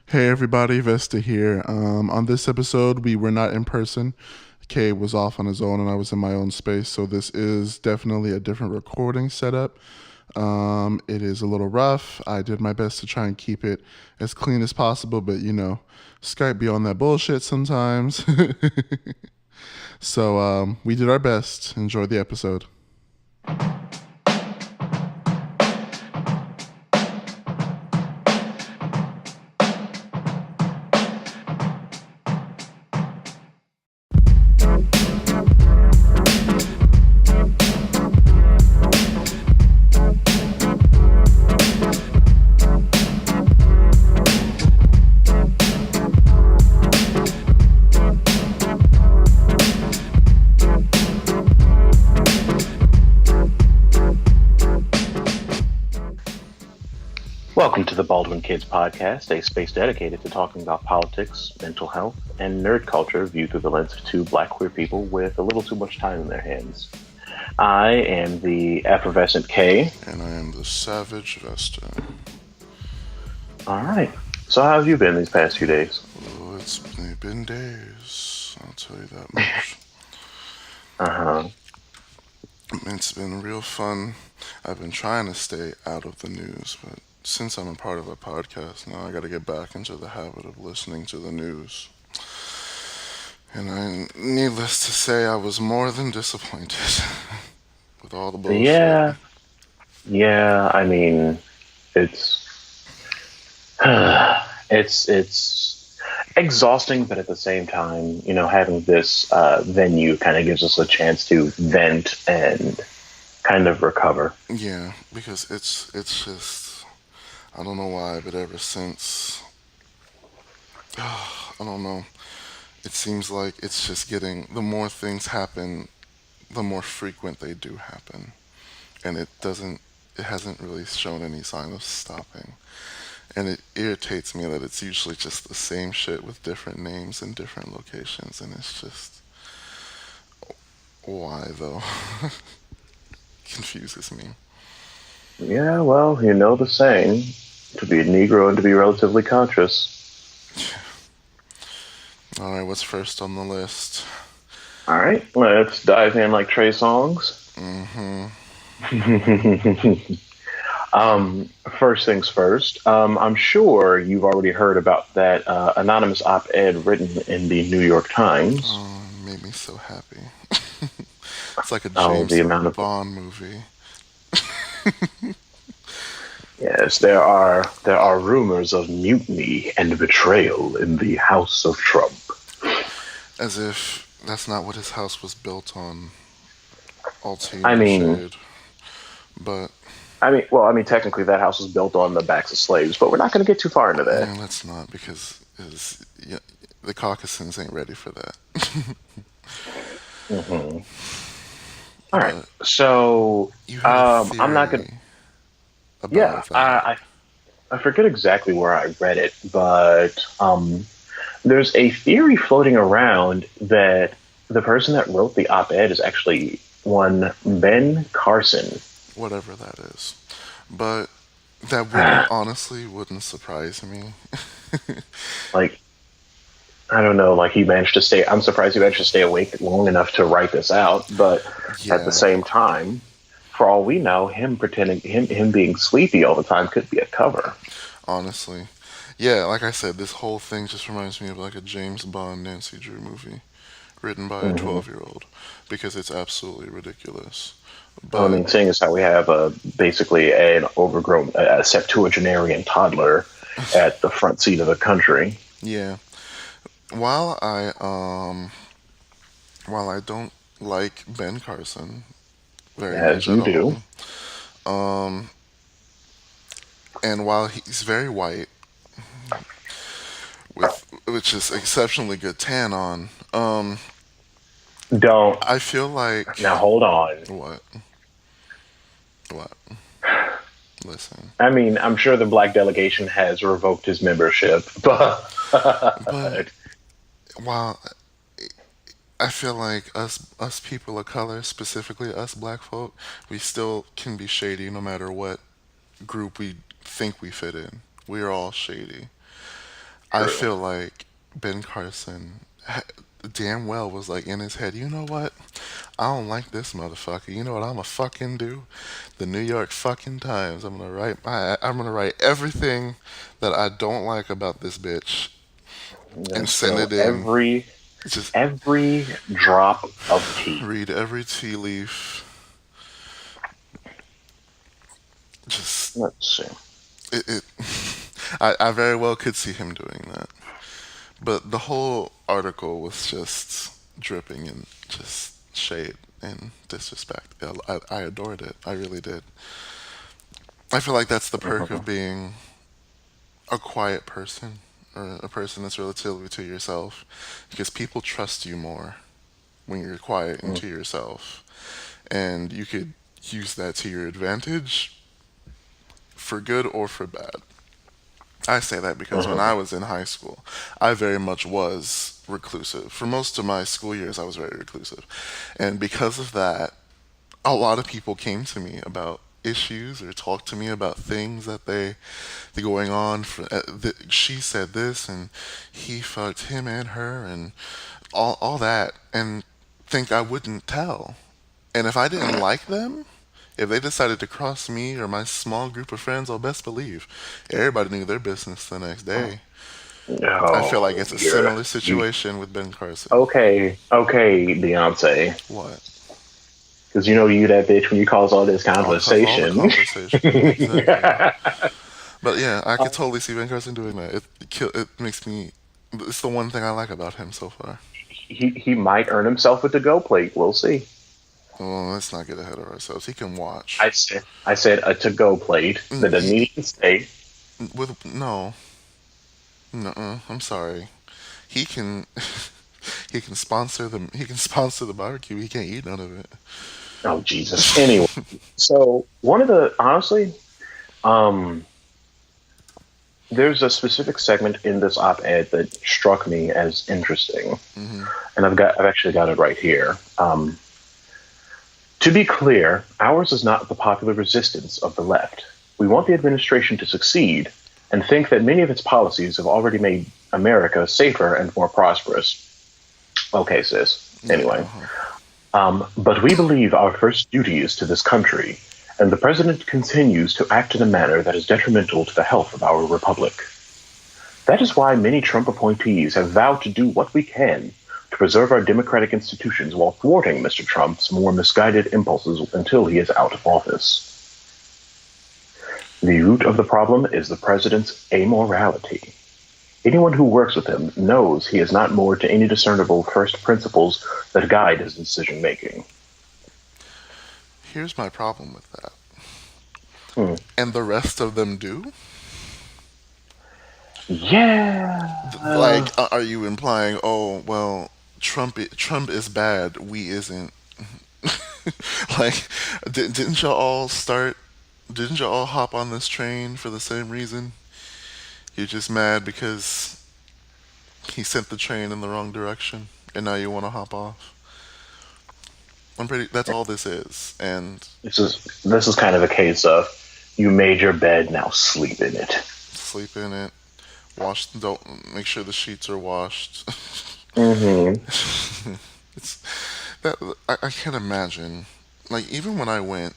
Hey everybody, Vesta here. On this episode, we were not in person. Kay was off on his own and I was in my own space, so this is definitely a different recording setup. It is a little rough. I did my best to try and keep it as clean as possible, but Skype be on that bullshit sometimes. So we did our best. Enjoy the episode. Welcome to the Baldwin Kids Podcast, a space dedicated to talking about politics, mental health, and nerd culture viewed through the lens of two black queer people with a little too much time in their hands. I am the effervescent K. And I am the savage Vesta. All right. So how have you been these past few days? Oh, it's been days. I'll tell you that much. Uh-huh. It's been real fun. I've been trying to stay out of the news, but since I'm a part of a podcast now, I got to get back into the habit of listening to the news. And needless to say, I was more than disappointed with all the bullshit. Yeah. I mean, it's it's exhausting, but at the same time, having this venue kind of gives us a chance to vent and kind of recover. Yeah, because it's just, I don't know why, but ever since, I don't know, it seems like it's just getting, the more things happen, the more frequent they do happen. And it hasn't really shown any sign of stopping. And it irritates me that it's usually just the same shit with different names and different locations. And it's just, why though? Confuses me. Yeah, well, you know the saying, to be a Negro and to be relatively conscious. All right, what's first on the list? All right, let's dive in like Trey Songz. First things first, I'm sure you've already heard about that anonymous op-ed written in the New York Times. Oh, it made me so happy. It's like a The James amount of Bond movie. Yes, there are rumors of mutiny and betrayal in the House of Trump. As if that's not what his house was built on. All tea, I no mean, shade. But technically that house was built on the backs of slaves, but we're not going to get too far into that. yeah, let's not, because yeah, the Caucasians ain't ready for that. Mm-hmm. All right, But so you had a I'm not going to. theory Yeah, about that. I forget exactly where I read it, but there's a theory floating around that the person that wrote the op-ed is actually one Ben Carson. Whatever that is. But that wouldn't surprise me. Like, I don't know, like he managed to stay. I'm surprised he managed to stay awake long enough to write this out, but at the Yeah, same time, for all we know, him being sleepy all the time could be a cover. honestly. Yeah, like I said, this whole thing just reminds me of like a James Bond Nancy Drew movie written by a Hmm 12-year-old because it's absolutely ridiculous. I But mean, seeing as how we have basically an overgrown septuagenarian toddler at the front seat of the country. yeah, while I um while I don't like Ben Carson very As much at you do. all, um and while he's very white with which is exceptionally good tan on, Don't. I feel like Now hold on. what what listen. I mean, I'm sure the black delegation has revoked his membership, but But while I feel like us people of color, specifically us black folk, we still can be shady no matter what group we think we fit in. We're all shady. I True. feel like Ben Carson damn well was like in his head, you know what? I don't like this motherfucker. You know what I'm gonna fucking do? The New York fucking Times. I'm gonna write everything that I don't like about this bitch I'm gonna and send spill it in. Just every drop of tea. read every tea leaf. Just Let's see. it. I very well could see him doing that. But the whole article was just dripping in just shade and disrespect. I adored it. I really did. I feel like that's the perk of being a quiet person or a person that's relatively to yourself because people trust you more when you're quiet and to yourself. And you could use that to your advantage for good or for bad. I say that because when I was in high school, I very much was reclusive. For most of my school years, I was very reclusive. And because of that, a lot of people came to me about issues or talked to me about things that they going on. She said this and he fucked him and her and all that and think I wouldn't tell. And if I didn't like them, if they decided to cross me or my small group of friends, I'll best believe everybody knew their business the next day. I feel like No, it's a similar situation with Ben Carson. okay, Beyonce. What? Because you that bitch when you cause all this I'll cause all the conversation. conversation. Exactly. But yeah, I could totally see Ben Carson doing that. It makes me. It's the one thing I like about him so far. He might earn himself a to-go plate. We'll see. Well, let's not get ahead of ourselves. He can watch. I said a to-go plate that doesn't He, need to stay. with no, no. I'm sorry. He can. He can sponsor the. He can sponsor the barbecue. He can't eat none of it. Oh Jesus. Anyway, so one of the honestly, um, there's a specific segment in this op-ed that struck me as interesting, Hmm. and I've actually got it right here. To be clear, ours is not the popular resistance of the left. We want the administration to succeed and think that many of its policies have already made America safer and more prosperous. Okay, sis. Yeah. Anyway, but we believe our first duty is to this country, and the president continues to act in a manner that is detrimental to the health of our republic. That is why many Trump appointees have vowed to do what we can to preserve our democratic institutions while thwarting Mr. Trump's more misguided impulses until he is out of office. The root of the problem is the president's amorality. Anyone who works with him knows he is not moored to any discernible first principles that guide his decision making. Here's my problem with that. Hmm. And the rest of them do? Yeah. Like, are you implying, oh, well, Trump is bad, we isn't? Like, didn't y'all all start? Didn't y'all all hop on this train for the same reason? You're just mad because he sent the train in the wrong direction, and now you want to hop off. I'm pretty. That's all this is, and This is kind of a case of you made your bed, now sleep in it. sleep in it. Wash. Don't make sure the sheets are washed. Mm-hmm. It's that I can't imagine. Like even when I went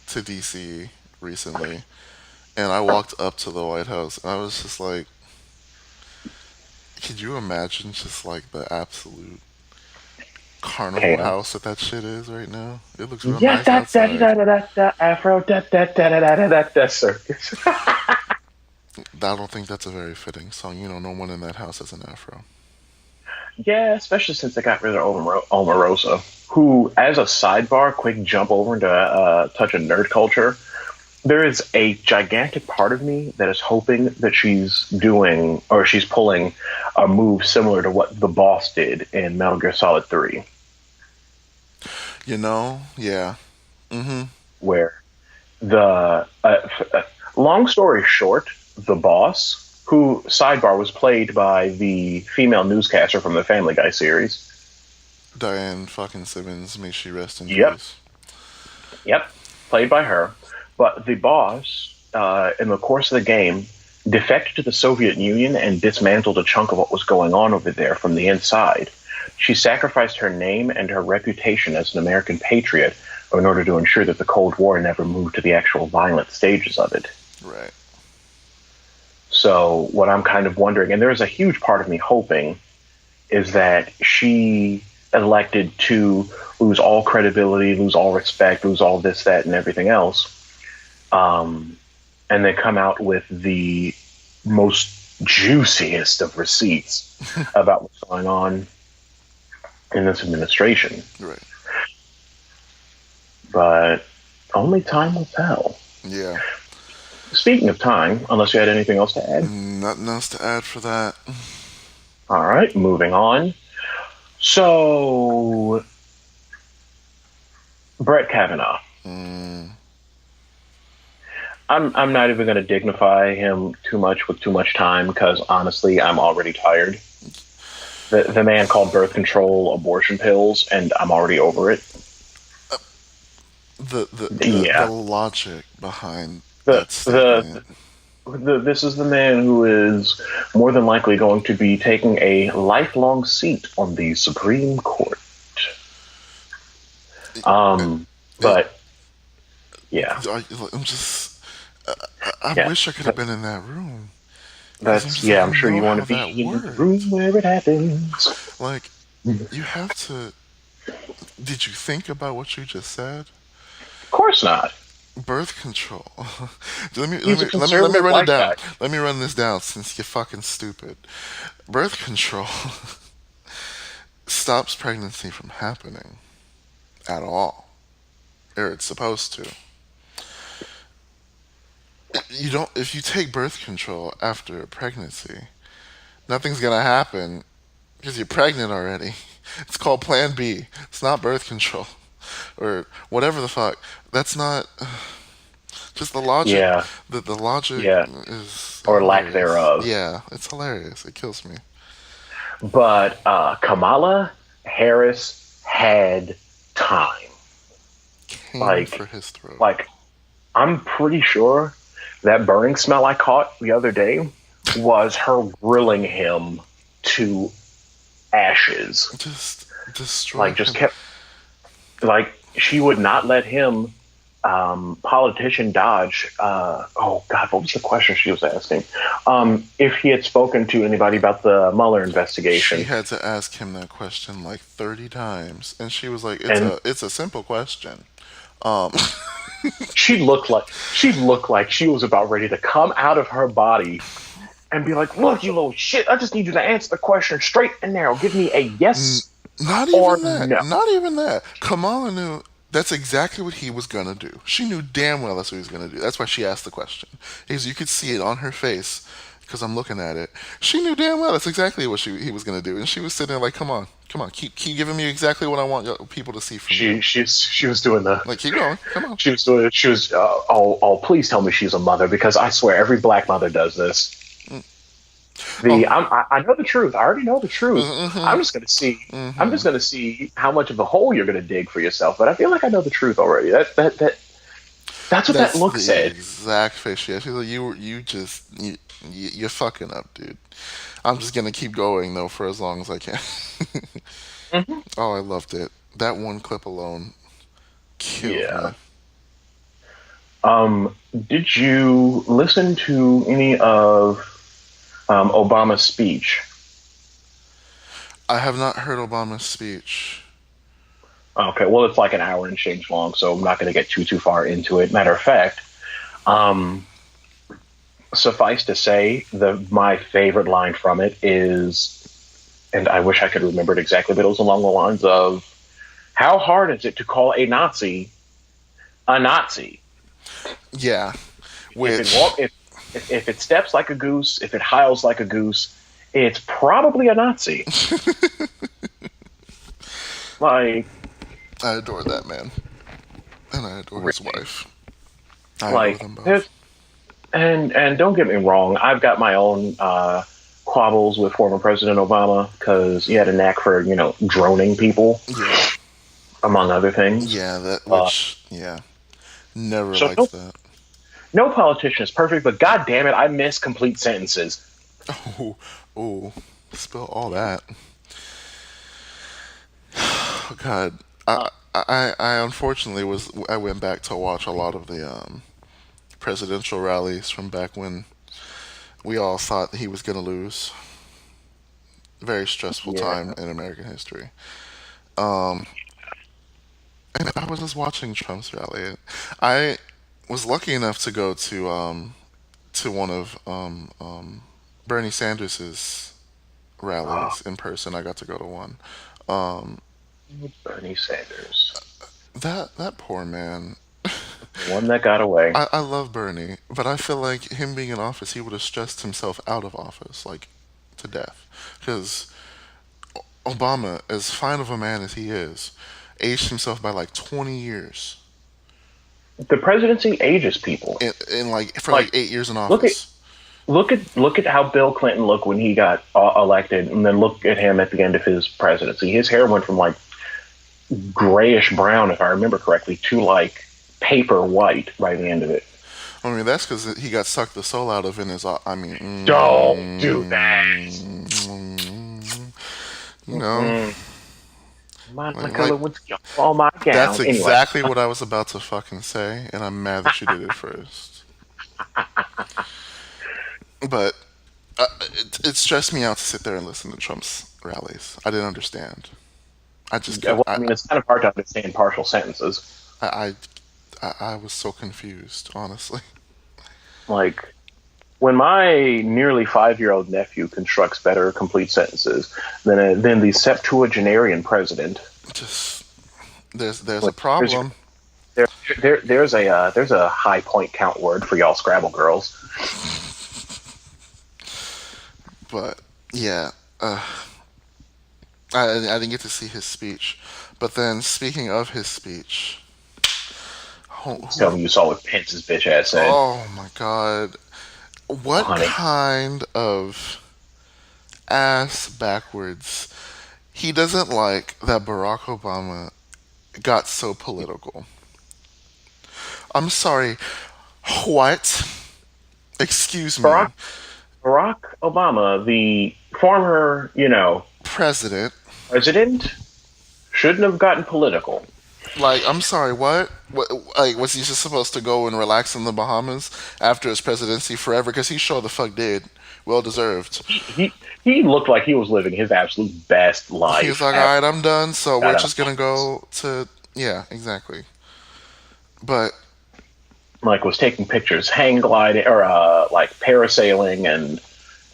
to DC recently, and I walked up to the White House, and I was just like, could you imagine just like the absolute carnival house Chaos. that shit is right now? It looks real Yeah, nice outside. da Afro da circus. I don't think that's a very fitting song. You know, no one in that house has an afro. Yeah, especially since they got rid of Omarosa, who, as a sidebar, quick jump over into touch of nerd culture. There is a gigantic part of me that is hoping that she's doing or she's pulling a move similar to what the boss did in Metal Gear Solid 3, You know? Yeah. Mm-hmm. where long story short, the boss, who sidebar was played by the female newscaster from the Family Guy series. Diane fucking Simmons, may she rest in Yep, peace. yep, played by her. But the boss, in the course of the game, defected to the Soviet Union and dismantled a chunk of what was going on over there from the inside. She sacrificed her name and her reputation as an American patriot in order to ensure that the Cold War never moved to the actual violent stages of it. Right. So what I'm kind of wondering, and there's a huge part of me hoping, is that she elected to lose all credibility, lose all respect, lose all this, that, and everything else, and then come out with the most juiciest of receipts about what's going on in this administration. Right. But only time will tell. Yeah. Speaking of time, unless you had anything else to add? Nothing else to add for that. All right, moving on. So, Brett Kavanaugh. I'm not even going to dignify him too much with too much time because honestly, I'm already tired. The man called birth control abortion pills, and I'm already over it. The logic behind that statement. This is the man who is more than likely going to be taking a lifelong seat on the Supreme Court. But yeah, I'm just. I wish I could have been in that room. I'm sure you want to be in the room where it happens. Like, you have to. Did you think about what you just said? Of course not. Birth control. let me run it down. Let me run this down since you're fucking stupid. Birth control stops pregnancy from happening at all, or it's supposed to. If you take birth control after a pregnancy, nothing's gonna happen because you're pregnant already. It's called Plan B. It's not birth control or whatever the fuck. That's not just the logic. Yeah. The logic is or hilarious. lack thereof. Yeah, it's hilarious. It kills me. But Kamala Harris had time. Came for his throat. Like, I'm pretty sure that burning smell I caught the other day was her grilling him to ashes. Just destroy. Like, just kept. Like, she would not let him, politician Dodge. Oh God, what was the question she was asking? If he had spoken to anybody about the Mueller investigation. She had to ask him that question like 30 times, and she was like, "It's a simple question." She looked like she was about ready to come out of her body and be like, "Look, you little shit! I just need you to answer the question straight and narrow. Give me a yes Not or even that. no." Not even that. Kamala knew that's exactly what he was gonna do. She knew damn well that's what he was gonna do. That's why she asked the question. Because you could see it on her face. Because I'm looking at it. She knew damn well that's exactly what he was gonna do, and she was sitting there like, "Come on, keep giving me exactly what I want people to see from you." She was doing the like, keep going, come on. She was oh please tell me she's a mother, because I swear every black mother does this. I know the truth. I already know the truth. Mm-hmm. I'm just gonna see. Mm-hmm. I'm just gonna see how much of a hole you're gonna dig for yourself. But I feel like I know the truth already. That's what that look said. Exact face. She's like, you're fucking up, dude. I'm just gonna keep going though for as long as I can. Mm-hmm. Oh, I loved it. That one clip alone killed me. Did you listen to any of Obama's speech? I have not heard Obama's speech. Okay, well, it's like an hour and change long, so I'm not going to get too far into it. Matter of fact, suffice to say, my favorite line from it is, and I wish I could remember it exactly, but it was along the lines of, "How hard is it to call a Nazi a Nazi?" Yeah. If it steps like a goose, if it howls like a goose, it's probably a Nazi. Like, I adore that man, and I adore his wife. I adore them both. And don't get me wrong, I've got my own quabbles with former President Obama because he had a knack for droning people, among other things. Yeah, never liked that. no politician is perfect, but god damn it, I miss complete sentences. Oh, spill all that. Oh, God, I unfortunately I went back to watch a lot of the presidential rallies from back when we all thought he was gonna lose. Very stressful Yeah. time in American history. Um, and I was just watching Trump's rally. I was lucky enough to go to one of Bernie Sanders's Oh, rallies in person. I got to go to one. Um, Bernie Sanders. that poor man. The one that got away. I love Bernie, but I feel like him being in office, he would have stressed himself out of office, like to death. Because Obama, as fine of a man as he is, aged himself by like 20 years The presidency ages people. in like for like Like, 8 years in look at office. look at how Bill Clinton looked when he got elected, and then look at him at the end of his presidency. His hair went from like grayish brown, if I remember correctly, to like paper white by the end of it. I mean, that's because he got sucked the soul out of in his. I mean, Don't do that. you know, Monica like Lewinsky, all my gown. that's Anyway, exactly what I was about to fucking say, and I'm mad that you did it first. But it stressed me out to sit there and listen to Trump's rallies. I didn't understand. I just yeah, could. well, I mean, it's kind of hard to understand partial sentences. I, I was so confused, honestly. Like when my nearly 5-year-old nephew constructs better complete sentences than the septuagenarian president. Just there's a Like, there's problem. there's a high point count word for y'all Scrabble girls. But yeah, I didn't get to see his speech. But then, speaking of his speech, Tell me you saw what Pence's bitch ass said. oh my God, what Honey, kind of ass backwards? He doesn't like that Barack Obama got so political. I'm sorry, what? Excuse me, Barack Barack Obama, the former, President. president, shouldn't have gotten political. Like, I'm sorry, what? What? Like, was he just supposed to go and relax in the Bahamas after his presidency forever? Because he sure the fuck did. Well deserved. He looked like he was living his absolute best He was life. like, all right, I'm done. So we're Got just gonna go to yeah, exactly. But like was taking pictures, hang gliding or like parasailing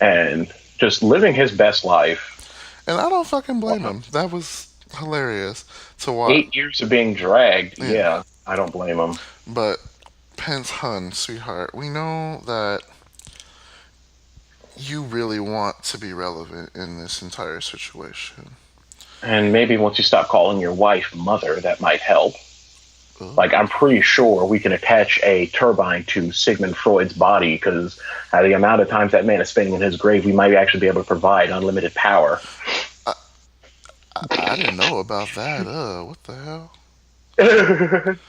and just living his best life. and I don't fucking blame him. That was hilarious to watch. 8 years of being dragged. Yeah. Yeah, I don't blame him. But Pence Hun, sweetheart, we know that you really want to be relevant in this entire situation. And maybe once you stop calling your wife mother, that might help. Ugh. Like, I'm pretty sure we can attach a turbine to Sigmund Freud's body because the amount of times that man is spinning in his grave, we might actually be able to provide unlimited power. I didn't know about that. What the hell?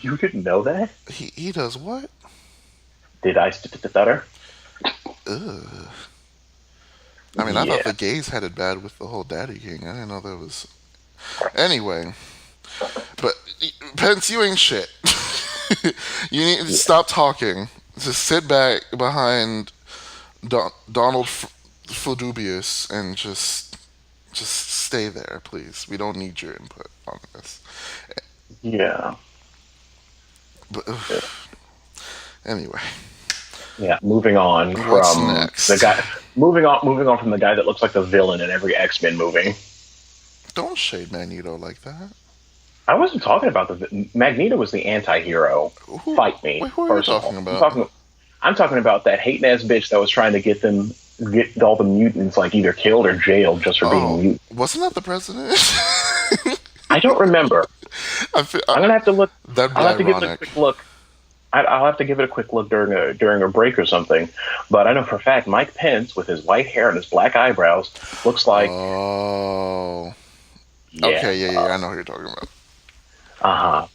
You didn't know that? He does what? Did I stutter? Ugh. I mean, I thought Yeah. the gays had it bad with the whole Daddy King. I didn't know there was. Anyway, but Pence, you ain't shit. You need to stop talking. Just sit back behind Donald Fudubius and just stay there, please. We don't need your input on this. Yeah. But anyway, Yeah. Moving on what's from next? the guy. Moving on from the guy that looks like the villain in every X-Men movie. Don't shade Magneto like that. I wasn't talking about Magneto was the anti-hero. Who, Fight me. wait, who are you First of all. talking about? I'm talking about that hating ass bitch that was trying to get all the mutants like either killed or jailed just for being mutants. Wasn't that the president? I don't remember. I'm gonna have to look. That'd be I'll have to give it a ironic. quick look. I'll have to give it a quick look during a break or something. But I know for a fact Mike Pence with his white hair and his black eyebrows looks like. Oh. Yeah, Okay, yeah, I know who you're talking about. Uh-huh.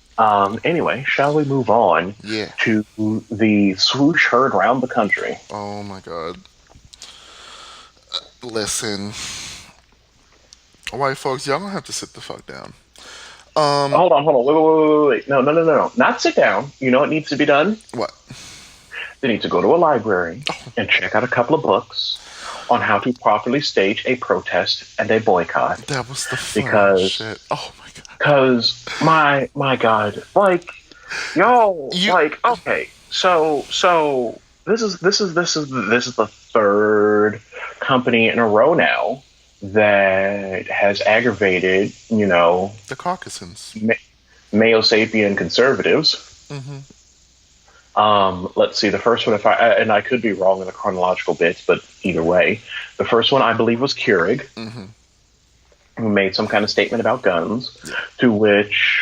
Anyway, shall we move on Yeah. to the swoosh heard around the country? Oh my god. Listen, white folks, y'all gonna have to sit the fuck down. Um, Hold on. Wait. No. Not sit down. You know what needs to be done? what? They need to go to a library and check out a couple of books on how to properly stage a protest and a boycott. That was the fun Because, shit. Oh my god. because my God, like, yo, like, okay, so this is the third company in a row now that has aggravated, The Caucasians. male sapien conservatives. Mm-hmm. Let's see. The first one, and I could be wrong in the chronological bits, but either way, the first one I believe was Keurig, Mm-hmm. who made some kind of statement about guns, to which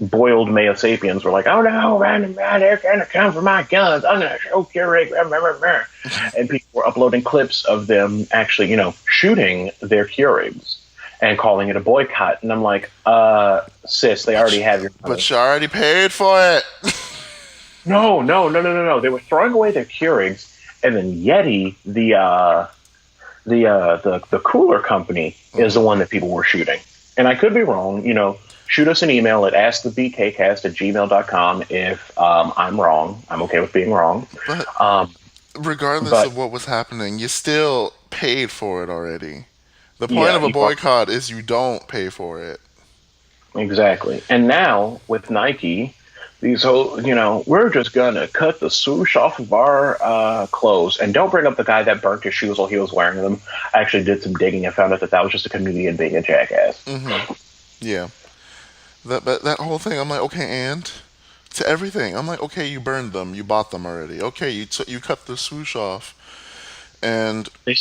boiled male sapiens were like, "Oh no, they're gonna come for my guns. I'm gonna show Keurig." And people were uploading clips of them actually, shooting their Keurigs and calling it a boycott. And I'm like, sis, they already have your money. But you already paid for it. No. They were throwing away their Keurigs, and then Yeti, the cooler company, is the one that people were shooting. And I could be wrong. Shoot us an email at askthebkcast@gmail.com if I'm wrong. I'm okay with being wrong. But regardless but- of what was happening, you still paid for it already. The point of a boycott is you don't pay for it. Exactly. And now with Nike, these whole, we're just gonna cut the swoosh off of our clothes, and don't bring up the guy that burnt his shoes while he was wearing them. I actually did some digging and found out that was just a comedian being a jackass. Mm-hmm. Yeah. That whole thing, I'm like, okay, and to everything, I'm like, okay, you burned them, you bought them already. Okay, you cut the swoosh off, and They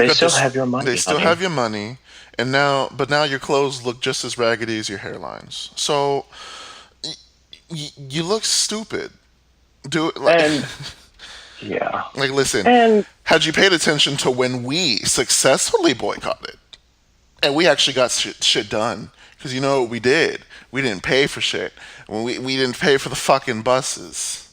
still have your money. They still have your money, and now your clothes look just as raggedy as your hairlines. So you look stupid. Yeah. Like, listen, And had you paid attention to when we successfully boycotted, and we actually got shit done, because you know what we did? We didn't pay for shit. We didn't pay for the fucking buses.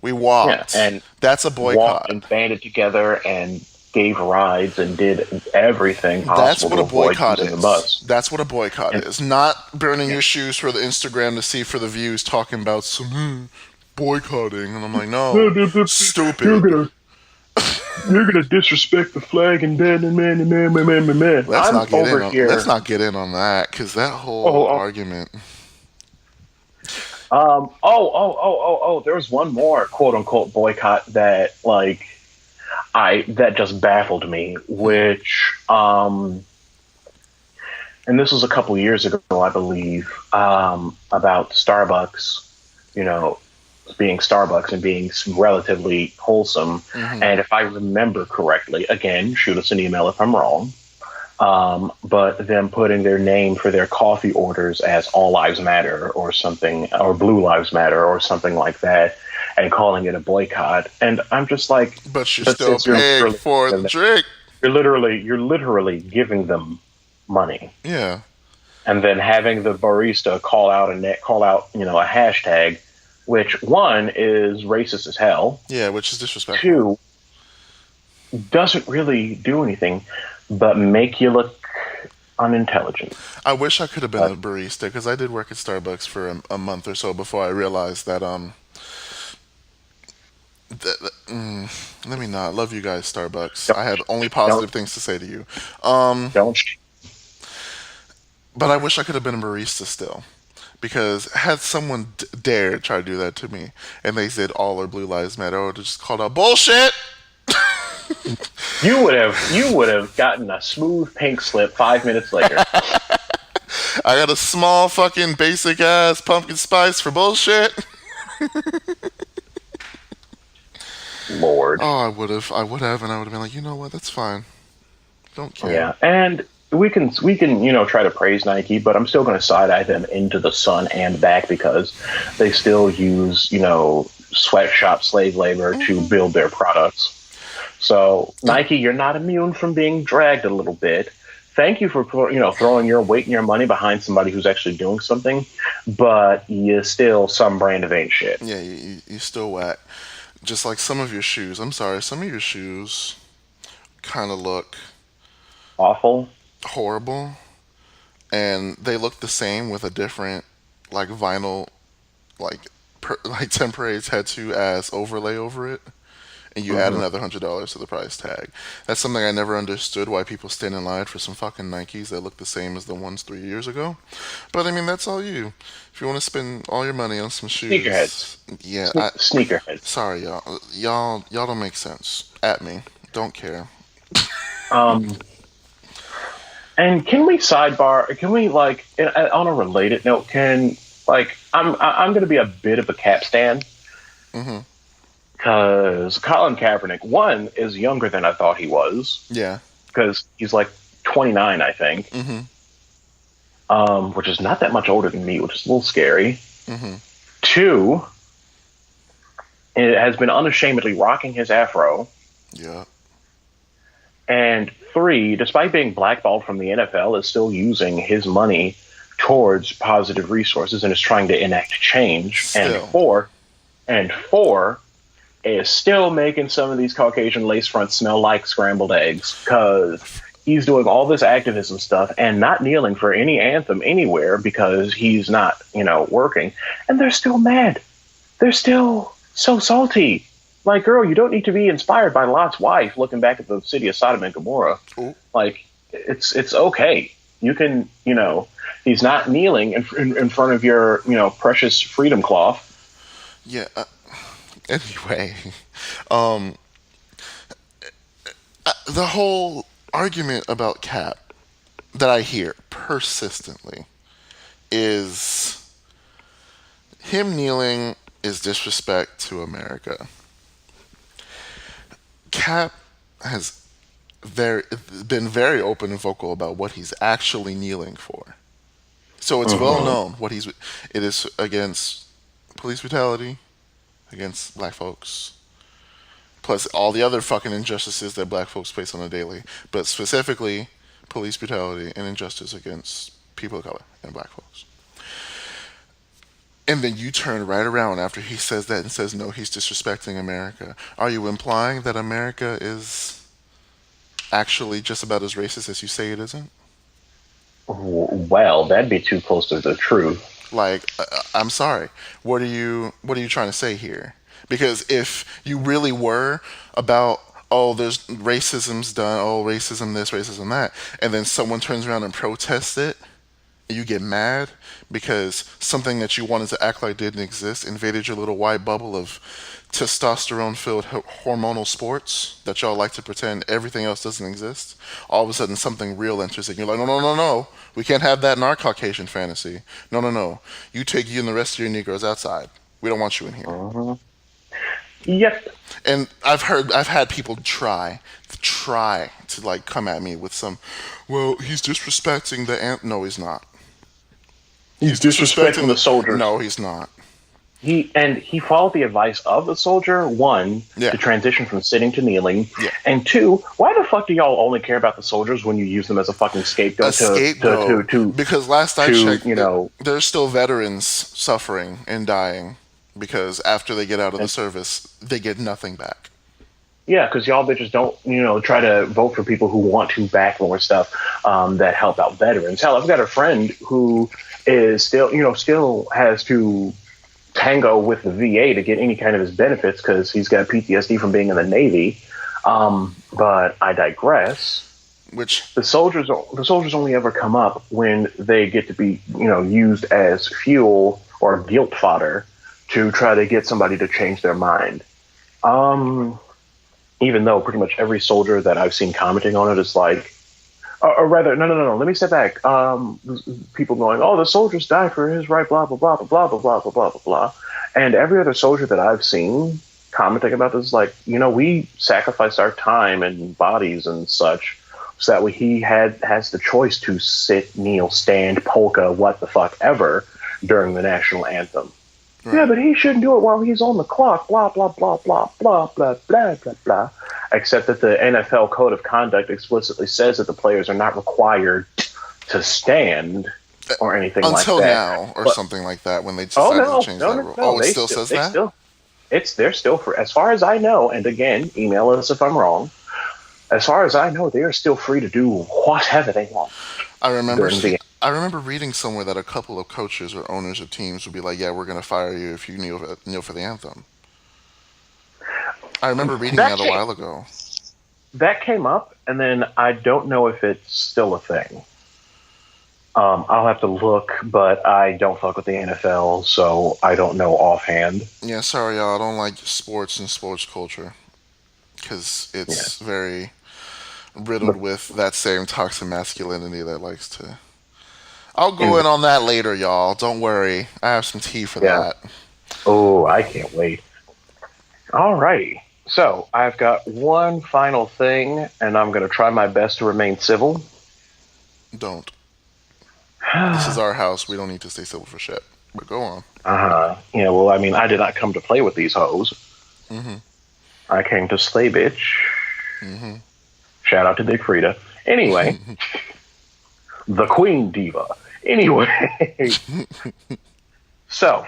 We walked. Yeah, and that's a boycott. Walked and banded together and gave rides and did everything possible. That's what a boycott is. The bus. That's what a boycott is. Not burning your shoes for the Instagram to see for the views, talking about some boycotting. And I'm like, no, stupid. You're gonna disrespect the flag and man. Let's not get in on that, because that whole argument. There was one more quote unquote boycott that that just baffled me, which and this was a couple years ago, I believe, about Starbucks, being Starbucks and being relatively wholesome. Mm-hmm. And if I remember correctly, again, shoot us an email if I'm wrong, but them putting their name for their coffee orders as All Lives Matter or something, or Blue Lives Matter or something like that, and calling it a boycott. And I'm just like, but you're still paying for the drink. You're literally giving them money. Yeah. And then having the barista call out a hashtag, which one is racist as hell. Yeah, which is disrespectful. 2, doesn't really do anything but make you look unintelligent. I wish I could have been a barista, because I did work at Starbucks for a month or so before I realized that let me not love you guys, Starbucks. I had only positive things to say to you. Don't. But I wish I could have been a barista still, because had someone dared try to do that to me, and they said all or Blue Lives Matter, I would have just called out bullshit. You would have gotten a smooth pink slip 5 minutes later. I got a small fucking basic ass pumpkin spice for bullshit. Lord. Oh, I would have, and I would have been like, you know what, that's fine. Don't care. Yeah, and we can try to praise Nike, but I'm still going to side-eye them into the sun and back, because they still use sweatshop slave labor to build their products. So Nike, you're not immune from being dragged a little bit. thank you for throwing your weight and your money behind somebody who's actually doing something, but you still some brand of ain't shit. Yeah, you still whack. Just like some of your shoes. I'm sorry, some of your shoes kind of look Awful. horrible, and they look the same with a different like vinyl like like temporary tattoo as overlay over it, and you add another $100 to the price tag. That's something I never understood, why people stand in line for some fucking Nikes that look the same as the ones 3 years ago. But I mean, that's all you. If you want to spend all your money on some shoes, Sneakerheads. yeah. Sneakerheads. Sorry, y'all don't make sense. At me, don't care. And can we sidebar? Can we on a related note? I'm going to be a bit of a Cap stan. Mm-hmm. Because Colin Kaepernick, one, is younger than I thought he was. Yeah. Because he's like 29, I think. Mm-hmm. Which is not that much older than me, which is a little scary. Mm-hmm. Two, it has been unashamedly rocking his afro. Yeah. And three, despite being blackballed from the NFL, is still using his money towards positive resources and is trying to enact change. Still. And four is still making some of these Caucasian lace fronts smell like scrambled eggs, because he's doing all this activism stuff and not kneeling for any anthem anywhere because he's not, working. And they're still mad. They're still so salty. Like, girl, you don't need to be inspired by Lot's wife looking back at the city of Sodom and Gomorrah. Ooh. Like, it's okay. You can, he's not kneeling in front of your, precious freedom cloth. Yeah. Anyway, the whole argument about Cap that I hear persistently is him kneeling is disrespect to America. Cap has been very open and vocal about what he's actually kneeling for. So it's well known what it is against police brutality, against black folks, plus all the other fucking injustices that black folks face on a daily, but specifically police brutality and injustice against people of color and black folks. And then you turn right around after he says that and says, no, he's disrespecting America. Are you implying that America is actually just about as racist as you say it isn't? Well, that'd be too close to the truth. Like, I'm sorry. What are you trying to say here? Because if you really were about, oh, there's racism's done, oh, racism this, racism that, and then someone turns around and protests it, and you get mad because something that you wanted to act like didn't exist invaded your little white bubble of testosterone-filled hormonal sports that y'all like to pretend everything else doesn't exist. All of a sudden, something real enters, and you're like, no. We can't have that in our Caucasian fantasy. No. You take you and the rest of your Negroes outside. We don't want you in here. Yep. And I've had people try to like come at me with some, well, he's disrespecting the No, he's not. He's disrespecting the soldier. No, he's not. He followed the advice of the soldier, one, to transition from sitting to kneeling, and two, why the fuck do y'all only care about the soldiers when you use them as a fucking scapegoat? Because last I checked, there's still veterans suffering and dying because after they get out of the service, they get nothing back. Yeah, because y'all bitches don't, try to vote for people who want to back more stuff that help out veterans. Hell, I've got a friend who is still has to tango with the VA to get any kind of his benefits because he's got PTSD from being in the Navy. But I digress. Which the soldiers only ever come up when they get to be used as fuel or guilt fodder to try to get somebody to change their mind. Even though pretty much every soldier that I've seen commenting on it is like, or rather, no. Let me step back. People going, oh, the soldiers die for his right, blah, blah, blah, blah, blah, blah, blah, blah, blah, blah. And every other soldier that I've seen commenting about this is like, we sacrificed our time and bodies and such so that way he has the choice to sit, kneel, stand, polka, what the fuck ever during the national anthem. Right. Yeah, but he shouldn't do it while he's on the clock, blah, blah, blah, blah, blah, blah, blah, blah, blah. except that the NFL Code of Conduct explicitly says that the players are not required to stand or anything like Until that. now, or But, something like that, when they oh decided to no, change no, that no, rule. no! Oh, it still says that? They're still for, as far as I know. And again, email us if I'm wrong. As far as I know, they are still free to do whatever they want. I remember reading somewhere that a couple of coaches or owners of teams would be like, "Yeah, we're going to fire you if you kneel for the anthem." I remember reading that a while ago. That came up, and then I don't know if it's still a thing. I'll have to look, but I don't fuck with the NFL, so I don't know offhand. Yeah, sorry, y'all. I don't like sports and sports culture because it's very riddled with that same toxic masculinity that likes to. I'll go in on that later, y'all. Don't worry. I have some tea for that. Oh, I can't wait. All right. So I've got one final thing, and I'm going to try my best to remain civil. Don't. This is our house. We don't need to stay civil for shit. But go on. Yeah, well, I mean, I did not come to play with these hoes. Mm-hmm. I came to slay, bitch. Mm-hmm. Shout out to Big Frida. Anyway, the Queen Diva. Anyway, so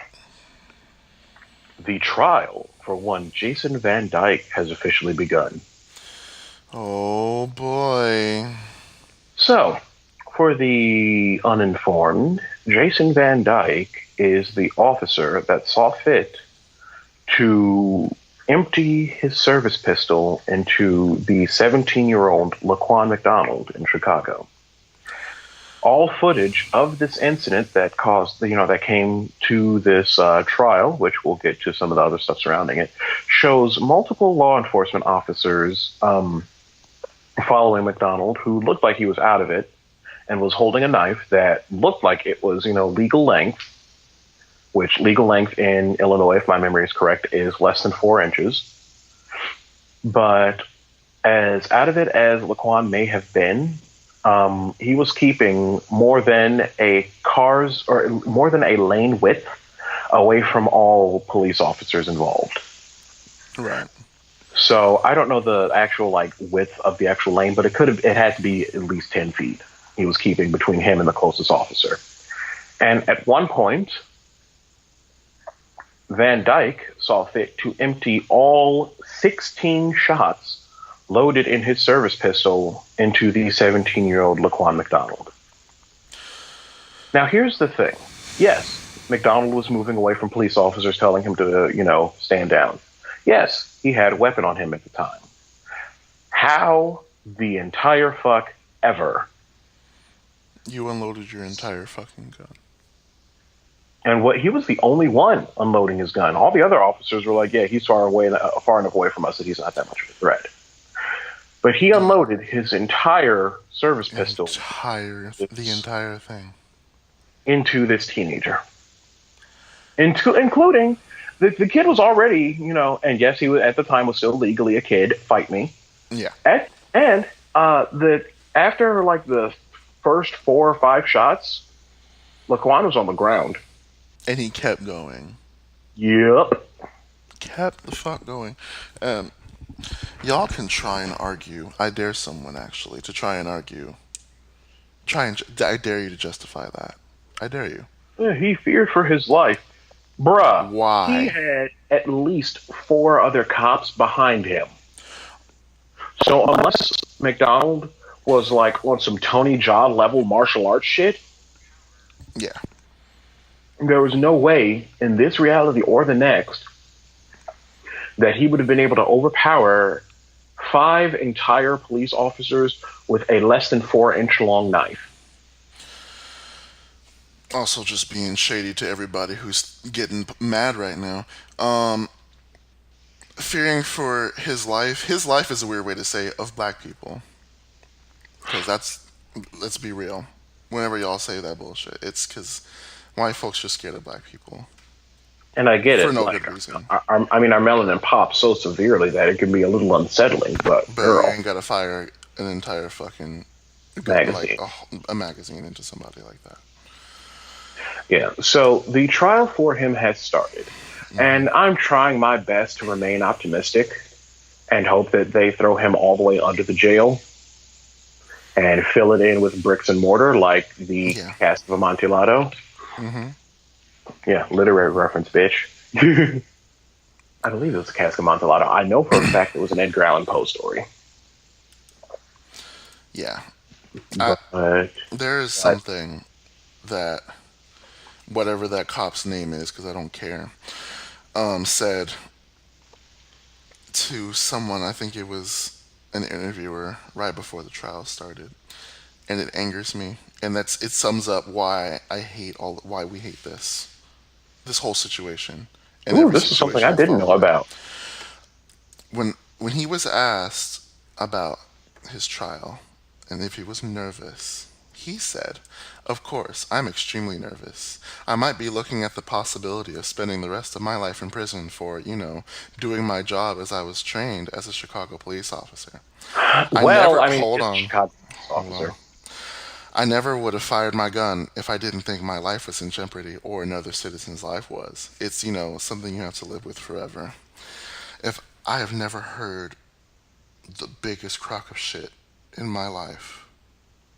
the trial for one Jason Van Dyke has officially begun. Oh boy. So, for the uninformed, Jason Van Dyke is the officer that saw fit to empty his service pistol into the 17-year-old Laquan McDonald in Chicago. All footage of this incident that that came to this trial, which we'll get to some of the other stuff surrounding it, shows multiple law enforcement officers following McDonald, who looked like he was out of it and was holding a knife that looked like it was, legal length, which legal length in Illinois, if my memory is correct, is less than 4 inches. But as out of it as Laquan may have been, he was keeping more than a lane width away from all police officers involved. Right. So I don't know the actual width of the actual lane, but it had to be at least 10 feet. He was keeping between him and the closest officer. And at one point, Van Dyke saw fit to empty all 16 shots loaded in his service pistol into the 17-year-old Laquan McDonald. Now, here's the thing. Yes, McDonald was moving away from police officers telling him to, stand down. Yes, he had a weapon on him at the time. How the entire fuck ever? You unloaded your entire fucking gun. And he was the only one unloading his gun. All the other officers were like, yeah, he's far enough away from us that he's not that much of a threat. But he unloaded his entire service pistol. The entire thing. Into this teenager. Including, the kid was already, and yes, he was, at the time was still legally a kid, fight me. Yeah. And after the first 4 or 5 shots, Laquan was on the ground. And he kept going. Yep. Kept the fuck going. Y'all can try and argue. I dare someone, actually, to try and argue. I dare you to justify that. I dare you. Yeah, he feared for his life. Bruh. Why? He had at least 4 other cops behind him. So unless McDonald was on some Tony Jaa level martial arts shit. Yeah. There was no way in this reality or the next that he would have been able to overpower 5 entire police officers with a less than 4-inch long knife. Also, just being shady to everybody who's getting mad right now. Fearing for his life. His life is a weird way to say of black people. Because let's be real. Whenever y'all say that bullshit, it's because white folks are scared of black people. And I get it. For no good reason. Our melanin pops so severely that it can be a little unsettling, but girl. You ain't got to fire an entire fucking magazine. A magazine into somebody like that. Yeah, so the trial for him has started. Mm-hmm. And I'm trying my best to remain optimistic. and hope that they throw him all the way under the jail and fill it in with bricks and mortar like the cast of Amontillado. Mm-hmm. Yeah, literary reference, bitch. I believe it was a cask of Amontillado. I know for a fact it was an Edgar Allan Poe story. Yeah. There is something that, whatever that cop's name is, because I don't care, said to someone, I think it was an interviewer right before the trial started, and it angers me, and it sums up why why we hate this whole situation. And ooh, this is something I didn't know about. When he was asked about his trial and if he was nervous, he said, "Of course, I'm extremely nervous. I might be looking at the possibility of spending the rest of my life in prison for, doing my job as I was trained as a Chicago police officer." Chicago officer. I never would have fired my gun if I didn't think my life was in jeopardy or another citizen's life was. It's, something you have to live with forever. If I have never heard the biggest crock of shit in my life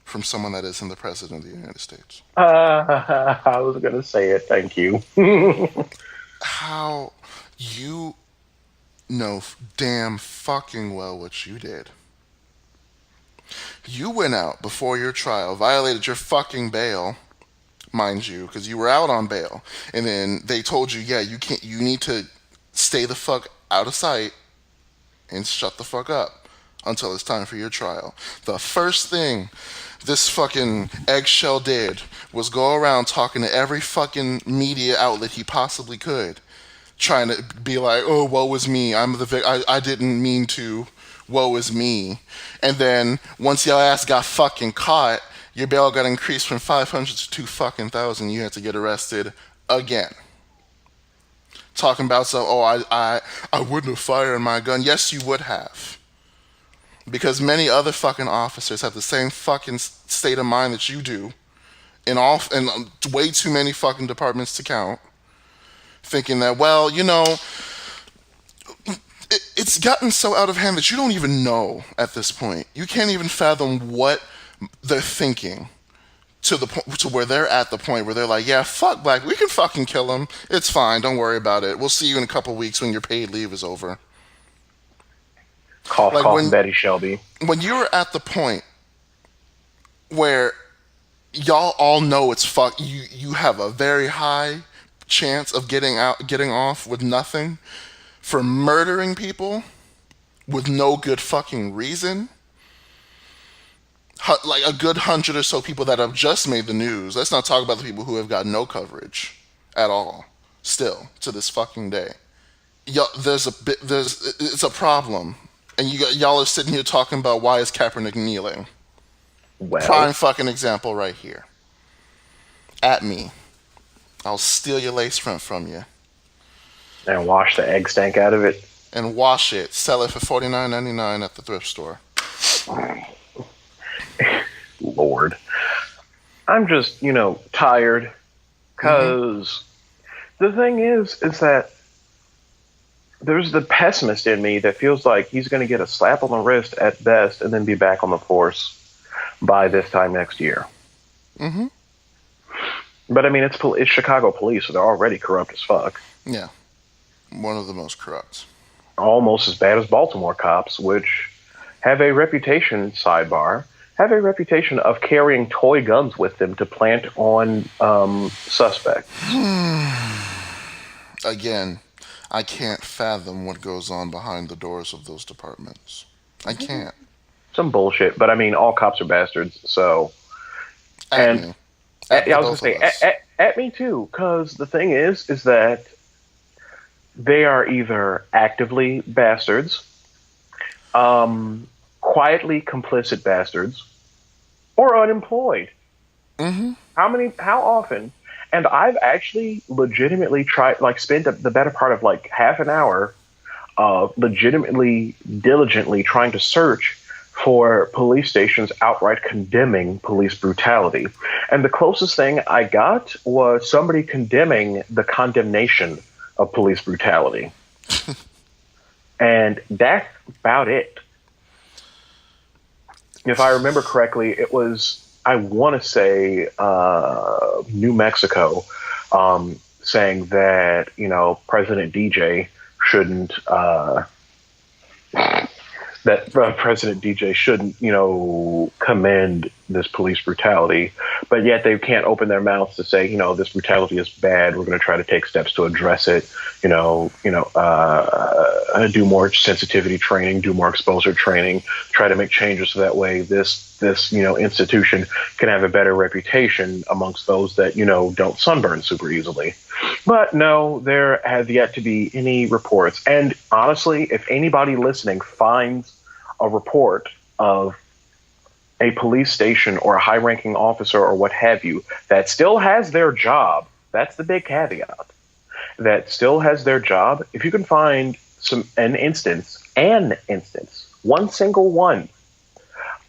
from someone that isn't the president of the United States. I was going to say it. Thank you. How you know damn fucking well what you did. You went out before your trial, violated your fucking bail, mind you, because you were out on bail. And then they told you, you need to stay the fuck out of sight and shut the fuck up until it's time for your trial. The first thing this fucking eggshell did was go around talking to every fucking media outlet he possibly could, trying to be like, "Oh, woe is me. I didn't mean to. Woe is me." And then once your ass got fucking caught, your bail got increased from 500 to 2,000. You had to get arrested again. Talking about I wouldn't have fired my gun. Yes, you would have. Because many other fucking officers have the same fucking state of mind that you do, in way too many fucking departments to count, thinking that, it's gotten so out of hand that you don't even know at this point. You can't even fathom what they're thinking to where they're at the point where they're like, "Yeah, fuck black, we can fucking kill him. It's fine. Don't worry about it. We'll see you in a couple weeks when your paid leave is over." Cough, Betty Shelby. When you're at the point where y'all all know it's fuck, you have a very high chance of getting off with nothing for murdering people with no good fucking reason. Like a good 100 or so people that have just made the news. Let's not talk about the people who have got no coverage at all still to this fucking day. It's a problem. And y'all are sitting here talking about why is Kaepernick kneeling. Well, prime fucking example right here. At me. I'll steal your lace front from you. And wash the egg stank out of it. And wash it. Sell it for $49.99 at the thrift store. Lord. I'm just, tired. Because the thing is that there's the pessimist in me that feels like he's going to get a slap on the wrist at best and then be back on the force by this time next year. Mm-hmm. But, it's Chicago police, so they're already corrupt as fuck. Yeah. One of the most corrupt. Almost as bad as Baltimore cops, which have a reputation, sidebar, of carrying toy guns with them to plant on suspects. Again, I can't fathom what goes on behind the doors of those departments. I can't. Some bullshit, but all cops are bastards, so... At me. I was going to say, at me too, because the thing is that they are either actively bastards, quietly complicit bastards, or unemployed. Mm-hmm. How often? And I've actually legitimately spent the better part of half an hour legitimately, diligently trying to search for police stations outright condemning police brutality. And the closest thing I got was somebody condemning the condemnation of police brutality. And that's about it. If I remember correctly, it was, I want to say, New Mexico, saying that, President DJ shouldn't, President DJ shouldn't, commend this police brutality, but yet they can't open their mouths to say, this brutality is bad. We're going to try to take steps to address it. Do more sensitivity training, do more exposure training, try to make changes so that way this institution can have a better reputation amongst those that don't sunburn super easily. But no, there have yet to be any reports. And honestly, if anybody listening finds a report of a police station or a high-ranking officer or what have you that still has their job, that's the big caveat, that still has their job, if you can find an instance, one single one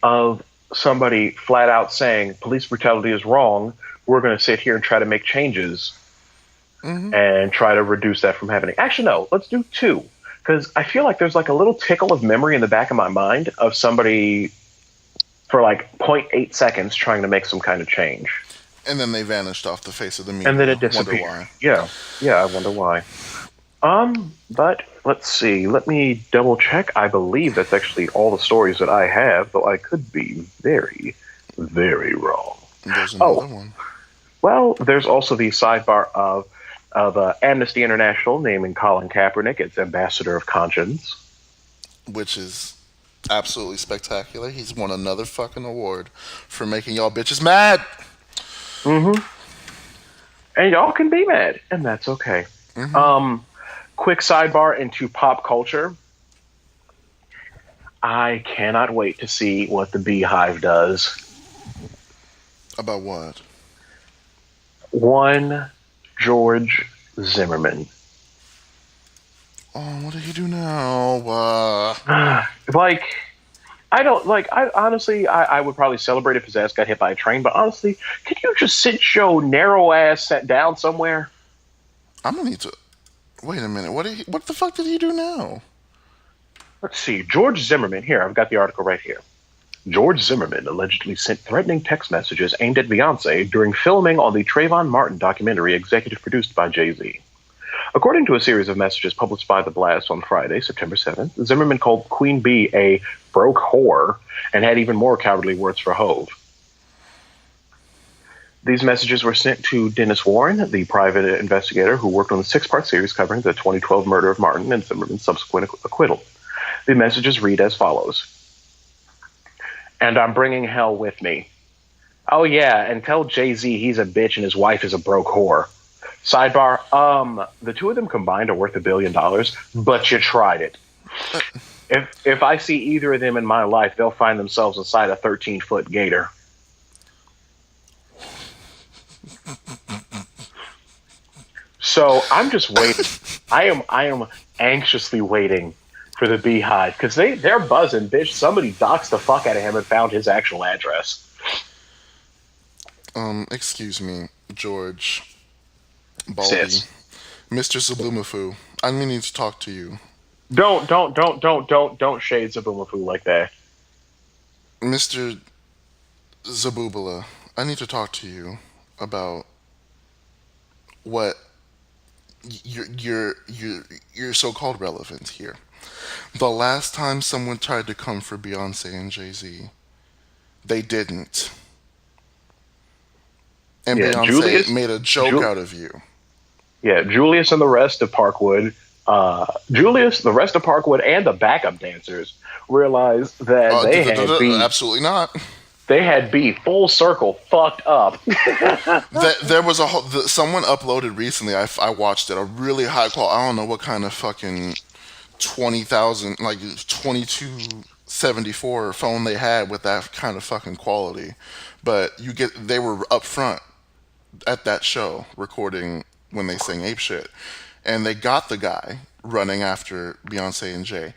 of somebody flat out saying police brutality is wrong, we're going to sit here and try to make changes and try to reduce that from happening. Actually, no, let's do two. Because I feel like there's like a little tickle of memory in the back of my mind of somebody for like 0.8 seconds trying to make some kind of change. And then they vanished off the face of the media. And then it disappeared. Wonder why. Yeah, I wonder why. But let's see. Let me double check. I believe that's actually all the stories that I have, though I could be very, very wrong. There's another one. Well, there's also the sidebar of Amnesty International naming Colin Kaepernick its ambassador of conscience, which is absolutely spectacular. He's won another fucking award for making y'all bitches mad. And y'all can be mad, and that's okay. Quick sidebar into pop culture. I cannot wait to see what the Beehive does. About what? One George Zimmerman. Oh, what did he do now? I would probably celebrate if his ass got hit by a train, but honestly, could you just sit your narrow ass down somewhere? I'm gonna need to. Wait a minute. What the fuck did he do now? Let's see. George Zimmerman. Here, I've got the article right here. George Zimmerman allegedly sent threatening text messages aimed at Beyonce during filming on the Trayvon Martin documentary executive produced by Jay-Z. According to a series of messages published by The Blast on Friday, September 7th, Zimmerman called Queen Bee a broke whore and had even more cowardly words for Hove. These messages were sent to Dennis Warren, the private investigator who worked on the 6-part series covering the 2012 murder of Martin and Zimmerman's subsequent acquittal. The messages read as follows. And I'm bringing hell with me. Oh yeah, and tell Jay-Z he's a bitch and his wife is a broke whore. Sidebar, the two of them combined are worth $1 billion, but you tried it. If I see either of them in my life, they'll find themselves inside a 13-foot gator. So I'm just waiting. I am anxiously waiting for the Beehive, because they're buzzing, bitch. Somebody doxed the fuck out of him and found his actual address. Excuse me, George Baldy. Sis. Mr. Zaboomafoo, I need to talk to you. Don't shade Zaboomafoo like that. Mr. Zaboobala, I need to talk to you about what your so-called relevance here. The last time someone tried to come for Beyonce and Jay-Z, they didn't. And yeah, Beyonce made a joke out of you. Yeah, Julius and the rest of Parkwood, the rest of Parkwood and the backup dancers realized that they had beef. Absolutely not. They had beef, full circle, fucked up. There was someone uploaded recently, I watched it, a really high quality, I don't know what kind of fucking 20,000, like 2274 phone they had with that kind of fucking quality. But they were up front at that show recording when they sang Ape Shit. And they got the guy running after Beyonce and Jay.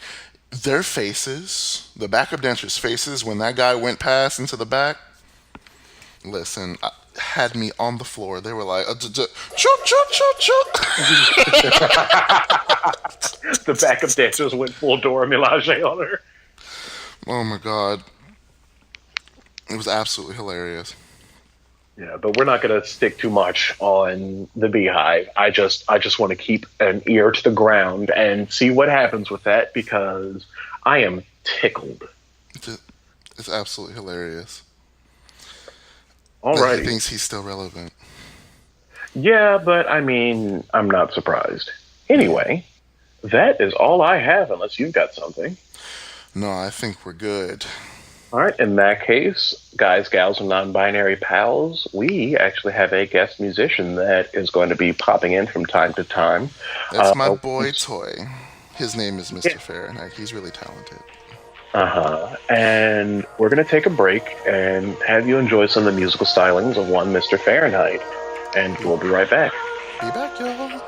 Their faces, the backup dancers' faces, when that guy went past into the back, Listen, had me on the floor. They were like, chook, chook, chook, chook. The backup dancers went full Dora Milaje on her. Oh my god. It was absolutely hilarious. Yeah, but we're not going to stick too much on the Beehive. I just want to keep an ear to the ground and see what happens with that, because I am tickled. It's absolutely hilarious. Alrighty. He thinks he's still relevant. Yeah, but I mean, I'm not surprised. Anyway, that is all I have, unless you've got something. No, I think we're good. All right, in that case, guys, gals, and non-binary pals, we actually have a guest musician that is going to be popping in from time to time. That's my boy Toy. His name is Mr. Fahrenheit. He's really talented. And we're going to take a break and have you enjoy some of the musical stylings of one Mr. Fahrenheit. And we'll be right back. Be back, y'all.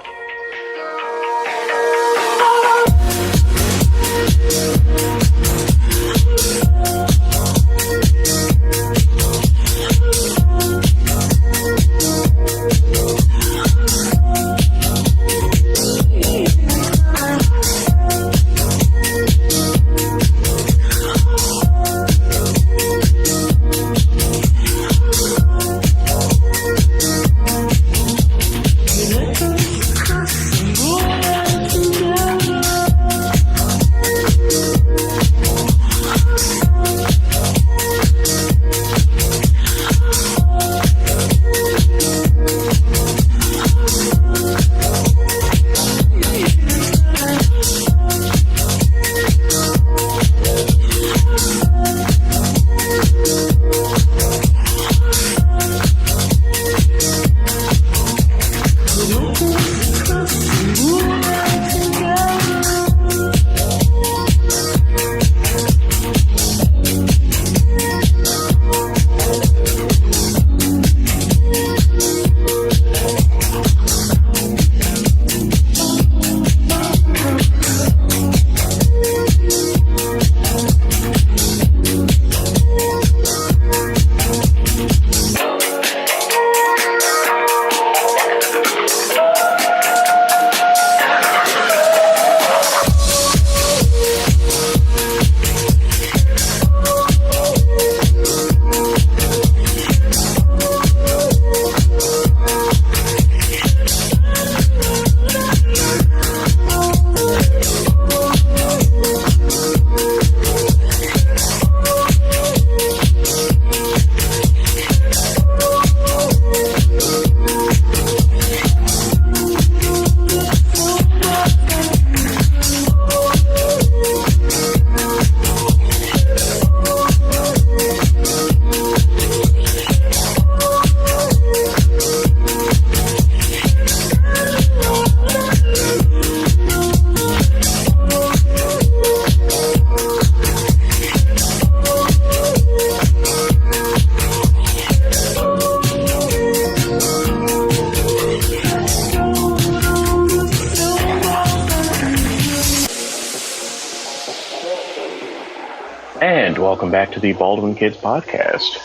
And welcome back to the Baldwin Kids podcast.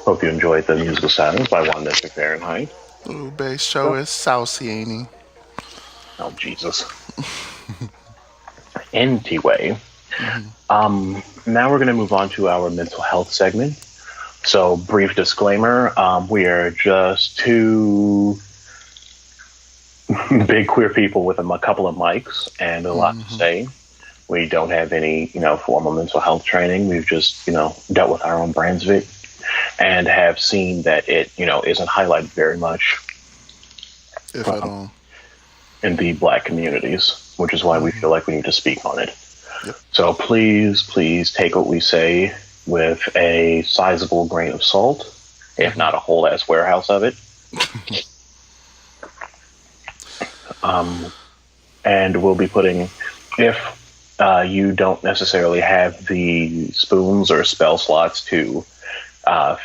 Hope you enjoyed the musical sounds by one Mr. Fahrenheit. Ooh, bass show is saucy, ain't he? Oh, Jesus. Anyway, now we're going to move on to our mental health segment. So, brief disclaimer, we are just two big queer people with a couple of mics and a lot to say. We don't have any, formal mental health training. We've just, dealt with our own brands of it and have seen that it, isn't highlighted very much. If at all. In the Black communities, which is why we feel like we need to speak on it. Yep. So please take what we say with a sizable grain of salt, if not a whole ass warehouse of it. And we'll be putting, if you don't necessarily have the spoons or spell slots to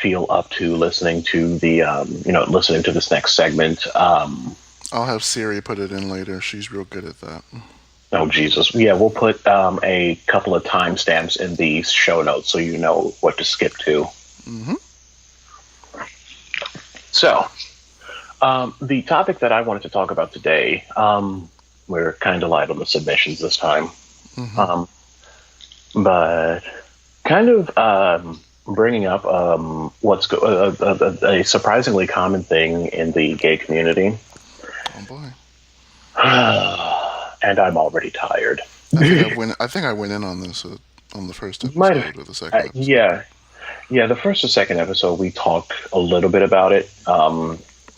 feel up to listening to the, listening to this next segment. I'll have Siri put it in later. She's real good at that. Oh, Jesus. Yeah, we'll put a couple of timestamps in the show notes so you know what to skip to. So, the topic that I wanted to talk about today, we're kind of light on the submissions this time, Mm-hmm. but kind of bringing up a surprisingly common thing in the gay community. Oh boy. And I'm already tired. I think I went in on this on the first Might episode or the second episode. yeah. The first or second episode, we talked a little bit about it.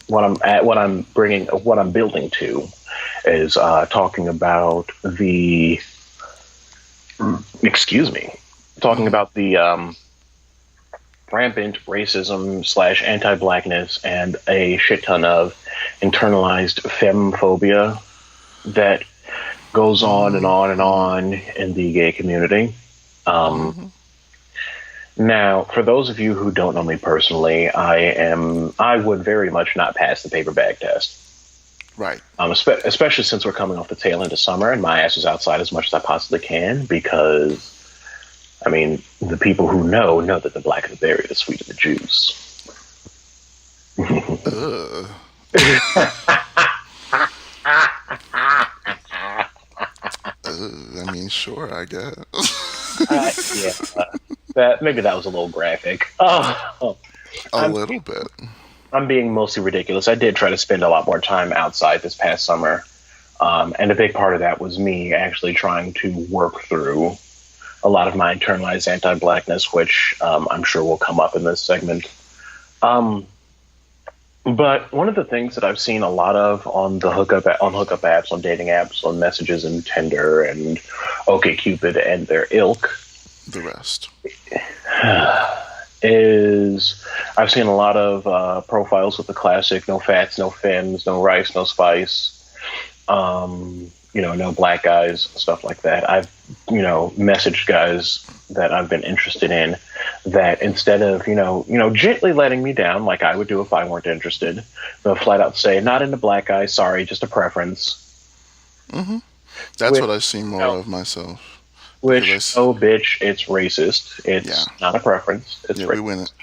What I'm building to is talking about talking about the rampant racism / anti-blackness and a shit ton of internalized femmephobia that goes on and on and on in the gay community. Mm-hmm. Now, for those of you who don't know me personally, I would very much not pass the paper bag test. Right. Especially since we're coming off the tail end of summer and my ass is outside as much as I possibly can, because, I mean, the people who know that the blacker the berry, the sweeter the juice. I mean, sure, I guess. Maybe that was a little graphic. A little bit. I'm being mostly ridiculous. I did try to spend a lot more time outside this past summer, and a big part of that was me actually trying to work through a lot of my internalized anti-blackness, which I'm sure will come up in this segment. But one of the things that I've seen a lot of on hookup apps, on dating apps, on messages and Tinder and OkCupid and their ilk, the rest, is I've seen a lot of profiles with the classic no fats, no femmes, no rice, no spice, no black guys, stuff like that. I've, messaged guys that I've been interested in that instead of, gently letting me down like I would do if I weren't interested, they'll flat out say, not into black guys, sorry, just a preference. Mm-hmm. That's what I've seen more of myself. Which, bitch, it's racist. It's not a preference. It's racist. We win it.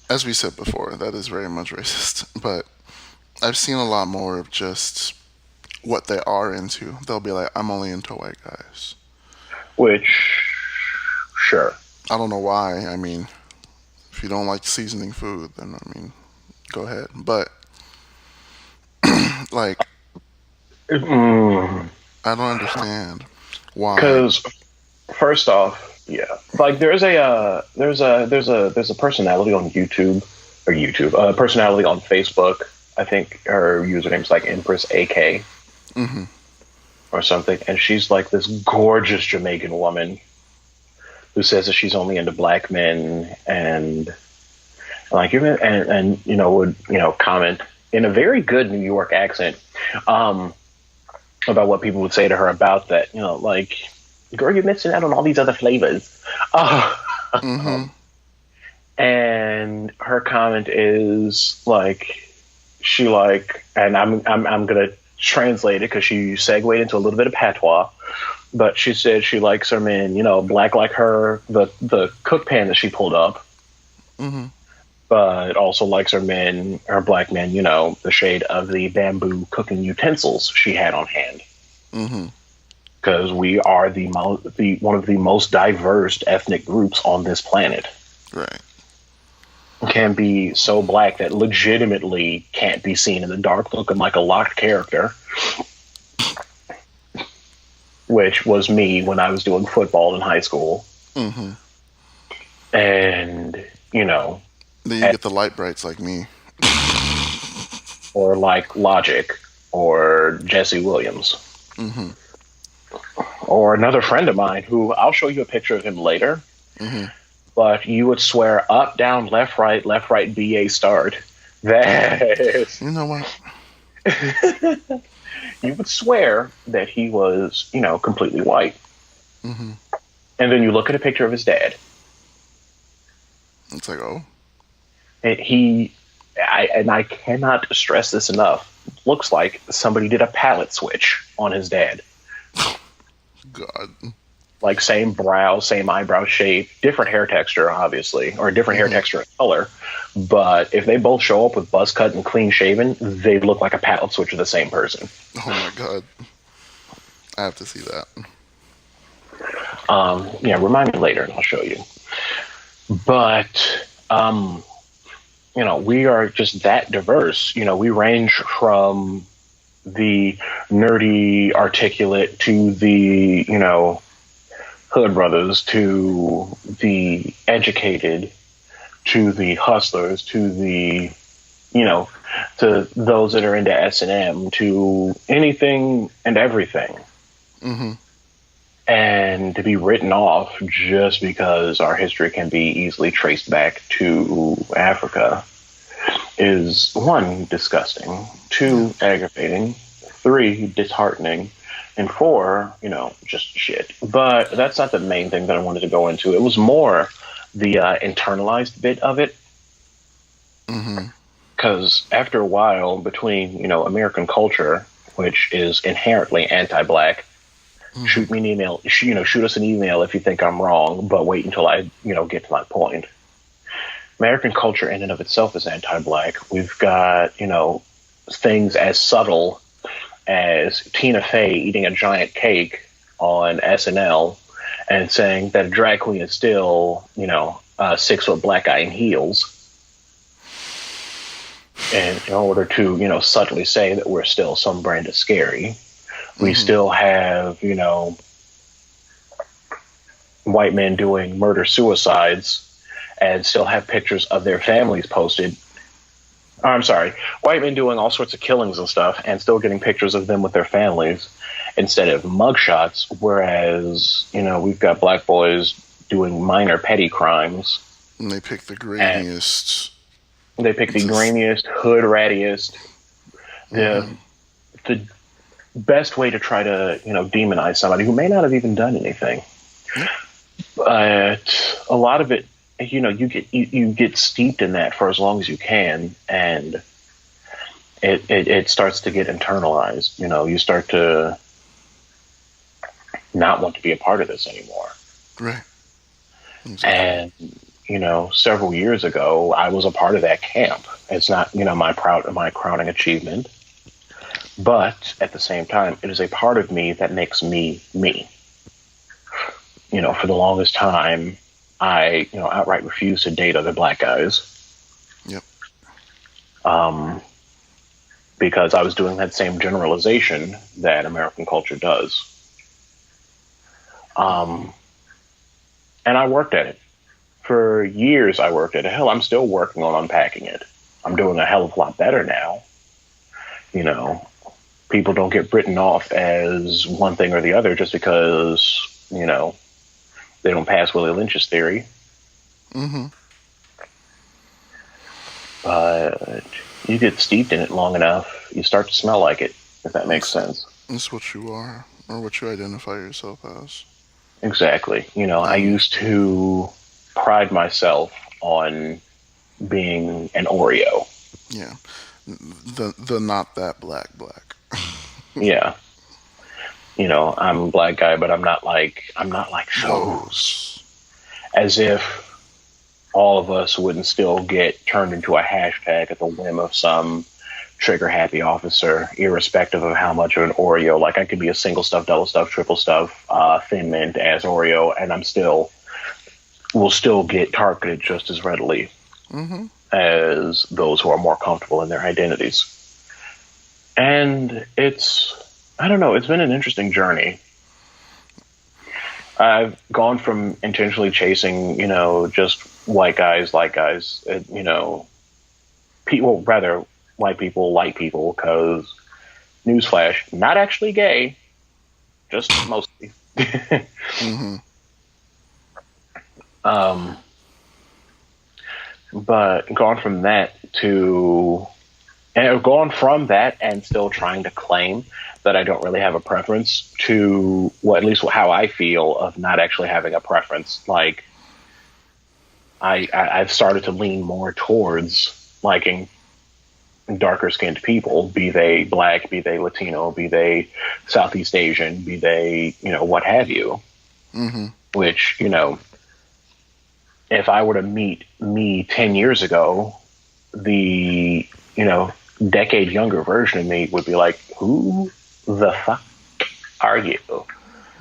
As we said before, that is very much racist. But I've seen a lot more of just what they are into. They'll be like, I'm only into white guys. Which, sure. I don't know why. I mean, if you don't like seasoning food, then, go ahead. But, I don't understand why. Because, first off, there's a personality on YouTube, personality on Facebook. I think her username's like Empress AK. Mm-hmm. Or something, and she's like this gorgeous Jamaican woman who says that she's only into black men, and would comment in a very good New York accent about what people would say to her about that, girl, you're missing out on all these other flavors. Mm-hmm. And her comment is and I'm gonna translate it because she segued into a little bit of patois, but she said she likes her men, black like her, the cook pan that she pulled up, mm-hmm. but also likes her black men, the shade of the bamboo cooking utensils she had on hand. Mm-hmm. Because we are one of the most diverse ethnic groups on this planet. Right. Can be so black that legitimately can't be seen in the dark, looking like a locked character, which was me when I was doing football in high school. Mm-hmm. And then you get the light brights like me, or like Logic, or Jesse Williams, mm-hmm. or another friend of mine who I'll show you a picture of him later. Mm-hmm. But you would swear up, down, left, right, BA start. That you know what? You would swear that he was, completely white. Mm-hmm. And then you look at a picture of his dad. It's like, oh. And I cannot stress this enough. Looks like somebody did a palette switch on his dad. God. Like same brow, same eyebrow shape, different hair texture, obviously, or different hair texture and color. But if they both show up with buzz cut and clean shaven, they look like a palette switch of the same person. Oh my god. I have to see that. Yeah, remind me later and I'll show you. But, we are just that diverse. We range from the nerdy, articulate to the, hood brothers, to the educated, to the hustlers, to the, to those that are into S&M, to anything and everything. Mm-hmm. And to be written off just because our history can be easily traced back to Africa is, 1, disgusting, 2, aggravating, 3, disheartening, and 4, just shit. But that's not the main thing that I wanted to go into. It was more the internalized bit of it. Because after a while, between, American culture, which is inherently anti-black, shoot me an email, shoot us an email if you think I'm wrong, but wait until I, get to my point. American culture in and of itself is anti-black. We've got, things as subtle as Tina Fey eating a giant cake on SNL and saying that a drag queen is still, a 6-foot black guy in heels. And in order to, subtly say that we're still some brand of scary. We still have, white men doing murder-suicides and still have pictures of their families posted. I'm sorry, white men doing all sorts of killings and stuff and still getting pictures of them with their families instead of mugshots, whereas, we've got black boys doing minor petty crimes. And they pick the grainiest. They pick the grainiest, hood rattiest, the best way to try to, demonize somebody who may not have even done anything. But a lot of it, you get steeped in that for as long as you can, and it starts to get internalized. You start to not want to be a part of this anymore. Right. Exactly. And several years ago, I was a part of that camp. It's not, my crowning achievement. But at the same time, it is a part of me that makes me me. For the longest time, I, outright refused to date other black guys. Yep. Because I was doing that same generalization that American culture does. And I worked at it. For years, I worked at it. Hell, I'm still working on unpacking it. I'm doing a hell of a lot better now. People don't get written off as one thing or the other just because, they don't pass Willie Lynch's theory. But you get steeped in it long enough, you start to smell like it, if that makes sense. It's what you are, or what you identify yourself as. Exactly. I used to pride myself on being an Oreo. Yeah. The not that black. Yeah. I'm a black guy, but I'm not like those. As if all of us wouldn't still get turned into a hashtag at the whim of some trigger happy officer, irrespective of how much of an Oreo. Like I could be a single stuff, double stuff, triple stuff, thin mint as Oreo, and will still get targeted just as readily as those who are more comfortable in their identities. And it's been an interesting journey. I've gone from intentionally chasing, just white guys, like guys, rather white people, like people, because newsflash, not actually gay, just mostly. But gone from that and still trying to claim that I don't really have a preference to at least how I feel of not actually having a preference. Like I've started to lean more towards liking darker skinned people, be they black, be they Latino, be they Southeast Asian, be they, what have you. Mm-hmm. which, if I were to meet me 10 years ago, the, decade younger version of me would be like, who the fuck are you?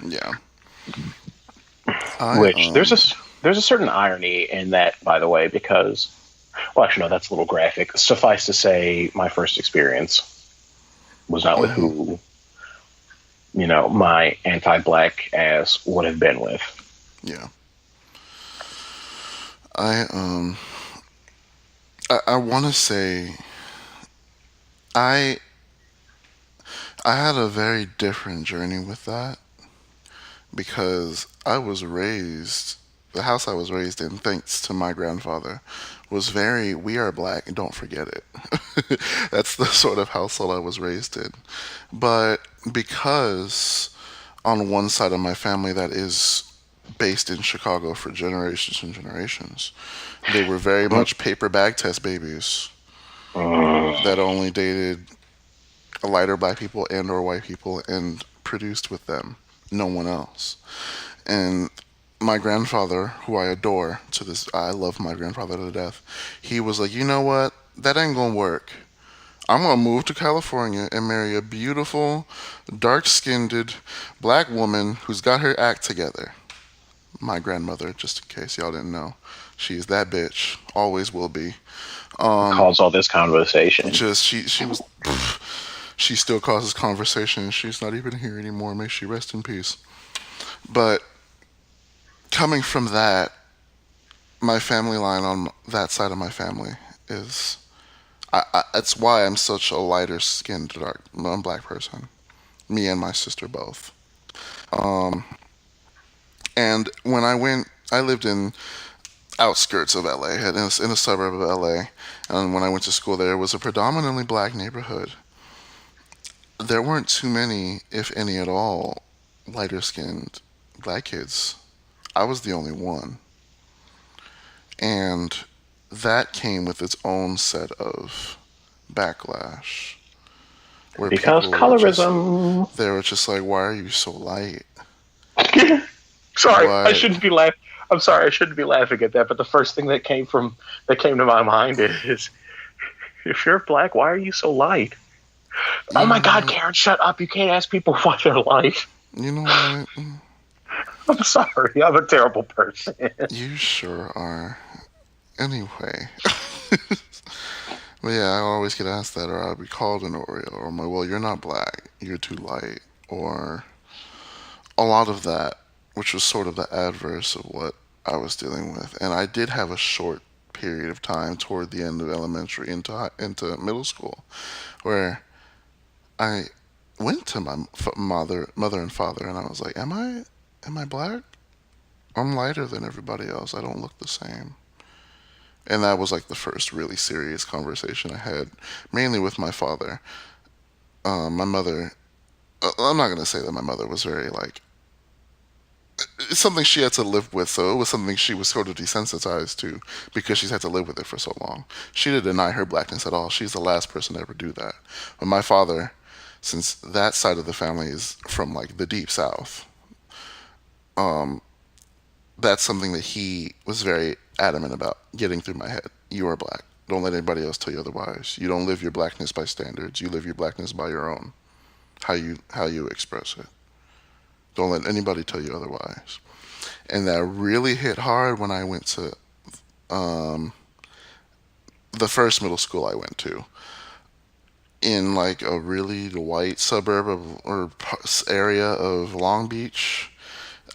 Yeah. I Which there's a certain irony in that, by the way, because, well, actually, no, that's a little graphic. Suffice to say, my first experience was not with mm-hmm. who, my anti-black ass would have been with. Yeah. I I want to say I I had a very different journey with that because I was raised, the house I was raised in, thanks to my grandfather, was very, we are black and don't forget it. That's the sort of household I was raised in. But because on one side of my family that is based in Chicago for generations and generations, they were very much paper bag test babies that only dated lighter black people and or white people and produced with them, no one else. And my grandfather, who I adore to this, I love my grandfather to death. He was like, you know what? That ain't gonna work. I'm gonna move to California and marry a beautiful, dark-skinned black woman who's got her act together. My grandmother, just in case y'all didn't know, she's that bitch. Always will be. Cause all this conversation. Just she was. She still causes conversation. She's not even here anymore. May she rest in peace. But coming from that, my family line on that side of my family is. That's why I'm such a lighter skinned dark black person. Me and my sister both. Um, and when I lived in outskirts of LA, in a suburb of LA, and when I went to school there, it was a predominantly black neighborhood. There weren't too many, if any at all, lighter skinned black kids. I was the only one. And that came with its own set of backlash. Where Because people were just, colorism. they were just like, why are you so light? Sorry, I Why? shouldn't be laughing. I'm sorry, I shouldn't be laughing at that. But the first thing that came to my mind is, if you're black, why are you so light? Oh You my know God, what? Karen, shut up! You can't ask people why they're light. You know what? I'm sorry, I'm a terrible person. You sure are. Anyway. But yeah, I always get asked that, or I'll be called an Oreo, or I'm like, well, you're not black, you're too light, or a lot of that, which was sort of the adverse of what I was dealing with. And I did have a short period of time toward the end of elementary into middle school where I went to my mother and father, and I was like, am I black? I'm lighter than everybody else. I don't look the same. And that was like the first really serious conversation I had, mainly with my father. My mother, I'm not going to say that my mother was very like, it's something she had to live with, so it was something she was sort of desensitized to because she's had to live with it for so long. She didn't deny her blackness at all. She's the last person to ever do that. But my father, since that side of the family is from like the deep south, um, that's something that he was very adamant about getting through my head. You are black. Don't let anybody else tell you otherwise. You don't live your blackness by standards. You live your blackness by your own. How you express it. Don't let anybody tell you otherwise. And that really hit hard when I went to um, the first middle school I went to in like a really white suburb of, or area of Long Beach.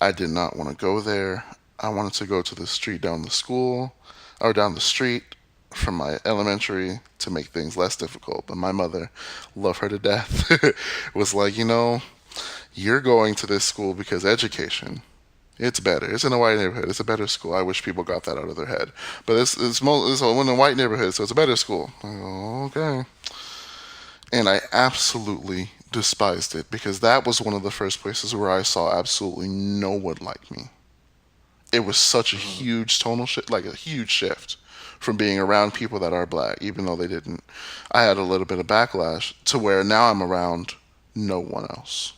I did not want to go there. I wanted to go to the street down the school or down the street from my elementary to make things less difficult. But my mother, love her to death, was like, you're going to this school because education. It's better. It's in a white neighborhood. It's a better school. I wish people got that out of their head. But it's in a white neighborhood, so it's a better school. I go, okay. And I absolutely despised it because that was one of the first places where I saw absolutely no one like me. It was such a huge tonal shift, like a huge shift from being around people that are black, even though they didn't. I had a little bit of backlash to where now I'm around no one else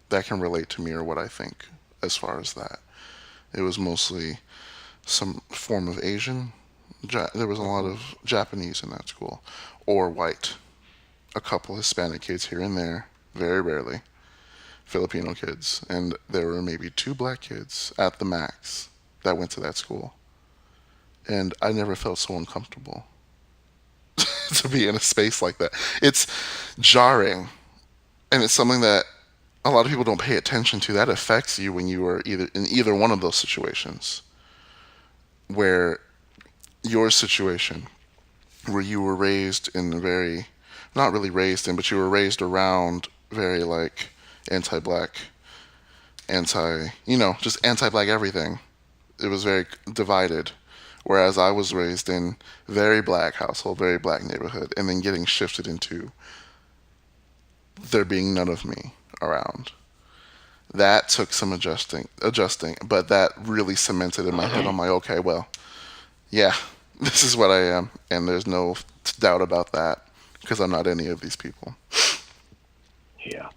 that can relate to me or what I think as far as that. It was mostly some form of Asian. There was a lot of Japanese in that school, or white. A couple Hispanic kids here and there, very rarely. Filipino kids, and there were maybe 2 black kids at the max that went to that school. And I never felt so uncomfortable to be in a space like that. It's jarring, and it's something that a lot of people don't pay attention to. That affects you when you are either one of those situations, where your situation, where you were raised in a very, not really raised in, but you were raised around very like anti-black, just anti-black everything. It was very divided. Whereas I was raised in very black household, very black neighborhood, and then getting shifted into there being none of me around. That took some adjusting, but that really cemented in my head. I'm like, okay, well, yeah, this is what I am, and there's no doubt about that because I'm not any of these people. Yeah.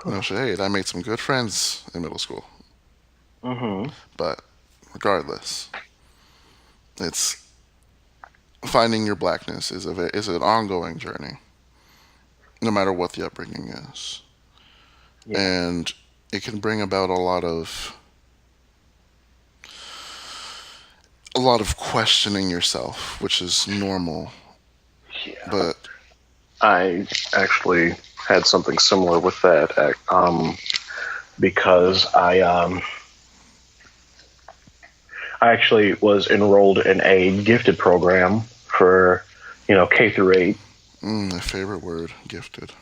No shade. I made some good friends in middle school. Mm-hmm. But regardless, it's finding your blackness is an ongoing journey, no matter what the upbringing is, and it can bring about a lot of questioning yourself, which is normal. Yeah. But I actually had something similar with that, because I actually was enrolled in a gifted program for, K through 8. My favorite word, gifted.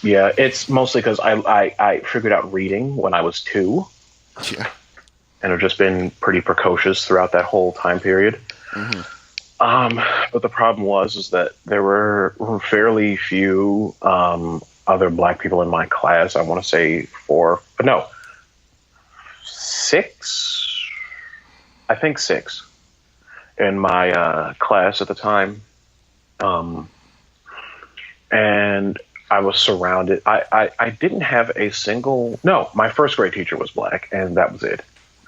Yeah, it's mostly because I figured out reading when I was 2. Yeah. And have just been pretty precocious throughout that whole time period. Mm-hmm. But the problem is that there were fairly few other black people in my class. I want to say 6. I think 6 in my class at the time. And I was surrounded. I didn't have a single... No, my first grade teacher was black, and that was it.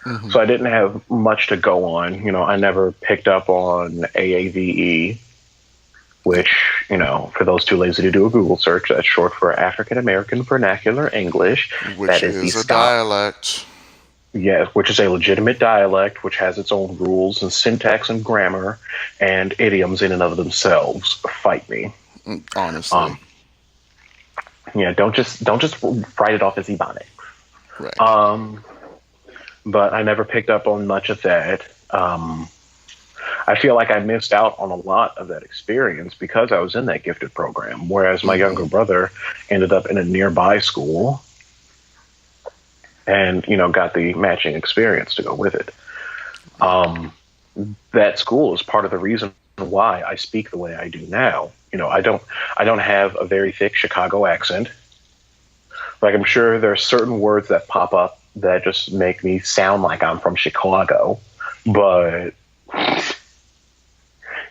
Mm-hmm. So I didn't have much to go on. I never picked up on AAVE, which, for those too lazy to do a Google search, that's short for African American Vernacular English. Which that is a dialect. Yes, which is a legitimate dialect, which has its own rules and syntax and grammar and idioms in and of themselves. Fight me. Honestly. Don't just write it off as Ebonics. Right. But I never picked up on much of that. I feel like I missed out on a lot of that experience because I was in that gifted program, whereas my younger brother ended up in a nearby school and, got the matching experience to go with it. That school is part of the reason why I speak the way I do now. I don't have a very thick Chicago accent. Like, I'm sure there are certain words that pop up that just make me sound like I'm from Chicago, but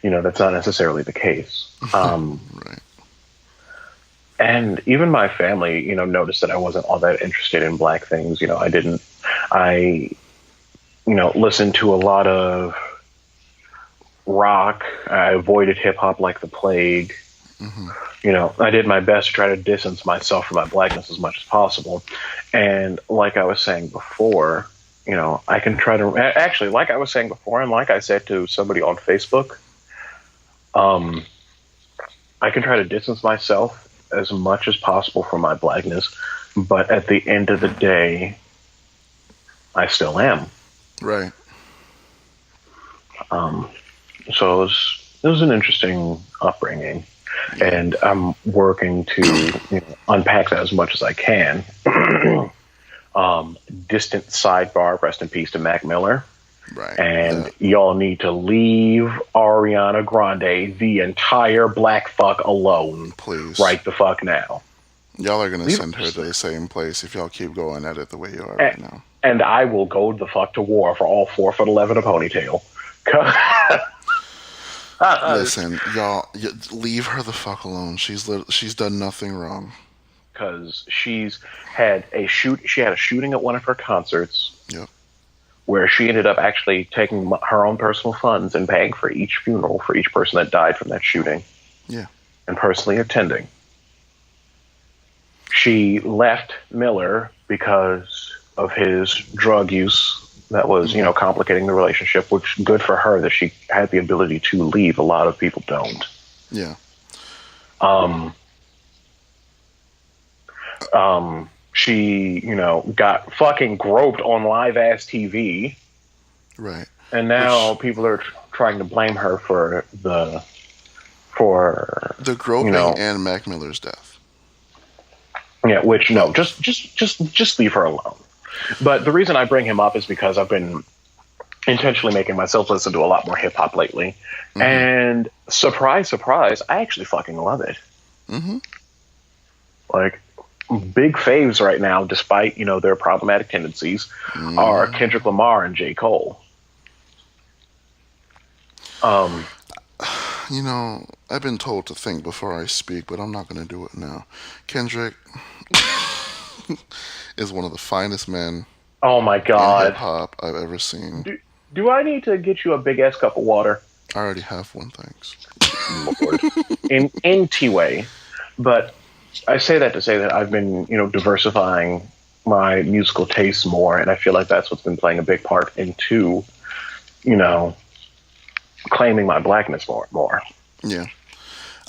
that's not necessarily the case. Right. And even my family, noticed that I wasn't all that interested in black things. I listened to a lot of rock. I avoided hip hop like the plague. Mm-hmm. I did my best to try to distance myself from my blackness as much as possible. And like I was saying before, I can try to actually, like I was saying before, and like I said to somebody on Facebook, I can try to distance myself as much as possible from my blackness, but at the end of the day, I still am. Right. So it was an interesting upbringing, and I'm working to unpack that as much as I can. Distant sidebar, rest in peace to Mac Miller. Right. And y'all need to leave Ariana Grande, the entire black fuck, alone. Please. Right the fuck now. Y'all are going to send her to the same place if y'all keep going at it the way you are right now. And I will go the fuck to war for all 4'11" a ponytail. Listen, y'all, leave her the fuck alone. She's done nothing wrong. because she had a shooting at one of her concerts. Yep. Where she ended up actually taking her own personal funds and paying for each funeral for each person that died from that shooting. Yeah. And personally attending. She left Miller because of his drug use that was, complicating the relationship, which good for her that she had the ability to leave. A lot of people don't. Yeah. She, got fucking groped on live-ass TV. Right. And now people are trying to blame her for the groping and Mac Miller's death. Yeah, which, no, just leave her alone. But the reason I bring him up is because I've been intentionally making myself listen to a lot more hip-hop lately. Mm-hmm. And surprise, surprise, I actually fucking love it. Mm-hmm. Like, big faves right now, despite, their problematic tendencies, are Kendrick Lamar and J. Cole. I've been told to think before I speak, but I'm not going to do it now. Kendrick is one of the finest men in hip-hop I've ever seen. Do I need to get you a big-ass cup of water? I already have one, thanks. Lord. In T-way. But I say that to say that I've been, diversifying my musical tastes more, and I feel like that's what's been playing a big part into, claiming my blackness more. Yeah.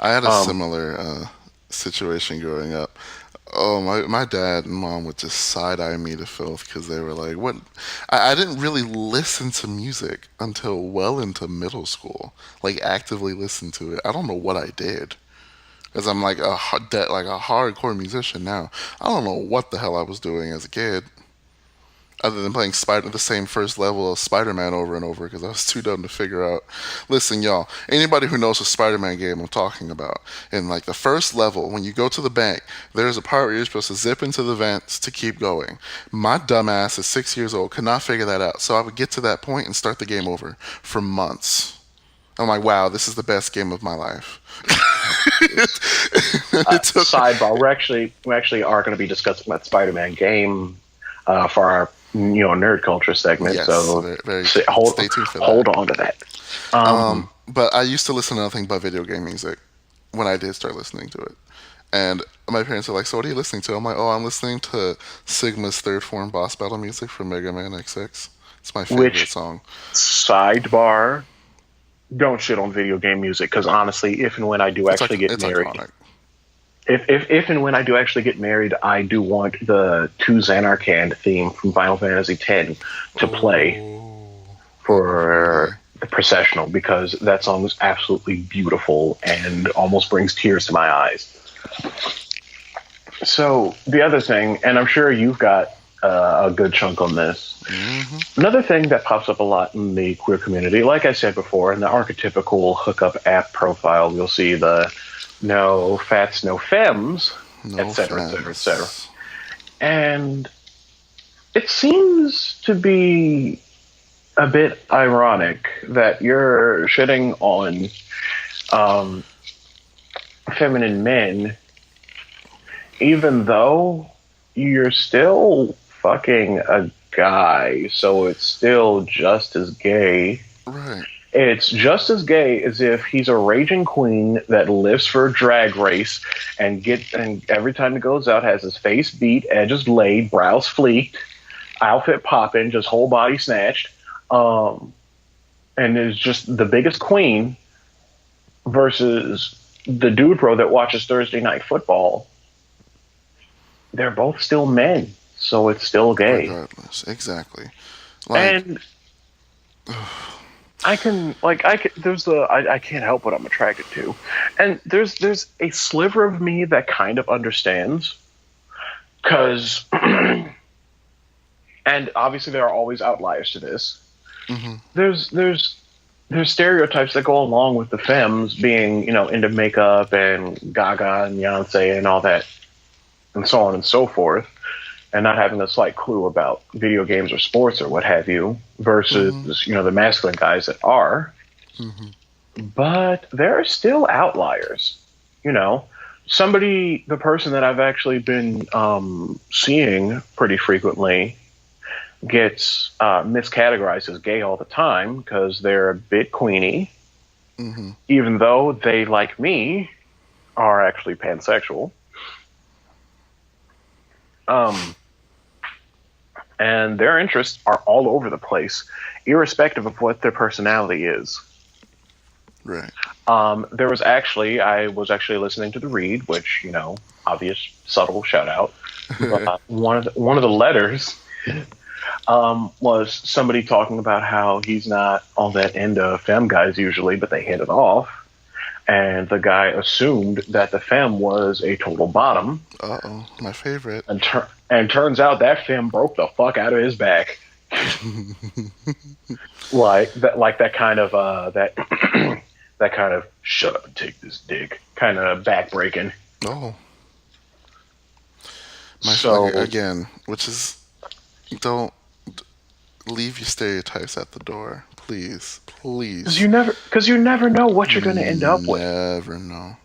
I had a similar situation growing up. Oh, my dad and mom would just side-eye me to filth because they were like, what? I didn't really listen to music until well into middle school, like actively listen to it. I don't know what I did. Because I'm like a hardcore musician now. I don't know what the hell I was doing as a kid, other than playing the same first level of Spiderman over and over because I was too dumb to figure out. Listen, y'all, anybody who knows the Spiderman game I'm talking about, in like the first level, when you go to the bank, there's a part where you're supposed to zip into the vents to keep going. My dumbass at 6 years old could not figure that out, so I would get to that point and start the game over for months. I'm like, wow, this is the best game of my life. Sidebar: we actually are going to be discussing that Spider-Man game for our nerd culture segment. Yes, so stay tuned for that. Hold on to that. But I used to listen to nothing but video game music when I did start listening to it. And my parents are like, so what are you listening to? I'm like, I'm listening to Sigma's Third Form boss battle music from Mega Man XX. It's my favorite song. Sidebar: don't shit on video game music, because honestly, if and when I do actually get married, iconic. If and when I do actually get married, I do want the 2 Xanarkand theme from Final Fantasy X to play for the processional, because that song is absolutely beautiful and almost brings tears to my eyes. So the other thing, and I'm sure you've got a good chunk on this. Mm-hmm. Another thing that pops up a lot in the queer community, like I said before, in the archetypical hookup app profile, you'll see the no fats, no femmes, etc., etc., etc. And it seems to be a bit ironic that you're shitting on feminine men, even though you're still fucking a guy, so it's still just as gay. Right. It's just as gay as if he's a raging queen that lives for a drag race and every time he goes out has his face beat, edges laid, brows fleeked, outfit popping, just whole body snatched, and is just the biggest queen, versus the dude bro that watches Thursday Night Football. They're both still men, so it's still gay. Regardless, exactly. And I can't help what I'm attracted to. And there's a sliver of me that kind of understands, because and obviously there are always outliers to this. Mm-hmm. There's stereotypes that go along with the femmes being, into makeup and Gaga and Beyonce and all that, and so on and so forth, and not having a slight clue about video games or sports or what have you, versus, mm-hmm. The masculine guys that are. Mm-hmm. But there are still outliers, the person that I've actually been seeing pretty frequently gets miscategorized as gay all the time because they're a bit queenie, even though they, like me, are actually pansexual. And their interests are all over the place, irrespective of what their personality is. Right. I was actually listening to the read, which, obvious, subtle shout out. One of the letters was somebody talking about how he's not all that into femme guys usually, but they hit it off. And the guy assumed that the femme was a total bottom. Uh-oh, my favorite. And turns out that femme broke the fuck out of his back. that kind of that kind of shut up and take this dick kind of backbreaking. Oh. Again, which is, don't leave your stereotypes at the door. Please. Because you never know what you're going to end up with. Never know.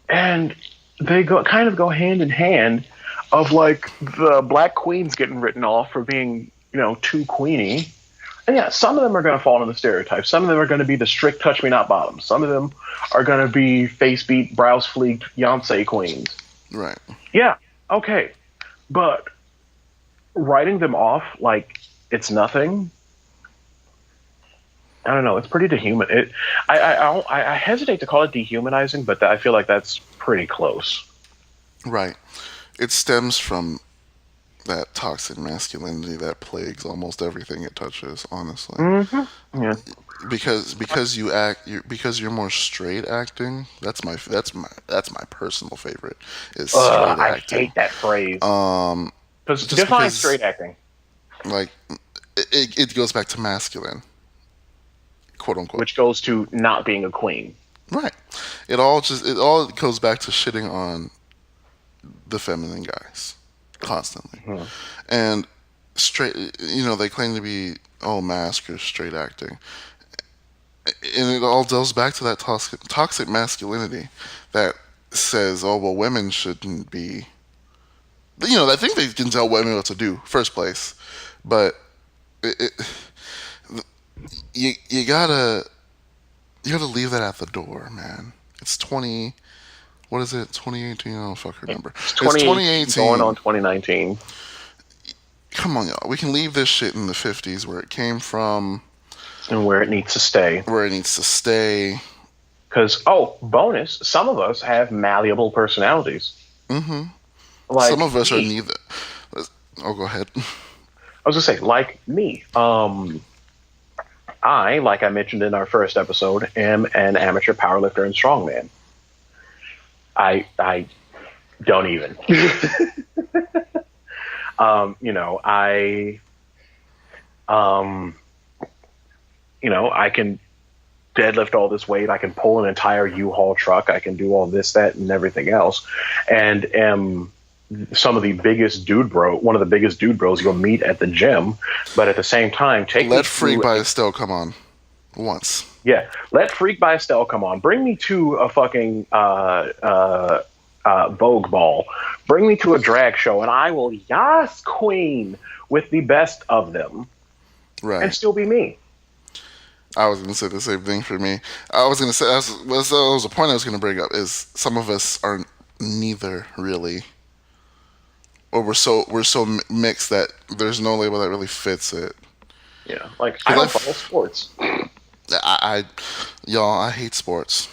And they go hand in hand of like the black queens getting written off for being, too queeny. And yeah, some of them are going to fall into the stereotypes. Some of them are going to be the strict touch me not bottoms. Some of them are going to be face beat, brows fleeked Beyonce queens. Right. Yeah. Okay. But writing them off like it's nothing, I don't know. It's pretty dehuman. I hesitate to call it dehumanizing, but I feel like that's pretty close. Right. It stems from that toxic masculinity that plagues almost everything it touches. Honestly. Mm-hmm. Yeah. Because you're more straight acting. That's my personal favorite. Is straight acting. I hate that phrase. Define straight acting. Like it goes back to masculine. Quote unquote. Which goes to not being a queen. Right. It all goes back to shitting on the feminine guys constantly. Mm-hmm. And straight, they claim to be mask or straight acting. And it all goes back to that toxic masculinity that says, oh, well, women shouldn't be, I think they can tell women what to do first place, but you gotta leave that at the door, man. It's 2018? I don't fucking remember. It's 2018. Going on 2019. Come on, y'all. We can leave this shit in the 50s where it came from. And where it needs to stay. Because, bonus, some of us have malleable personalities. Mm-hmm. Some of us are neither. Oh, go ahead. I was going to say, like me. I, like I mentioned in our first episode, am an amateur powerlifter and strongman. I don't even. I can deadlift all this weight. I can pull an entire U-Haul truck. I can do all this, that, and everything else. And am one of the biggest dude bros you'll meet at the gym. But at the same time, let Freak by Estelle come on once. Yeah, let Freak by Estelle come on. Bring me to a fucking Vogue ball. Bring me to a drag show, and I will yas queen with the best of them. Right. And still be me. I was going to say the same thing for me. I was going to say, that was a point I was going to bring up, is some of us are neither really. Or we're so mixed that there's no label that really fits it. Yeah, like I don't follow sports. I hate sports.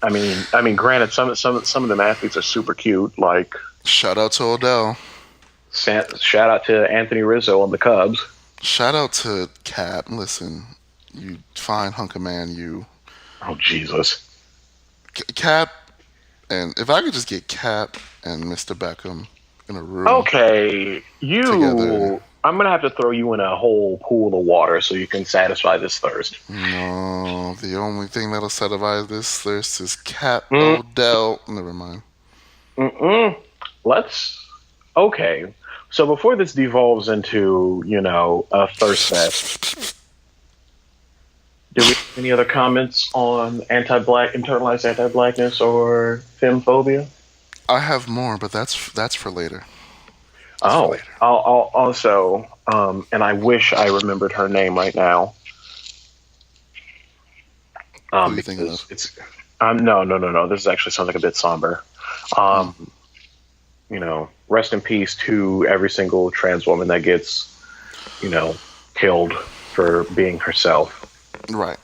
I mean, granted, some of them athletes are super cute. Like, shout out to Odell. Shout out to Anthony Rizzo on the Cubs. Shout out to Cap. Listen, you fine hunk of man, you. Oh Jesus. Cap, and if I could just get Cap and Mr. Beckham in a room. Okay, together. I'm gonna have to throw you in a whole pool of water so you can satisfy this thirst. No, the only thing that'll satisfy this thirst is Cap Odell. Never mind. Okay. So before this devolves into, a thirst fest, Do we have any other comments on internalized anti-blackness or femmephobia? I have more, but that's for later. That's for Oh, later. I'll also, and I wish I remembered her name right now, Who are you thinking because of? it's, no. This is actually something a bit somber. Mm. Um, rest in peace to every single trans woman that gets, killed for being herself. Right.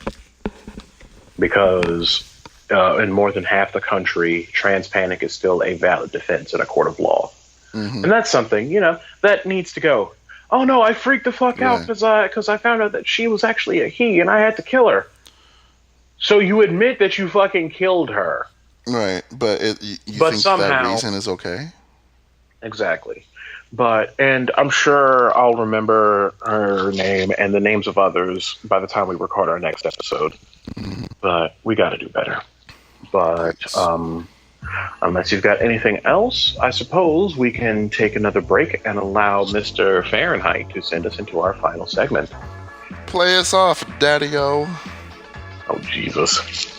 Because in more than half the country, trans panic is still a valid defense in a court of law. Mm-hmm. And that's something, that needs to go. Oh no, I freaked the fuck out because I found out that she was actually a he and I had to kill her. So you admit that you fucking killed her. Right, but you but think somehow, that reason is okay? Exactly. And I'm sure I'll remember her name and the names of others by the time we record our next episode. Mm-hmm. But we got to do better. But unless you've got anything else, I suppose we can take another break and allow Mr. Fahrenheit to send us into our final segment. Play us off, Daddy-O. Oh, Jesus.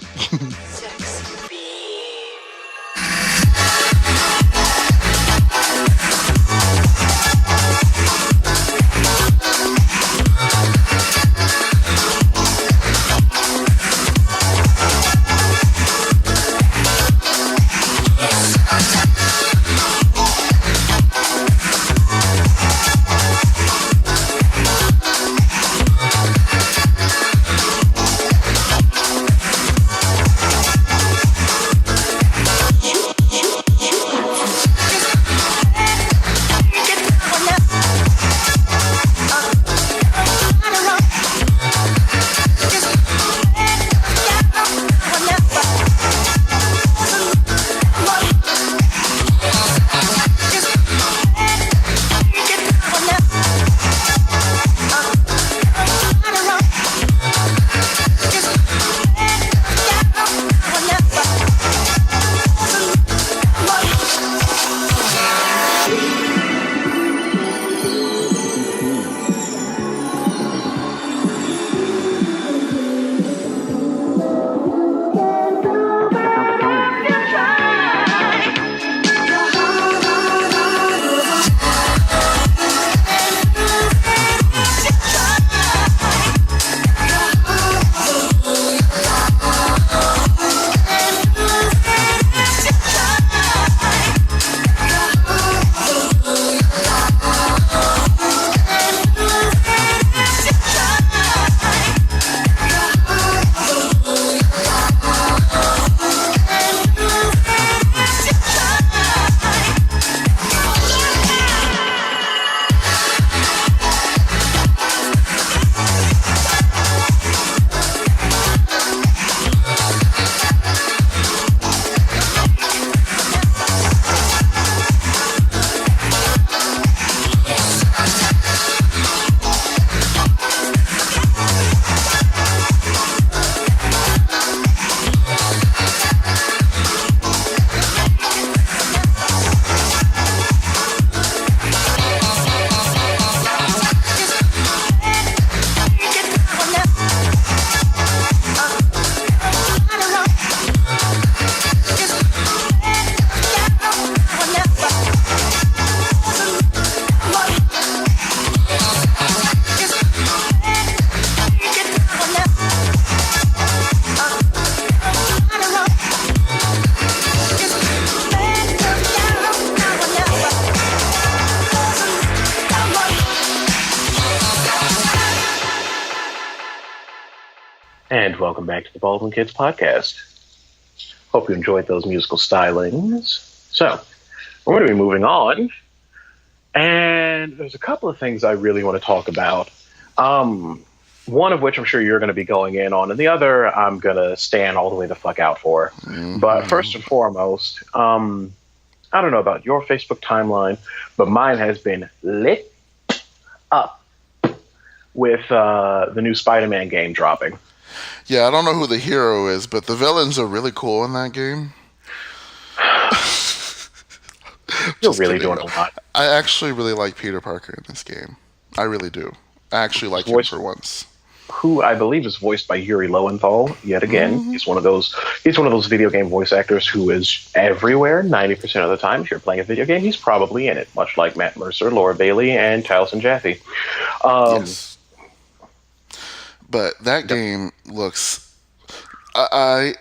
And welcome back to the Baldwin Kids podcast. Hope you enjoyed those musical stylings. So, we're going to be moving on. And there's a couple of things I really want to talk about. One of which I'm sure you're going to be going in on, and the other I'm going to stand all the way the fuck out for. Mm-hmm. But first and foremost, I don't know about your Facebook timeline, but mine has been lit up with the new Spiderman game dropping. Yeah, I don't know who the hero is, but the villains are really cool in that game. You're really doing a lot. I actually really like Peter Parker in this game. I really do. I actually like him for once. who I believe is voiced by Yuri Lowenthal. Yet again, Mm-hmm. he's one of those video game voice actors who is everywhere 90% of the time. If you're playing a video game, he's probably in it, much like Matt Mercer, Laura Bailey, and Taliesin Jaffe. Yes. But that game looks... I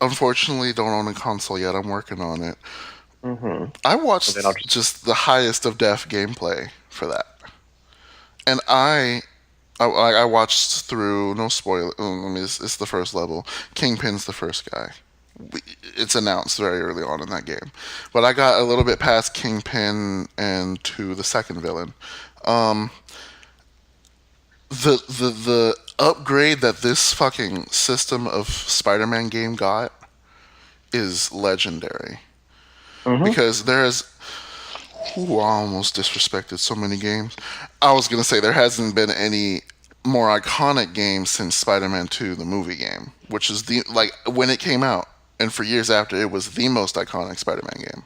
unfortunately don't own a console yet. I'm working on it. Mm-hmm. I watched just the highest of def gameplay for that. And I watched through, no spoiler, I mean, it's the first level. Kingpin's the first guy. It's announced very early on in that game. But I got a little bit past Kingpin and to the second villain. The upgrade that this fucking system of Spider-Man game got is legendary. Mm-hmm. Because there's... Ooh, I almost disrespected so many games. I was going to say there hasn't been any more iconic game since Spider-Man 2, the movie game, which is when it came out, and for years after, it was the most iconic Spider-Man game.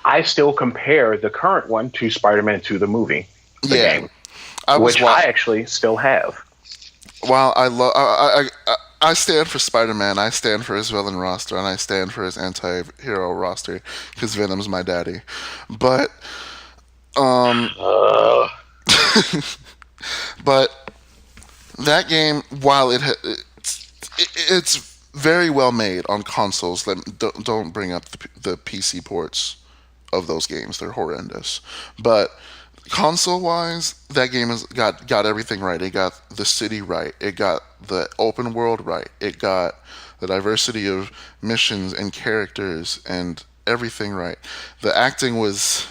I still compare the current one to Spider-Man 2, the movie, game, which I actually still have. While I stand for Spider-Man, I stand for his villain roster, and I stand for his anti-hero roster, because Venom's my daddy. But, but that game, while it's very well made on consoles, don't bring up the PC ports of those games. They're horrendous. But console-wise, that game has got everything right. It got the city right. It got the open world right. It got the diversity of missions and characters and everything right. The acting was...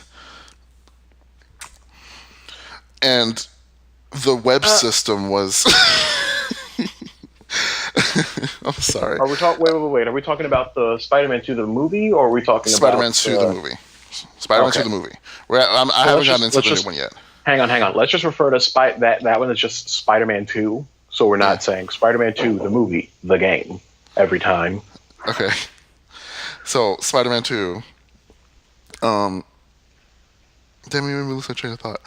And the web system was... I'm sorry. Are we wait. Are we talking about the Spider-Man 2 the movie, or are we talking Spider-Man about 2 the movie? Spider-Man 2 the movie. I haven't gotten into the new one yet. Hang on. Let's just refer to that one as just Spider-Man 2, so we're not saying Spider-Man 2 the movie, the game, every time. Okay. So, Spider-Man 2. Damn, you made me lose my train of thought.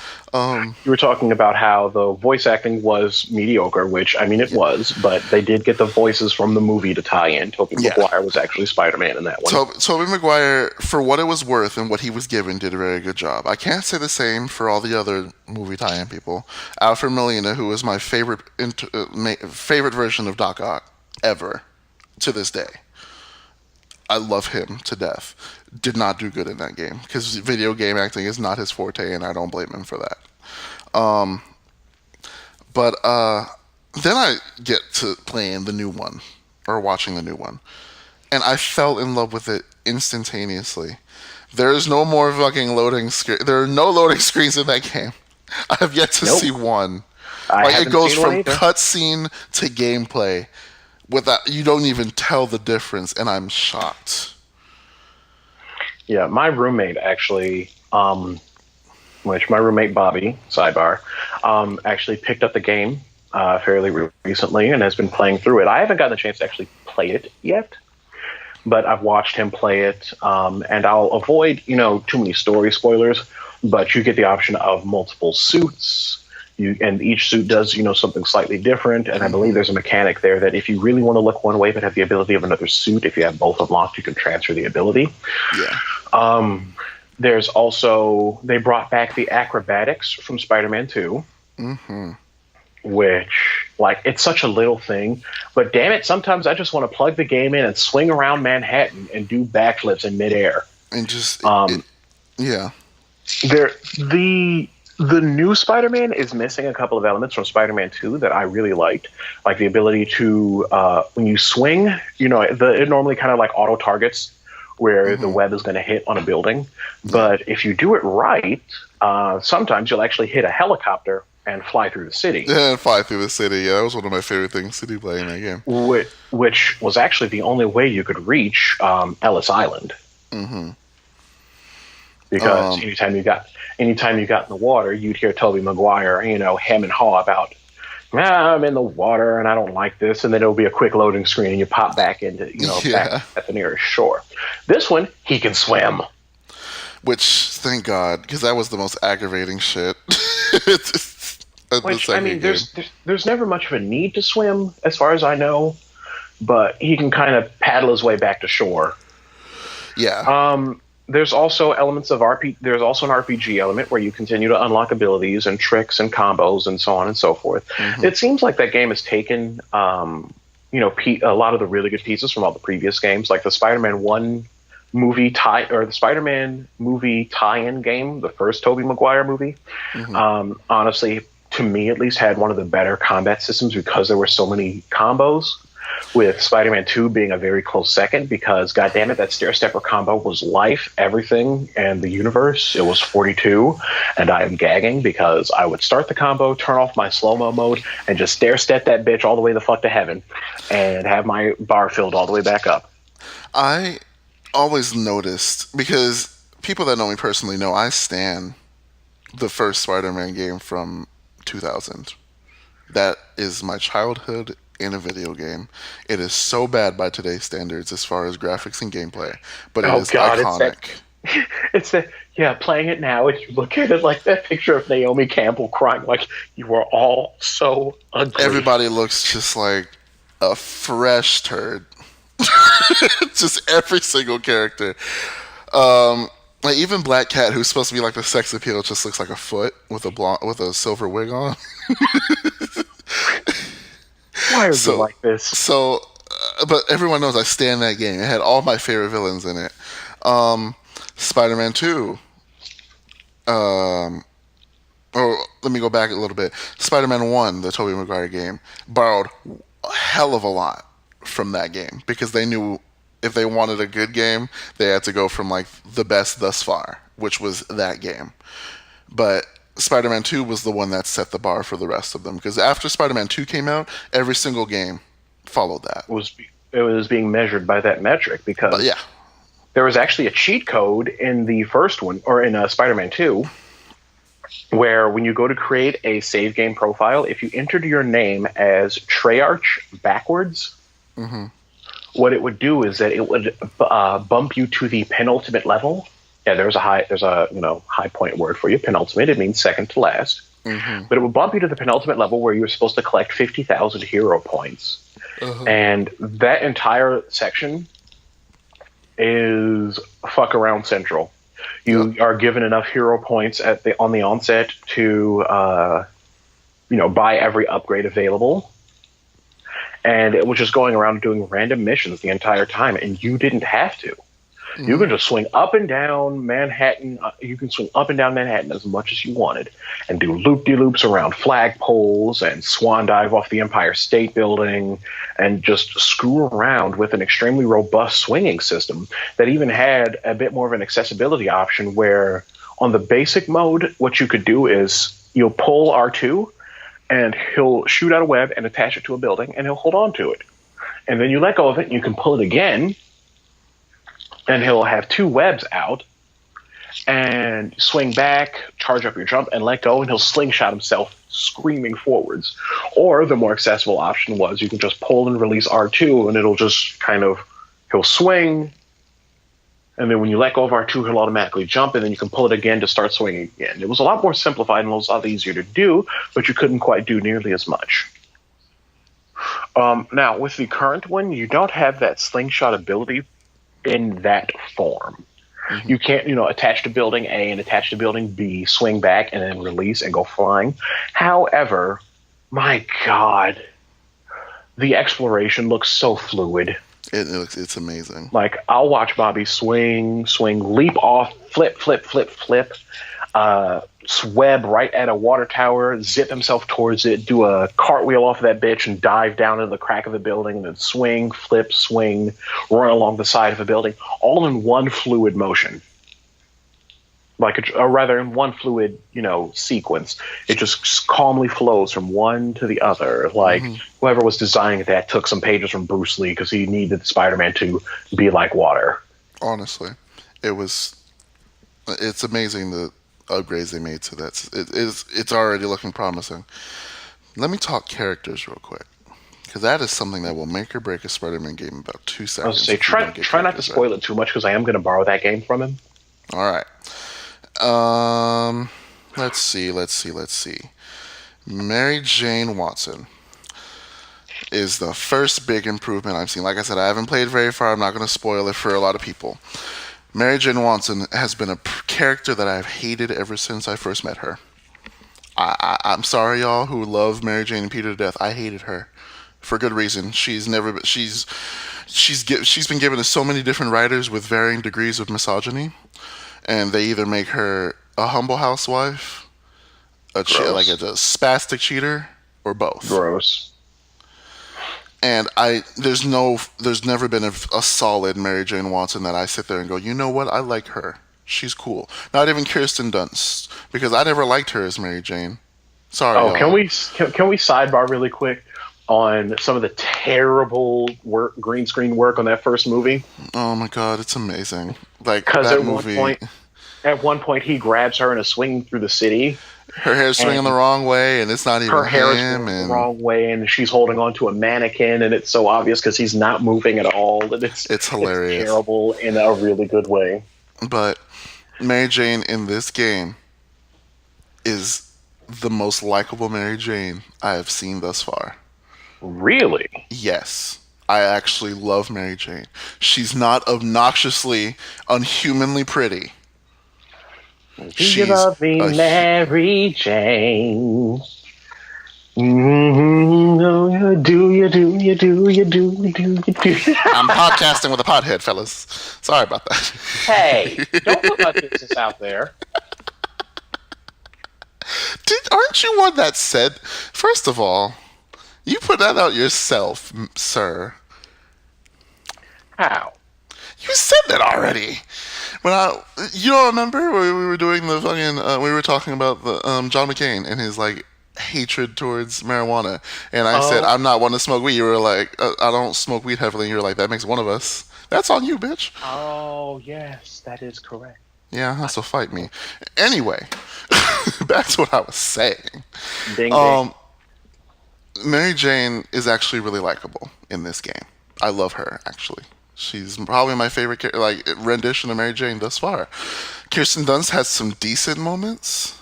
You were talking about how the voice acting was mediocre, which, I mean, it was, but they did get the voices from the movie to tie in. Tobey Maguire was actually Spider-Man in that one. Tobey Maguire, for what it was worth and what he was given, did a very good job. I can't say the same for all the other movie tie-in people. Alfred Molina, who is my favorite version of Doc Ock ever, to this day. I love him to death. Did not do good in that game because video game acting is not his forte, and I don't blame him for that. But then I get to playing the new one or watching the new one, and I fell in love with it instantaneously. There is no more fucking loading screen. There are no loading screens in that game. I have yet to see one. It goes from cutscene to gameplay. Without, you don't even tell the difference, and I'm shocked. Yeah, my roommate actually, my roommate Bobby, sidebar, actually picked up the game fairly recently and has been playing through it. I haven't gotten a chance to actually play it yet, but I've watched him play it, and I'll avoid, too many story spoilers, but you get the option of multiple suits. And each suit does, something slightly different. And I believe there's a mechanic there that if you really want to look one way but have the ability of another suit, if you have both unlocked, you can transfer the ability. Yeah. There's also, they brought back the acrobatics from Spider-Man 2, which, it's such a little thing. But damn it, sometimes I just want to plug the game in and swing around Manhattan and do backflips in midair. And just, The new Spider-Man is missing a couple of elements from Spider-Man 2 that I really liked, like the ability to, when you swing, it normally kind of auto targets where the web is going to hit on a building. But if you do it right, sometimes you'll actually hit a helicopter and fly through the city. Yeah, fly through the city. Yeah, that was one of my favorite things to do playing that game. Which was actually the only way you could reach Ellis Island. Because anytime you got in the water, you'd hear Tobey Maguire, hem and haw about, I'm in the water and I don't like this, and then it'll be a quick loading screen and you pop back into, back at the nearest shore. This one, he can swim. Which, thank God, because that was the most aggravating shit. the Which I second mean, game. there's never much of a need to swim, as far as I know, but he can kind of paddle his way back to shore. Yeah. There's also elements of RP. There's also an RPG element where you continue to unlock abilities and tricks and combos and so on and so forth. Mm-hmm. It seems like that game has taken, a lot of the really good pieces from all the previous games, like the Spider-Man the Spider-Man movie tie-in game, the first Tobey Maguire movie. Mm-hmm. Honestly, to me at least, had one of the better combat systems because there were so many combos. With Spider-Man 2 being a very close second, because goddammit, that stair stepper combo was life, everything, and the universe. It was 42, and I am gagging because I would start the combo, turn off my slow-mo mode, and just stair step that bitch all the way the fuck to heaven, and have my bar filled all the way back up. I always noticed, because people that know me personally know I stan the first Spider-Man game from 2000. That is my childhood in a video game. It is so bad by today's standards as far as graphics and gameplay, but it is iconic. It's that, yeah, playing it now, and you look at it like that picture of Naomi Campbell crying, like, you are all so ugly. Everybody looks just like a fresh turd. Just every single character. Like even Black Cat, who's supposed to be like the sex appeal, just looks like a foot with a silver wig on. Why are you like this? But everyone knows I stand that game. It had all my favorite villains in it. Spider-Man 2. Or let me go back a little bit. Spider-Man 1, the Tobey Maguire game, borrowed a hell of a lot from that game because they knew if they wanted a good game, they had to go from like the best thus far, which was that game. But Spider-Man 2 was the one that set the bar for the rest of them because after Spider-Man 2 came out, every single game followed that. It was being measured by that metric because there was actually a cheat code in the first one, or in Spider-Man 2, where when you go to create a save game profile, if you entered your name as Treyarch backwards, what it would do is that it would bump you to the penultimate level. Yeah, there's a high point word for you. Penultimate, it means second to last. But it would bump you to the penultimate level where you're supposed to collect 50,000 hero points. And that entire section is fuck around central. You are given enough hero points on the onset to buy every upgrade available. And it was just going around doing random missions the entire time, and you didn't have to. You can just swing up and down Manhattan. You can swing up and down Manhattan as much as you wanted and do loop-de-loops around flagpoles and swan dive off the Empire State Building and just screw around with an extremely robust swinging system that even had a bit more of an accessibility option where on the basic mode, what you could do is you'll pull R2 and he'll shoot out a web and attach it to a building and he'll hold on to it. And then you let go of it and you can pull it again and he'll have two webs out and swing back, charge up your jump, and let go, and he'll slingshot himself screaming forwards. Or the more accessible option was you can just pull and release R2, and it'll just he'll swing, and then when you let go of R2, he'll automatically jump, and then you can pull it again to start swinging again. It was a lot more simplified and it was a lot easier to do, but you couldn't quite do nearly as much. Now, with the current one, you don't have that slingshot ability in that form. You can't, attach to building A and attach to building B, swing back and then release and go flying. However, my God, the exploration looks so fluid. It's amazing. Like, I'll watch Bobby swing, leap off, flip, web right at a water tower, zip himself towards it, do a cartwheel off of that bitch and dive down into the crack of the building, and then swing, flip, swing, run along the side of a building, all in one fluid motion. Or rather in one fluid, sequence. It just calmly flows from one to the other. Like, whoever was designing that took some pages from Bruce Lee because he needed Spider-Man to be like water. Honestly, it's amazing the upgrades they made to that. It's already looking promising. Let me talk characters real quick, because that is something that will make or break a Spider-Man game in about 2 seconds. I was going to say, try not to spoil it too much, because I am going to borrow that game from him. All right. Let's see. Mary Jane Watson is the first big improvement I've seen. Like I said, I haven't played very far. I'm not going to spoil it for a lot of people. Mary Jane Watson has been a character that I've hated ever since I first met her. I'm sorry, y'all who love Mary Jane and Peter to death. I hated her for good reason. She's been given to so many different writers with varying degrees of misogyny, and they either make her a humble housewife, like a spastic cheater, or both. Gross. And there's never been a solid Mary Jane Watson that I sit there and go, you know what, I like her. She's cool. Not even Kirsten Dunst, because I never liked her as Mary Jane. Sorry. Oh, y'all. can we sidebar really quick on some of the terrible green screen work on that first movie? Oh my god, it's amazing. Like Because that movie. At one point, he grabs her in a swing through the city. Her hair's swinging the wrong way, and it's not even her hair is him. the wrong way, and she's holding on to a mannequin, and it's so obvious because he's not moving at all. And it's hilarious. It's terrible in a really good way. But Mary Jane in this game is the most likable Mary Jane I have seen thus far. Really? Yes. I actually love Mary Jane. She's not obnoxiously, unhumanly pretty. Do you love me, Mary Jane? Mm-hmm. Do you? I'm podcasting with a pothead, fellas. Sorry about that. Hey, don't put my business out there. Aren't you one that said, first of all, you put that out yourself, sir. How? You said that already. You don't remember when we were doing the fucking, we were talking about the John McCain and his like hatred towards marijuana, and I said I'm not one to smoke weed. You were like, I don't smoke weed heavily. And you were like, that makes one of us. That's on you, bitch. Oh yes, that is correct. Yeah, so fight me. Anyway, back to what I was saying. Ding ding. Mary Jane is actually really likable in this game. I love her, actually. She's probably my favorite rendition of Mary Jane thus far. Kirsten Dunst has some decent moments.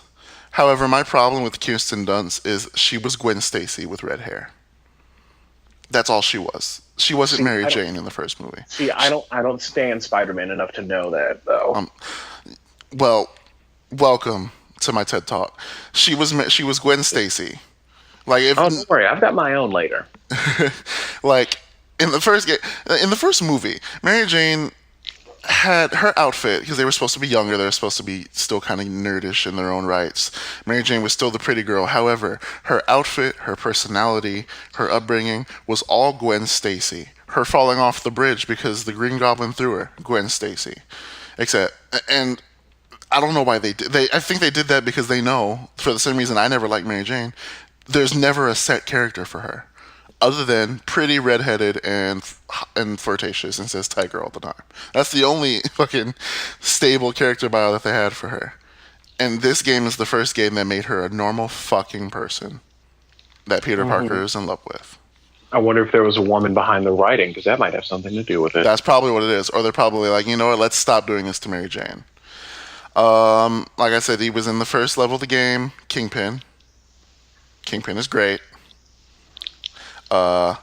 However, my problem with Kirsten Dunst is she was Gwen Stacy with red hair. That's all she was. She wasn't Mary Jane in the first movie. See, I don't stand Spiderman enough to know that, though. Well, welcome to my TED Talk. She was Gwen Stacy. Don't worry, I've got my own later. Like in the first movie, Mary Jane had her outfit because they were supposed to be younger. They were supposed to be still kind of nerdish in their own rights. Mary Jane was still the pretty girl. However, her outfit, her personality, her upbringing was all Gwen Stacy. Her falling off the bridge because the Green Goblin threw her, Gwen Stacy. And I don't know why they did. I think they did that because they know, for the same reason I never liked Mary Jane, there's never a set character for her, other than pretty, redheaded, and flirtatious, and says tiger all the time. That's the only fucking stable character bio that they had for her. And this game is the first game that made her a normal fucking person that Peter Parker is in love with. I wonder if there was a woman behind the writing, because that might have something to do with it. That's probably what it is. Or they're probably like, you know what, let's stop doing this to Mary Jane. Like I said, he was in the first level of the game, Kingpin. Kingpin is great. Is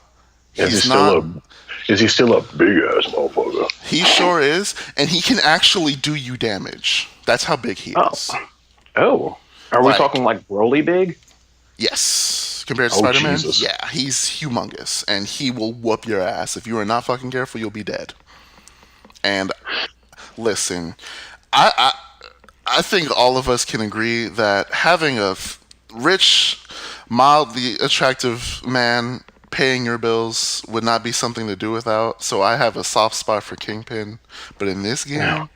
he still a big ass motherfucker? He sure is, and he can actually do you damage. That's how big he is. Oh. Are we talking like Broly big? Yes. Compared to Spider-Man? Jesus. Yeah, he's humongous, and he will whoop your ass. If you are not fucking careful, you'll be dead. And listen, I think all of us can agree that having a rich, mildly attractive man paying your bills would not be something to do without. So I have a soft spot for Kingpin, but in this game,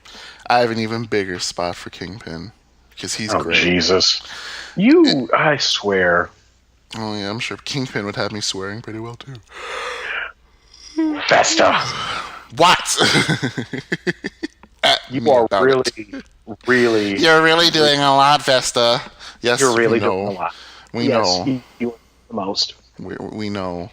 I have an even bigger spot for Kingpin because he's great. Jesus, I swear. Oh yeah, I'm sure Kingpin would have me swearing pretty well too. Vesta. What? You are really. You're really doing a lot, Vesta. Yes, you're really doing a lot. We know. You are the most. We know.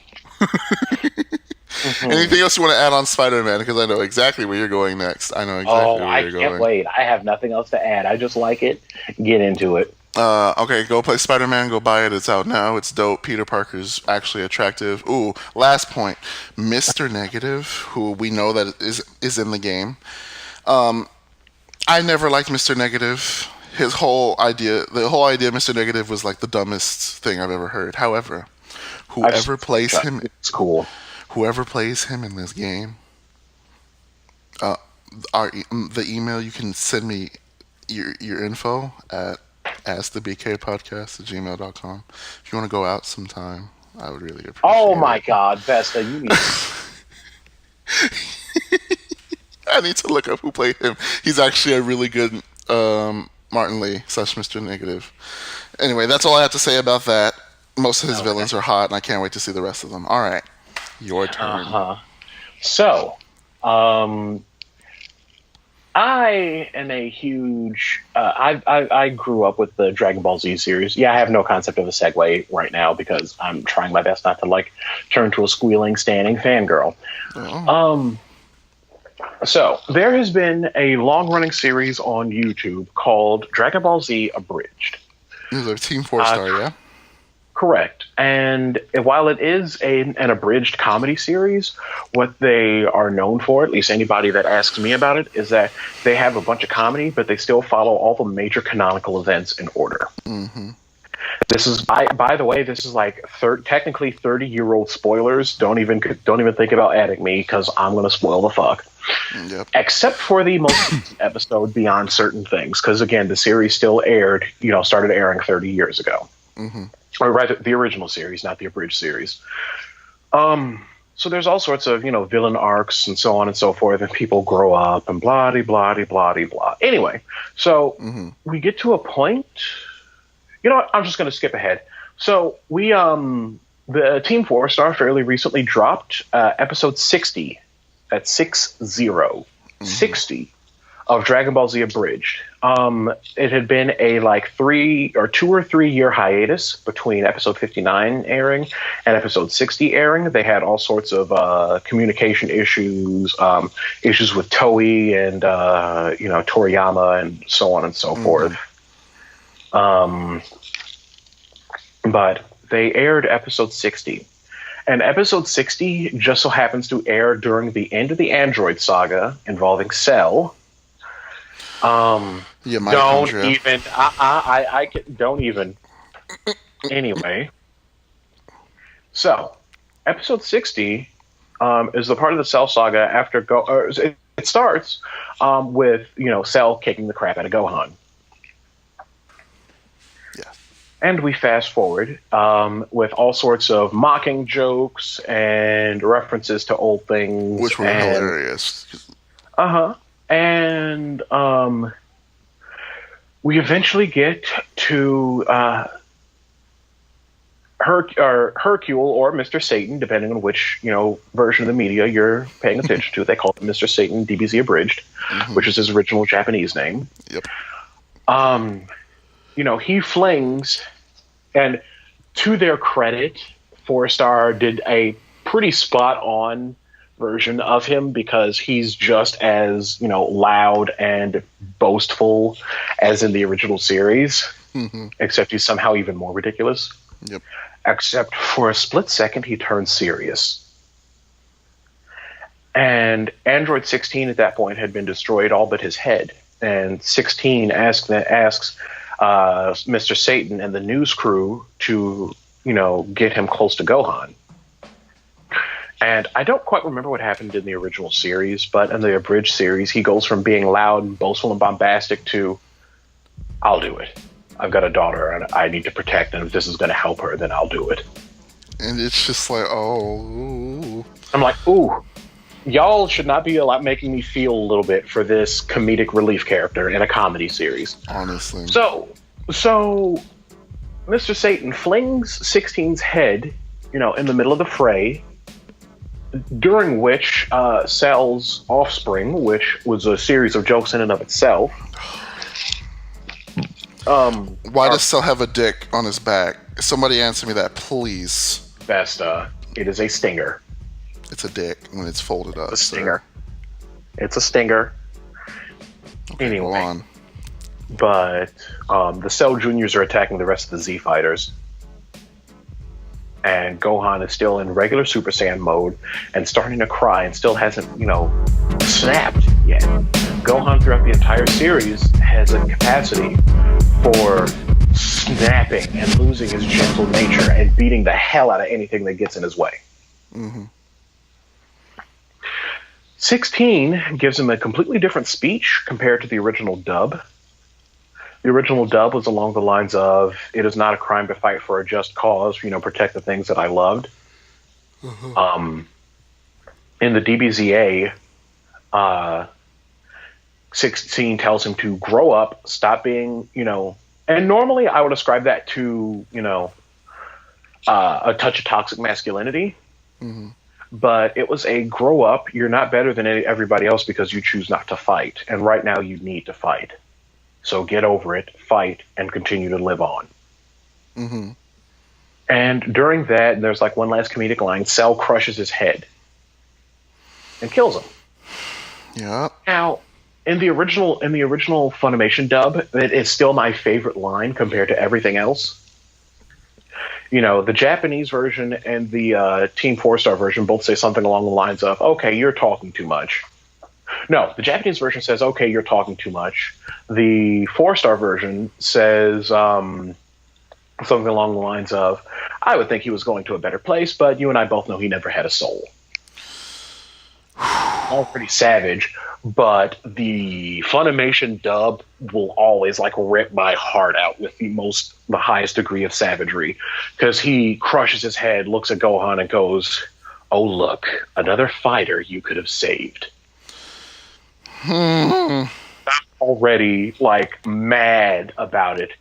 Anything else you want to add on Spider-Man? Because I know exactly where you're going next. I know exactly where you're going. I can't wait. I have nothing else to add. I just like it. Get into it. Okay, go play Spider-Man. Go buy it. It's out now. It's dope. Peter Parker's actually attractive. Ooh, last point. Mr. Negative, who we know that is in the game. I never liked Mr. Negative. The whole idea of Mr. Negative was like the dumbest thing I've ever heard. However, whoever plays him, it's cool. Whoever plays him in this game, the email you can send me your info at askthebkpodcast@gmail.com. If you want to go out sometime, I would really appreciate it. Oh my God, Vesta, you need. I need to look up who played him. He's actually a really good Martin Lee / Mr. Negative. Anyway, that's all I have to say about that. Most of his villains are hot, and I can't wait to see the rest of them. All right, your turn. So, I am a huge. I grew up with the Dragon Ball Z series. Yeah, I have no concept of a segue right now because I'm trying my best not to turn to a squealing, standing fangirl. Oh. So there has been a long-running series on YouTube called Dragon Ball Z Abridged. This is a Team 4-star, yeah? Correct. And while it is an abridged comedy series, what they are known for, at least anybody that asks me about it, is that they have a bunch of comedy, but they still follow all the major canonical events in order. Mm-hmm. This is, by the way, this is like technically 30-year-old spoilers. Don't even think about adding me because I'm going to spoil the fuck. Yep. Except for the most recent episode Beyond Certain Things, because again, the series still aired, started airing 30 years ago. Mm-hmm. Or rather, the original series, not the abridged series. So there's all sorts of, villain arcs and so on and so forth, and people grow up and blah, blah, blah, blah, blah. Anyway, so we get to a point. You know what? I'm just going to skip ahead. So we, the Team 4-star fairly recently dropped episode 60. That's 60. 60 of Dragon Ball Z Abridged. It had been a 2 or 3 year hiatus between episode 59 airing and episode 60 airing. They had all sorts of communication issues, issues with Toei and Toriyama and so on and so forth. But they aired episode 60. And episode 60 just so happens to air during the end of the Android saga involving Cell. Don't even. I don't even. Anyway, so episode 60 is the part of the Cell saga after it starts with Cell kicking the crap out of Gohan. Yeah. And we fast forward with all sorts of mocking jokes and references to old things, which were hilarious. And we eventually get to Hercule or Mr. Satan, depending on which version of the media you're paying attention to. They call it Mr. Satan DBZ Abridged, which is his original Japanese name. Yep. He flings, and to their credit, 4-star did a pretty spot on version of him because he's just as loud and boastful as in the original series, except he's somehow even more ridiculous. Yep. Except for a split second he turns serious, and Android 16 at that point had been destroyed, all but his head. And 16 asks Mr. Satan and the news crew to get him close to Gohan. And I don't quite remember what happened in the original series, but in the abridged series, he goes from being loud and boastful and bombastic to, I'll do it. I've got a daughter and I need to protect, and if this is going to help her, then I'll do it. And it's just like, oh. I'm like, ooh, y'all should not be making me feel a little bit for this comedic relief character in a comedy series. Honestly. So Mr. Satan flings 16's head, in the middle of the fray, during which Cell's offspring, which was a series of jokes in and of itself. Why does Cell have a dick on his back? Somebody answer me that, please. Vesta, it is a stinger. It's a dick when it's folded up. It's a stinger. It's a stinger. Okay, anyway. Go on. but the Cell Juniors are attacking the rest of the Z Fighters. And Gohan is still in regular Super Saiyan mode and starting to cry and still hasn't, snapped yet. Gohan throughout the entire series has a capacity for snapping and losing his gentle nature and beating the hell out of anything that gets in his way. Mm-hmm. 16 gives him a completely different speech compared to the original dub. The original dub was along the lines of, "It is not a crime to fight for a just cause, protect the things that I loved." Mm-hmm. In the DBZA, 16 tells him to grow up, stop being, and normally I would ascribe that to, a touch of toxic masculinity. Mm-hmm. But it was a grow up, you're not better than everybody else because you choose not to fight. And right now you need to fight. So get over it, fight, and continue to live on. Mm-hmm. And during that, there's like one last comedic line. Cell crushes his head and kills him. Yeah. Now, in the original Funimation dub, it is still my favorite line compared to everything else. The Japanese version and the Team 4-Star version both say something along the lines of, "Okay, you're talking too much." No, the Japanese version says, "Okay, you're talking too much." The 4-Star version says something along the lines of, "I would think he was going to a better place, but you and I both know he never had a soul." All pretty savage, but the Funimation dub will always rip my heart out with the highest degree of savagery, because he crushes his head, looks at Gohan, and goes, "Oh look, another fighter you could have saved." I'm already mad about it,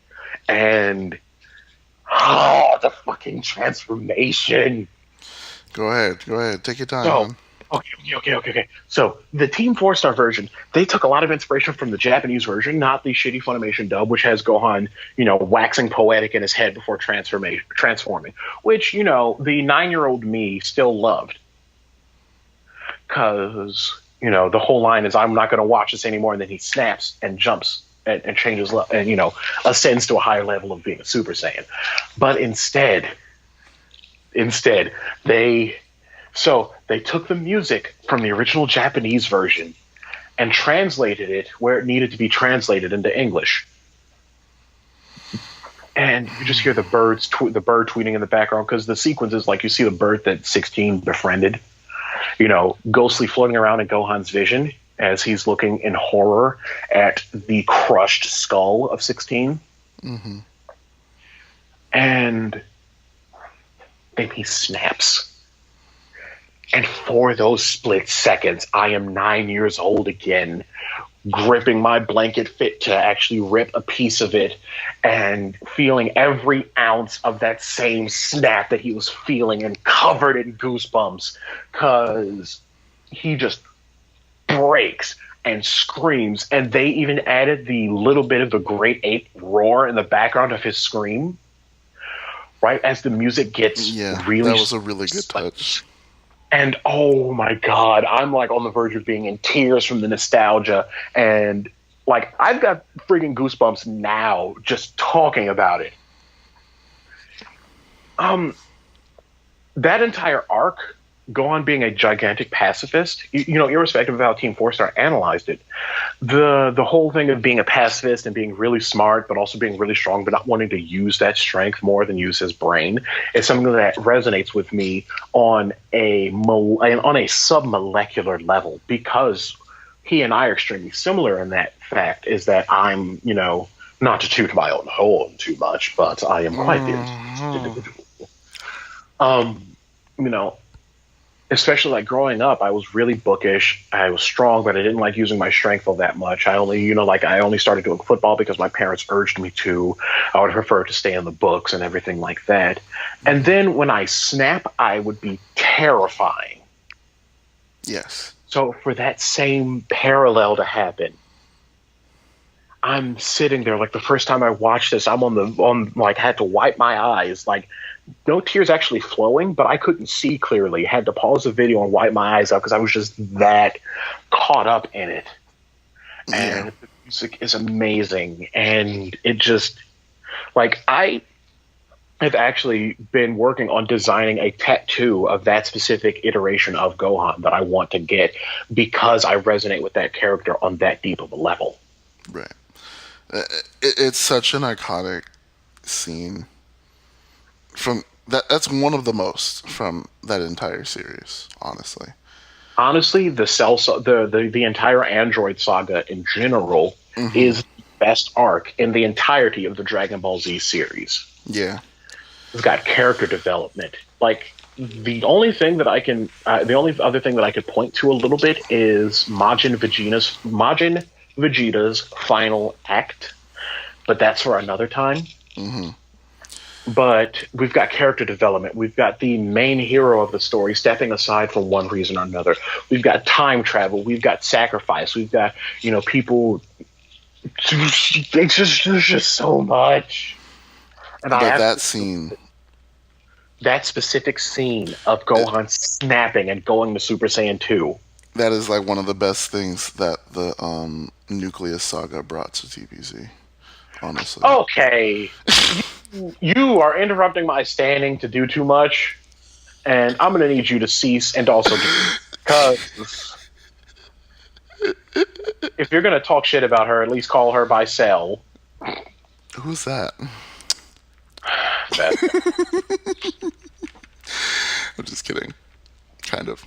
and the fucking transformation. Go ahead, take your time. So, Okay. So the Team 4-Star version, they took a lot of inspiration from the Japanese version, not the shitty Funimation dub, which has Gohan, waxing poetic in his head before transforming, which, the 9-year-old me still loved. Because, the whole line is, "I'm not going to watch this anymore," and then he snaps and jumps and changes, and, ascends to a higher level of being a Super Saiyan. But instead, they took the music from the original Japanese version and translated it where it needed to be translated into English. And you just hear the bird tweeting in the background, because the sequence is you see the bird that 16 befriended, ghostly floating around in Gohan's vision as he's looking in horror at the crushed skull of 16. Mm-hmm. And then he snaps. And for those split seconds, I am 9 years old again, gripping my blanket fit to actually rip a piece of it and feeling every ounce of that same snap that he was feeling and covered in goosebumps, because he just breaks and screams. And they even added the little bit of the Great Ape roar in the background of his scream, right as the music gets really... That was a really good touch. And oh my God, I'm on the verge of being in tears from the nostalgia. And I've got freaking goosebumps now just talking about it. That entire arc, Gohan being a gigantic pacifist, irrespective of how Team 4-Star analyzed it, the whole thing of being a pacifist and being really smart, but also being really strong, but not wanting to use that strength more than use his brain, is something that resonates with me on a submolecular level, because he and I are extremely similar in that fact, is that I'm, not to toot my own horn too much, but I am quite the individual. Especially growing up, I was really bookish. I was strong, but I didn't like using my strength all that much. I only, I only started doing football because my parents urged me to. I would prefer to stay in the books and everything like that. And then when I snap, I would be terrifying. Yes. So for that same parallel to happen, I'm sitting there the first time I watched this, I'm had to wipe my eyes, no tears actually flowing, but I couldn't see clearly. Had to pause the video and wipe my eyes out because I was just that caught up in it. And music is amazing, and it just like I have actually been working on designing a tattoo of that specific iteration of Gohan that I want to get because I resonate with that character on that deep of a level. Right. It's such an iconic scene from that's one of the most from that entire series, honestly. Honestly, the entire Android saga in general is the best arc in the entirety of the Dragon Ball Z series. Yeah. It's got character development. Like the only other thing that I could point to a little bit is Majin Vegeta's final act, but that's for another time. Mm-hmm. But we've got character development. We've got the main hero of the story stepping aside for one reason or another. We've got time travel. We've got sacrifice. We've got, people. There's just so much. And but that specific scene of Gohan snapping and going to Super Saiyan 2. That is like one of the best things that the Nucleus Saga brought to TBZ, honestly. Okay. You are interrupting my standing to do too much, and I'm going to need you to cease and also because if you're going to talk shit about her, at least call her by Cell. Who's that? I'm just kidding. Kind of.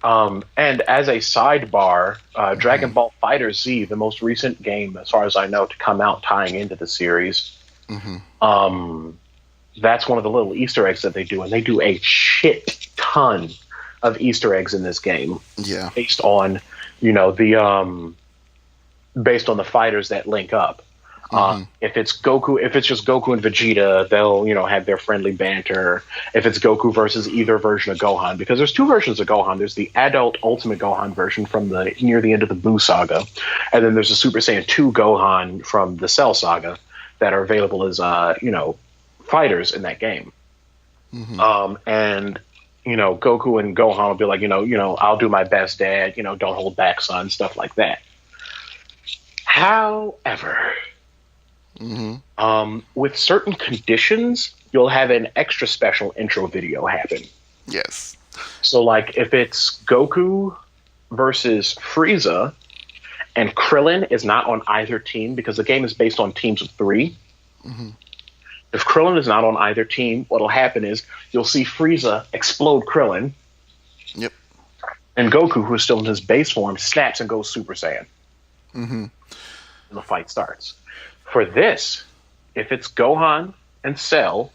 And as a sidebar, Dragon Ball Fighter Z, the most recent game, as far as I know, to come out tying into the series, that's one of the little Easter eggs that they do, and they do a shit ton of Easter eggs in this game. Yeah, based on based on the fighters that link up. If it's just Goku and Vegeta, they'll have their friendly banter. If it's Goku versus either version of Gohan, because there's two versions of Gohan. There's the adult Ultimate Gohan version from near the end of the Buu saga, and then there's the Super Saiyan 2 Gohan from the Cell saga that are available as fighters in that game. And Goku and Gohan will be like, I'll do my best, Dad. Don't hold back, son. Stuff like that. However, with certain conditions, you'll have an extra special intro video happen. Yes. So, like, if it's Goku versus Frieza, and Krillin is not on either team, because the game is based on teams of 3. If Krillin is not on either team, what'll happen is you'll see Frieza explode Krillin. Yep. And Goku, who is still in his base form, snaps and goes Super Saiyan. And the fight starts. For this, if it's Gohan and Cell,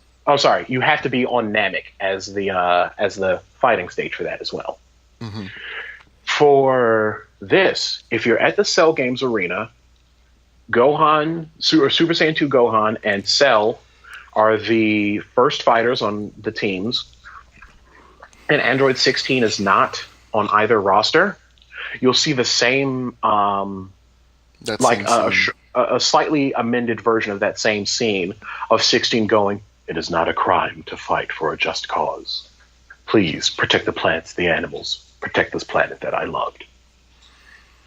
you have to be on Namek as the fighting stage for that as well. For this, if you're at the Cell Games Arena, Gohan, Super Saiyan 2 Gohan and Cell are the first fighters on the teams, and Android 16 is not on either roster, you'll see the same, a slightly amended version of that same scene of 16 going, "It is not a crime to fight for a just cause. Please protect the plants, the animals, protect this planet that I loved."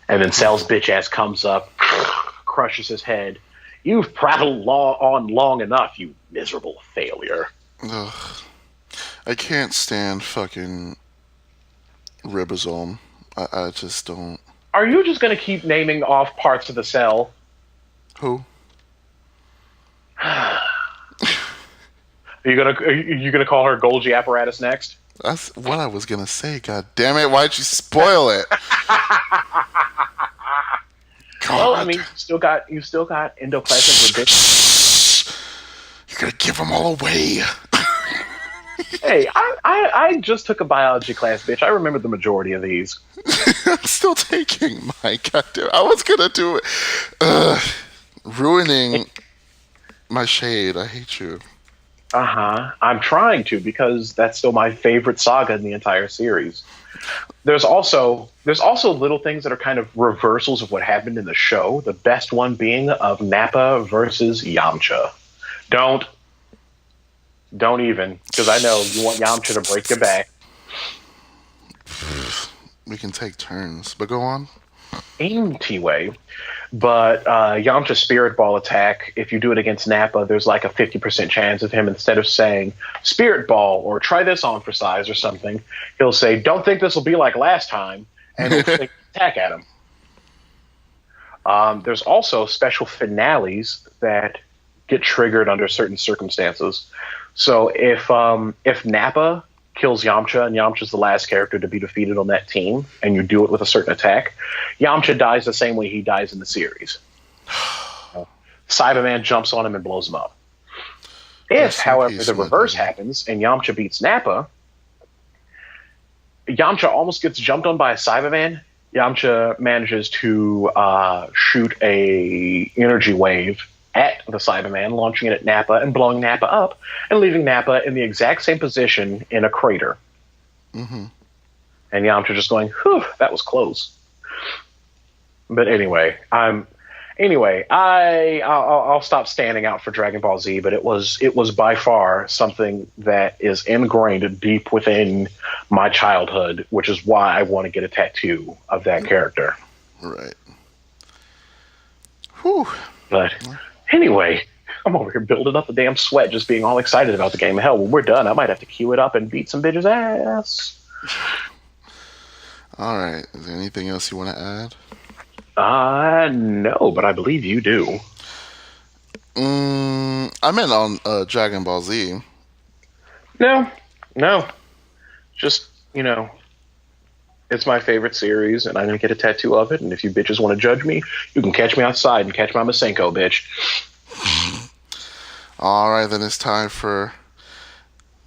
And then Cell's bitch ass comes up, crushes his head. "You've prattled on long enough, you miserable failure." Ugh. I can't stand fucking ribosome. I just don't. Are you just going to keep naming off parts of the Cell? Who? Are you gonna call her Golgi apparatus next? That's what I was gonna say. God damn it! Why'd you spoil it? Well, I mean, you still got endoplasmic reticulum. You're gonna give them all away. Hey, I just took a biology class, bitch. I remember the majority of these. I'm still taking my goddamn. I was gonna do it. Ruining my shade. I hate you. I'm trying to, because that's still my favorite saga in the entire series. There's also little things that are kind of reversals of what happened in the show. The best one being of Nappa versus Yamcha. Don't even, because I know you want Yamcha to break your back. We can take turns, but go on. anti-way. But Yamcha's Spirit Ball attack, if you do it against Nappa, there's like a 50% chance of him, instead of saying Spirit Ball or try this on for size or something, he'll say, don't think this will be like last time, and he'll attack at him. There's also special finales that get triggered under certain circumstances. So if Nappa kills Yamcha, and Yamcha's the last character to be defeated on that team, and you do it with a certain attack, Yamcha dies the same way he dies in the series. Cyberman jumps on him and blows him up. If, however, the reverse happens and Yamcha beats Nappa, Yamcha almost gets jumped on by a Cyberman. Yamcha manages to shoot a energy wave at the Cyberman, launching it at Nappa and blowing Nappa up, and leaving Nappa in the exact same position in a crater. Mm-hmm. And Yamcha just going, whew, that was close. But anyway, I'll stop standing out for Dragon Ball Z, but it was by far something that is ingrained deep within my childhood, which is why I want to get a tattoo of that character. Right. Whew. But anyway, I'm over here building up a damn sweat just being all excited about the game. Hell, when we're done, I might have to queue it up and beat some bitch's ass. All right. Is there anything else you want to add? No, but I believe you do. I meant on Dragon Ball Z. No. Just, it's my favorite series, and I'm going to get a tattoo of it, and if you bitches want to judge me, you can catch me outside and catch my Masenko, bitch. All right, then it's time for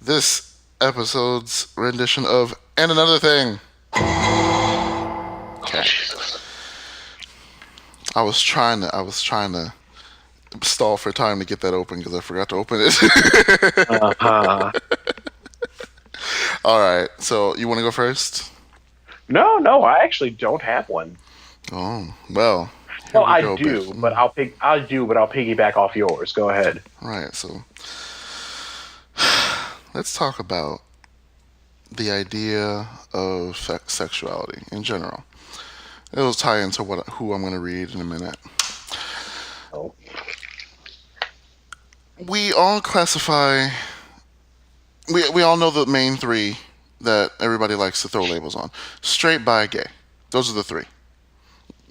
this episode's rendition of And Another Thing. Okay. Jesus. I was trying to stall for time to get that open because I forgot to open it. Uh-huh. All right, so you want to go first? No, I actually don't have one. Oh, well. Well, I do, but I'll piggyback off yours. Go ahead. Right, so let's talk about the idea of sexuality in general. It'll tie into who I'm going to read in a minute. Oh. We all classify. We all know the main three that everybody likes to throw labels on: straight, bi, gay. Those are the three.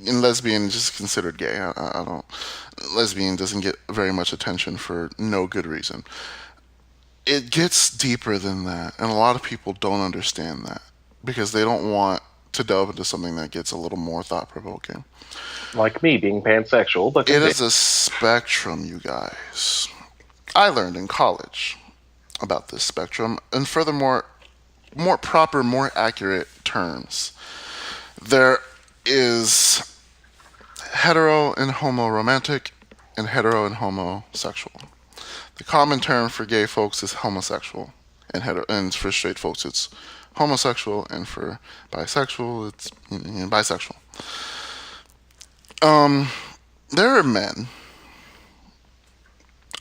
And lesbian is just considered gay. I don't. Lesbian doesn't get very much attention for no good reason. It gets deeper than that, and a lot of people don't understand that because they don't want to delve into something that gets a little more thought-provoking. Like me being pansexual, but it is a spectrum, you guys. I learned in college about this spectrum, and furthermore, more proper, more accurate terms. There is hetero and homo romantic, and hetero and homosexual. The common term for gay folks is homosexual, and for straight folks it's homosexual, and for bisexual it's bisexual. There are men.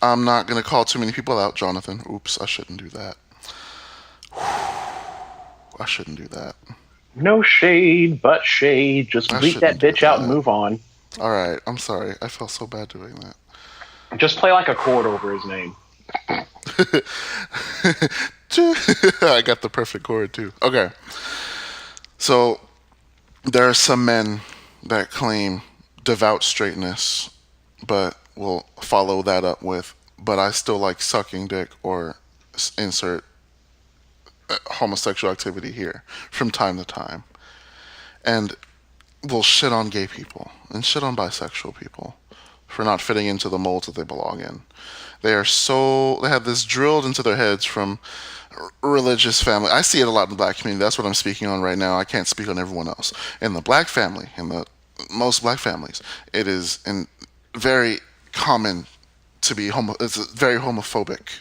I'm not going to call too many people out, Jonathan. Oops, I shouldn't do that. I shouldn't do that. No shade, but shade. Just bleep that bitch out and move on. All right, I'm sorry. I felt so bad doing that. Just play like a chord over his name. I got the perfect chord, too. Okay. So, there are some men that claim devout straightness, but will follow that up with, but I still like sucking dick, or insert homosexual activity here from time to time. And will shit on gay people and shit on bisexual people for not fitting into the molds that they belong in. They have this drilled into their heads from religious family. I see it a lot in the black community. That's what I'm speaking on right now. I can't speak on everyone else. In the black family, in the most black families, it is very common to be it's a very homophobic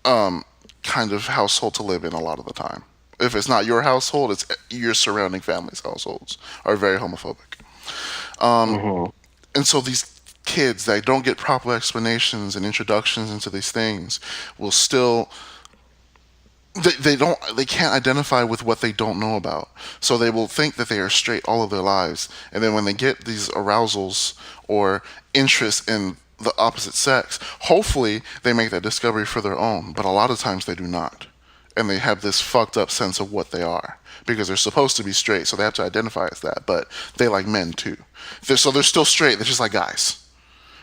kind of household to live in a lot of the time. If it's not your household, it's your surrounding family's households are very homophobic. And so these kids that don't get proper explanations and introductions into these things will still they can't identify with what they don't know about. So they will think that they are straight all of their lives, and then when they get these arousals or interest in the opposite sex, hopefully they make that discovery for their own, but a lot of times they do not. And they have this fucked up sense of what they are because they're supposed to be straight, so they have to identify as that, but they like men too. So they're still straight, they're just like guys.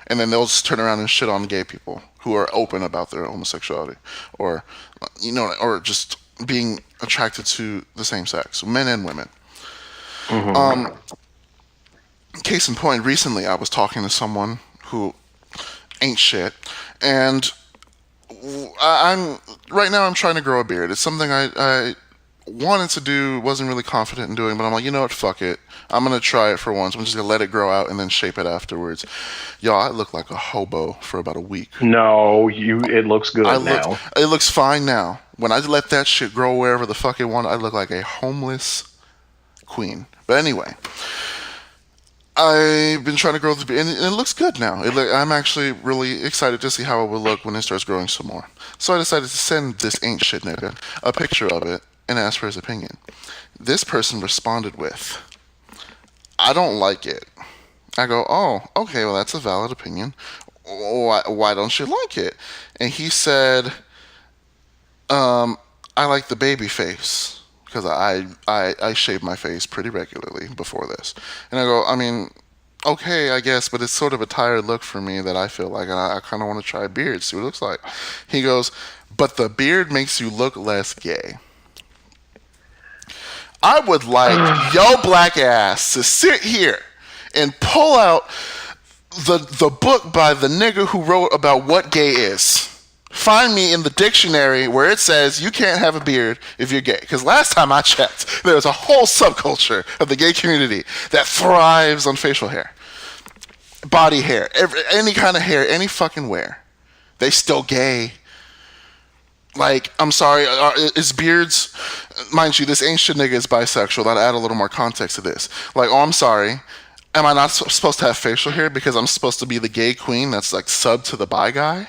And then they'll just turn around and shit on gay people who are open about their homosexuality, or or just being attracted to the same sex, men and women. Mm-hmm. Case in point, recently I was talking to someone who ain't shit, and I'm right now I'm trying to grow a beard. It's something I wanted to do, wasn't really confident in doing, but I'm like, you know what, fuck it. I'm gonna try it for once. I'm just gonna let it grow out and then shape it afterwards. Y'all, I look like a hobo for about a week. No, it looks good now. It looks fine now. When I let that shit grow wherever the fuck it wanted, I look like a homeless queen. But anyway, I've been trying to grow the beard, and it looks good now. I'm actually really excited to see how it will look when it starts growing some more. So I decided to send this ain't shit nigga a picture of it and ask for his opinion. This person responded with, "I don't like it." I go, "Oh, okay, well that's a valid opinion. Why don't you like it?" And he said, "I like the baby face because I shave my face pretty regularly before this." And I go, "I mean, okay, I guess, but it's sort of a tired look for me that I feel like, and I kind of want to try a beard, see what it looks like." He goes, "But the beard makes you look less gay." I would like yo black ass to sit here and pull out the book by the nigga who wrote about what gay is. Find me in the dictionary where it says you can't have a beard if you're gay. Because last time I checked, there was a whole subculture of the gay community that thrives on facial hair, body hair, any kind of hair, any fucking wear. They still gay. Like, I'm sorry, is beards, mind you, this ain't shit nigga is bisexual. That'll add a little more context to this. Like, oh, I'm sorry, am I not supposed to have facial hair because I'm supposed to be the gay queen that's like sub to the bi guy?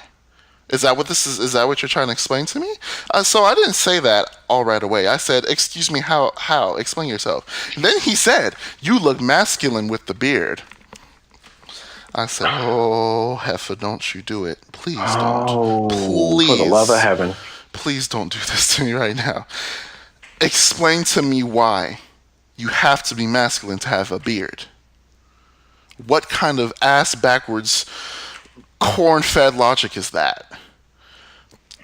Is that what this is? Is that what you're trying to explain to me? So I didn't say that all right away. I said, "Excuse me, how? Explain yourself." And then he said, "You look masculine with the beard." I said, "Oh, heifer, don't you do it. Please don't. Please. For the love of heaven. Please don't do this to me right now. Explain to me why you have to be masculine to have a beard. What kind of ass backwards corn-fed logic is that?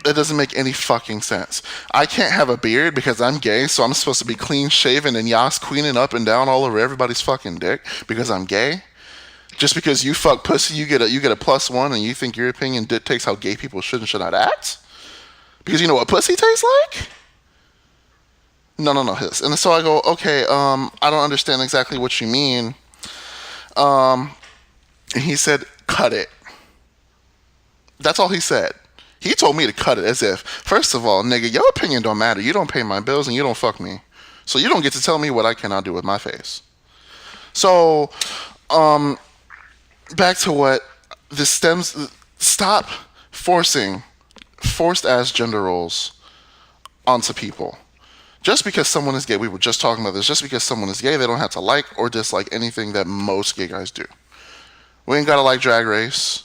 That doesn't make any fucking sense. I can't have a beard because I'm gay, so I'm supposed to be clean shaven and yas queening up and down all over everybody's fucking dick because I'm gay? Just because you fuck pussy, you get a +1, and you think your opinion dictates how gay people should and should not act? Because you know what pussy tastes like? No. And so I go, okay, I don't understand exactly what you mean. And he said, cut it. That's all he said. He told me to cut it as if, first of all, nigga, your opinion don't matter. You don't pay my bills and you don't fuck me. So you don't get to tell me what I cannot do with my face. So, back to what this stems. Stop forcing forced ass gender roles onto people. Just because someone is gay, we were just talking about this, just because someone is gay, they don't have to like or dislike anything that most gay guys do. We ain't gotta like Drag Race.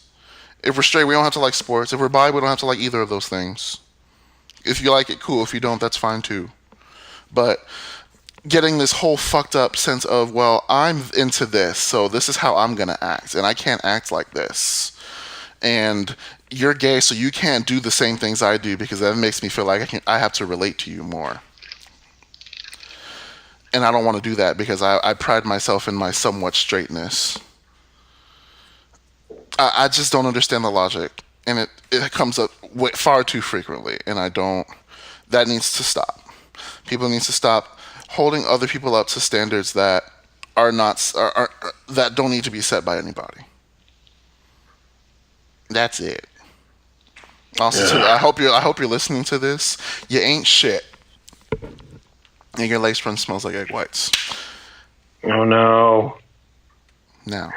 If we're straight, we don't have to like sports. If we're bi, we don't have to like either of those things. If you like it, cool. If you don't, that's fine too. But getting this whole fucked up sense of, well, I'm into this, so this is how I'm gonna act, and I can't act like this. And you're gay, so you can't do the same things I do because that makes me feel like I have to relate to you more. And I don't want to do that because I pride myself in my somewhat straightness. I just don't understand the logic, and it comes up far too frequently, and that needs to stop. People need to stop holding other people up to standards that that don't need to be set by anybody. That's it. Also, too, I hope you're listening to this. You ain't shit, and your lace front smells like egg whites. Oh no. Now.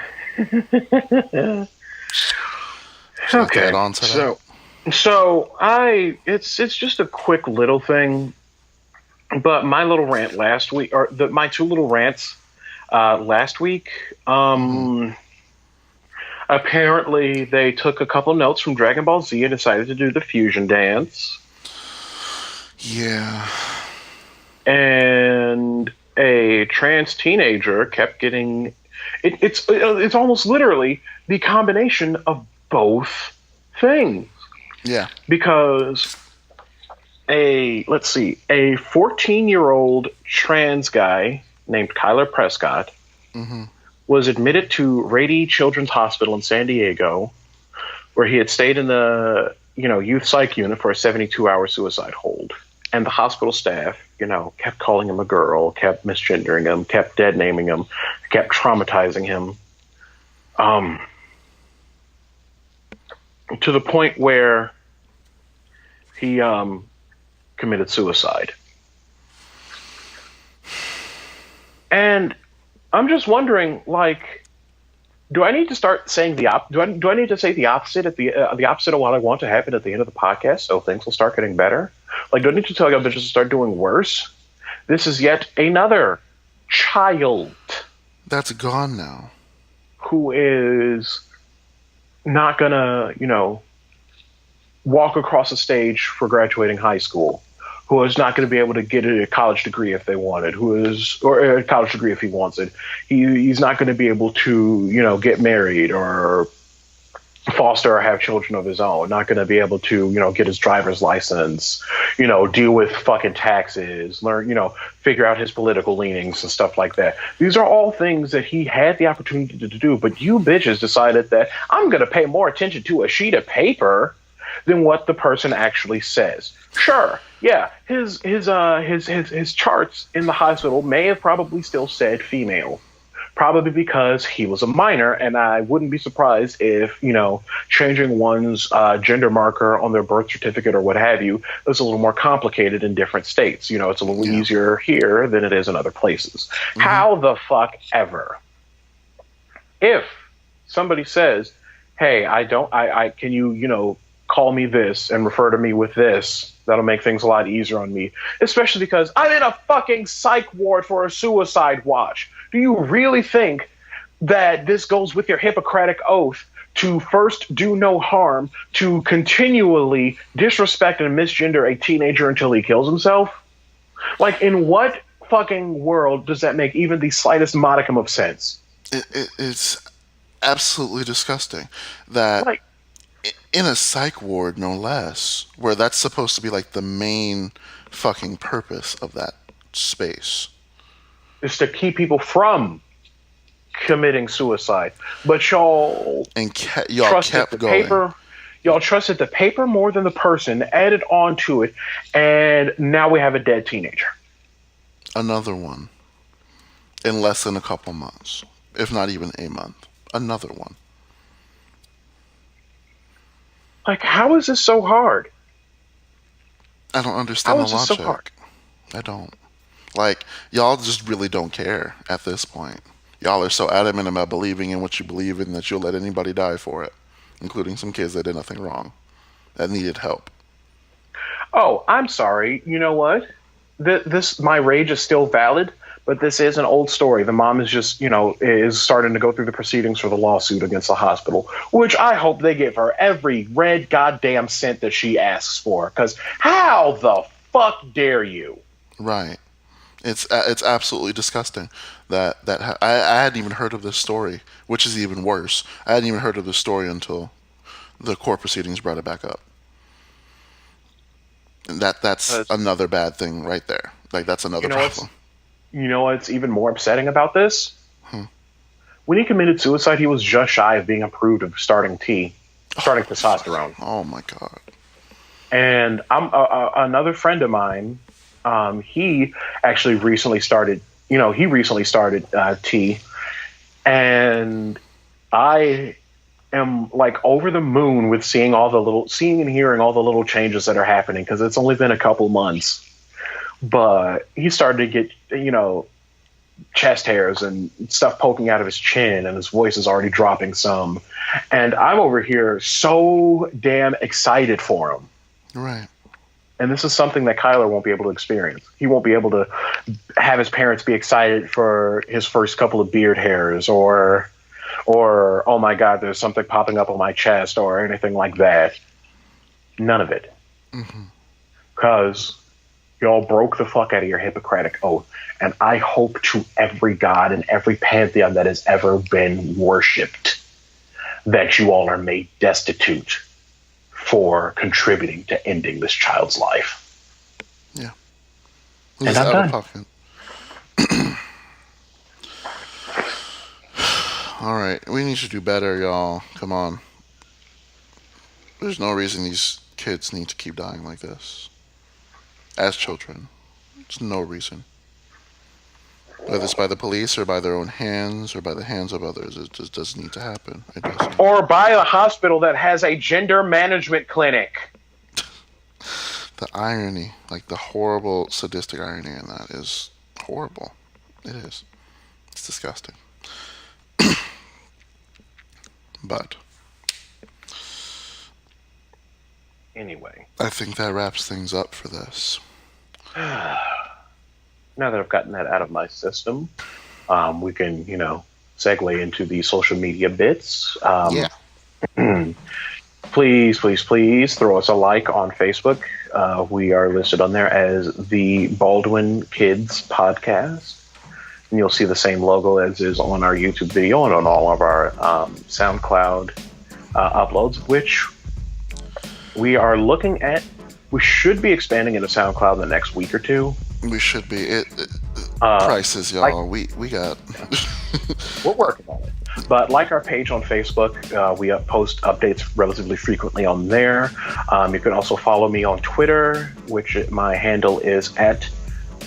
Okay. On to that? So it's just a quick little thing, but my little rant last week, or my two little rants last week. Hmm. Apparently, they took a couple notes from Dragon Ball Z and decided to do the fusion dance, Yeah. and a trans teenager kept getting it's almost literally the combination of both things Yeah. because a 14-year-old trans guy named Kyler Prescott Hmm. was admitted to Rady Children's Hospital in San Diego, where he had stayed in the youth psych unit for a 72-hour suicide hold. And the hospital staff, kept calling him a girl, kept misgendering him, kept dead naming him, kept traumatizing him, um, to the point where he committed suicide. And I'm just wondering, like, do I need to start saying do I need to say the opposite at the opposite of what I want to happen at the end of the podcast so things will start getting better? Like, do I need to tell you bitches to start doing worse? This is yet another child That's gone now. who is not gonna, walk across a stage for graduating high school, who is not going to be able to get a college degree if they wanted, or a college degree if he wants it. He's not going to be able to, get married or foster or have children of his own. Not going to be able to, get his driver's license, deal with fucking taxes, learn, figure out his political leanings and stuff like that. These are all things that he had the opportunity to do, but you bitches decided that I'm going to pay more attention to a sheet of paper than what the person actually says. Sure, yeah, his charts in the hospital may have probably still said female, probably because he was a minor, and I wouldn't be surprised if changing one's gender marker on their birth certificate or what have you is a little more complicated in different states. It's a little easier here than it is in other places. Mm-hmm. How the fuck ever, if somebody says, "Hey, can you call me this and refer to me with this," that'll make things a lot easier on me, especially because I'm in a fucking psych ward for a suicide watch. Do you really think that this goes with your Hippocratic oath to first do no harm, to continually disrespect and misgender a teenager until he kills himself? Like, in what fucking world does that make even the slightest modicum of sense? It's absolutely disgusting that, like, in a psych ward, no less, where that's supposed to be like the main fucking purpose of that space, is to keep people from committing suicide. But y'all kept going. Y'all trusted the paper more than the person, added on to it, and now we have a dead teenager. Another one. In less than a couple months, if not even a month. Another one. Like, how is this so hard? I don't understand the logic. So hard? I don't. Like, y'all just really don't care at this point. Y'all are so adamant about believing in what you believe in that you'll let anybody die for it, including some kids that did nothing wrong, that needed help. Oh, I'm sorry. You know what? My rage is still valid, but this is an old story. The mom is just, is starting to go through the proceedings for the lawsuit against the hospital, which I hope they give her every red goddamn cent that she asks for. Because how the fuck dare you? Right. It's absolutely disgusting that I hadn't even heard of this story, which is even worse. I hadn't even heard of this story until the court proceedings brought it back up. And that's another bad thing right there. Like, that's another problem. You know what's even more upsetting about this? When he committed suicide, he was just shy of being approved of starting testosterone. Oh my god! And another friend of mine. He actually recently started. He recently started T, and I am like over the moon with seeing and hearing all the little changes that are happening, because it's only been a couple months. But he started to get, chest hairs and stuff poking out of his chin, and his voice is already dropping some. And I'm over here so damn excited for him. Right. And this is something that Kyler won't be able to experience. He won't be able to have his parents be excited for his first couple of beard hairs, or oh my God, there's something popping up on my chest, or anything like that. None of it. Because y'all broke the fuck out of your Hippocratic oath. And I hope to every god and every pantheon that has ever been worshipped that you all are made destitute for contributing to ending this child's life. Yeah. And I'm done. All right. We need to do better, y'all. Come on. There's no reason these kids need to keep dying like this. As children. There's no reason. Whether it's by the police or by their own hands or by the hands of others, it just doesn't need to happen. It doesn't. Or by a hospital that has a gender management clinic. The irony, like the horrible sadistic irony in that is horrible. It is. It's disgusting. But anyway, I think that wraps things up for this. Now that I've gotten that out of my system, we can, segue into the social media bits. Yeah. Please throw us a like on Facebook. We are listed on there as the Baldwin Kids Podcast. And you'll see the same logo as is on our YouTube video and on all of our SoundCloud uploads, which we are looking at. We should be expanding into SoundCloud in the next week or two. We should be. Prices, y'all. We got. We're working on it. But like our page on Facebook, we post updates relatively frequently on there. You can also follow me on Twitter, which my handle is at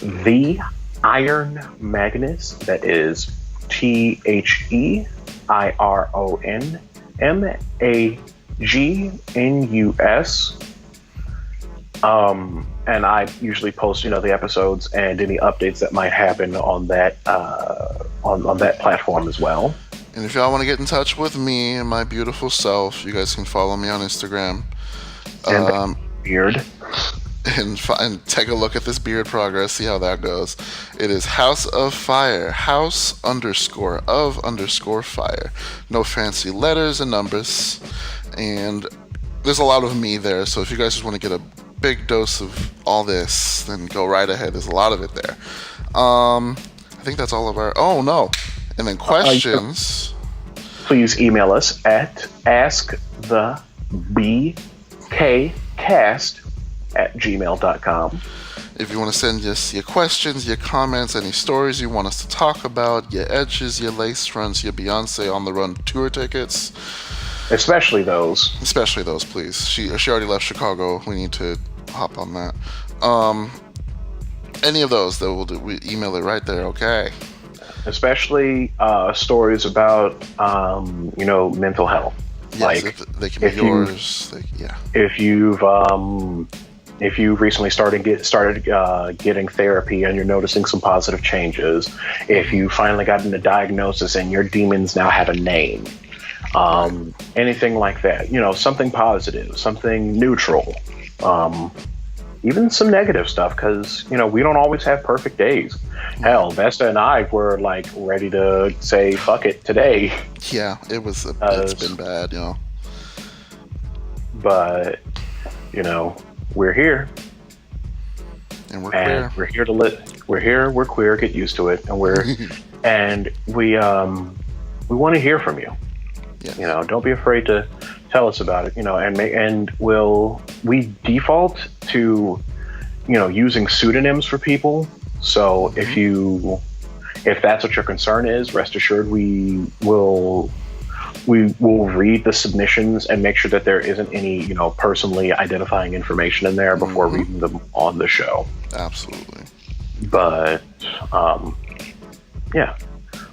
the Iron Magnus. That is TheIronMagnus. And I usually post, the episodes and any updates that might happen on that on that platform as well. And if y'all want to get in touch with me and my beautiful self, you guys can follow me on Instagram. And beard. And take a look at this beard progress, see how that goes. It is House of Fire, House_of_fire. No fancy letters and numbers. And there's a lot of me there, so if you guys just want to get a big dose of all this, then go right ahead. There's a lot of it there. I think that's all of our... Oh, no. And then questions... Please email us at askthebkcast@gmail.com. If you want to send us your questions, your comments, any stories you want us to talk about, your edges, your lace fronts, your Beyonce on the run tour tickets. Especially those, please. She already left Chicago. We need to hop on that. Any of those, though, we'll do. We email it right there. Okay. Especially stories about, mental health. Yes, they can be yours. If you've recently started getting therapy and you're noticing some positive changes, if you finally gotten a diagnosis and your demons now have a name. Anything like that, something positive, something neutral, even some negative stuff, because we don't always have perfect days. Hell, Vesta and I were like ready to say fuck it today. Yeah, it's been bad, But we're here, and we're queer. We're here to live. We're here. We're queer. Get used to it, and we want to hear from you. Yes. Don't be afraid to tell us about it. And we default to using pseudonyms for people. So if that's what your concern is, rest assured we will read the submissions and make sure that there isn't any personally identifying information in there before reading them on the show. Absolutely. But yeah,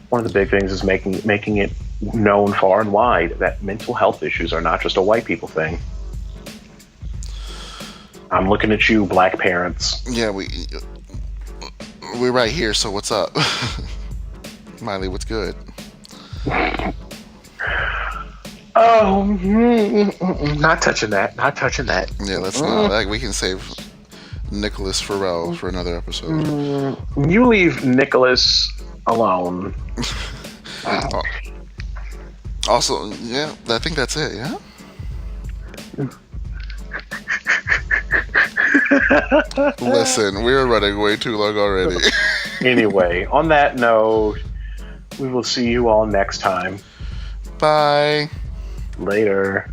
one of the big things is making it known far and wide that mental health issues are not just a white people thing. I'm looking at you, black parents. Yeah, we're right here, so what's up? Miley, what's good? Oh, not touching that. Not touching that. Yeah, let's not. We can save Nicholas Pharrell for another episode. You leave Nicholas alone. Also, yeah, I think that's it, yeah? Listen, we're running way too long already. Anyway, on that note, we will see you all next time. Bye. Later.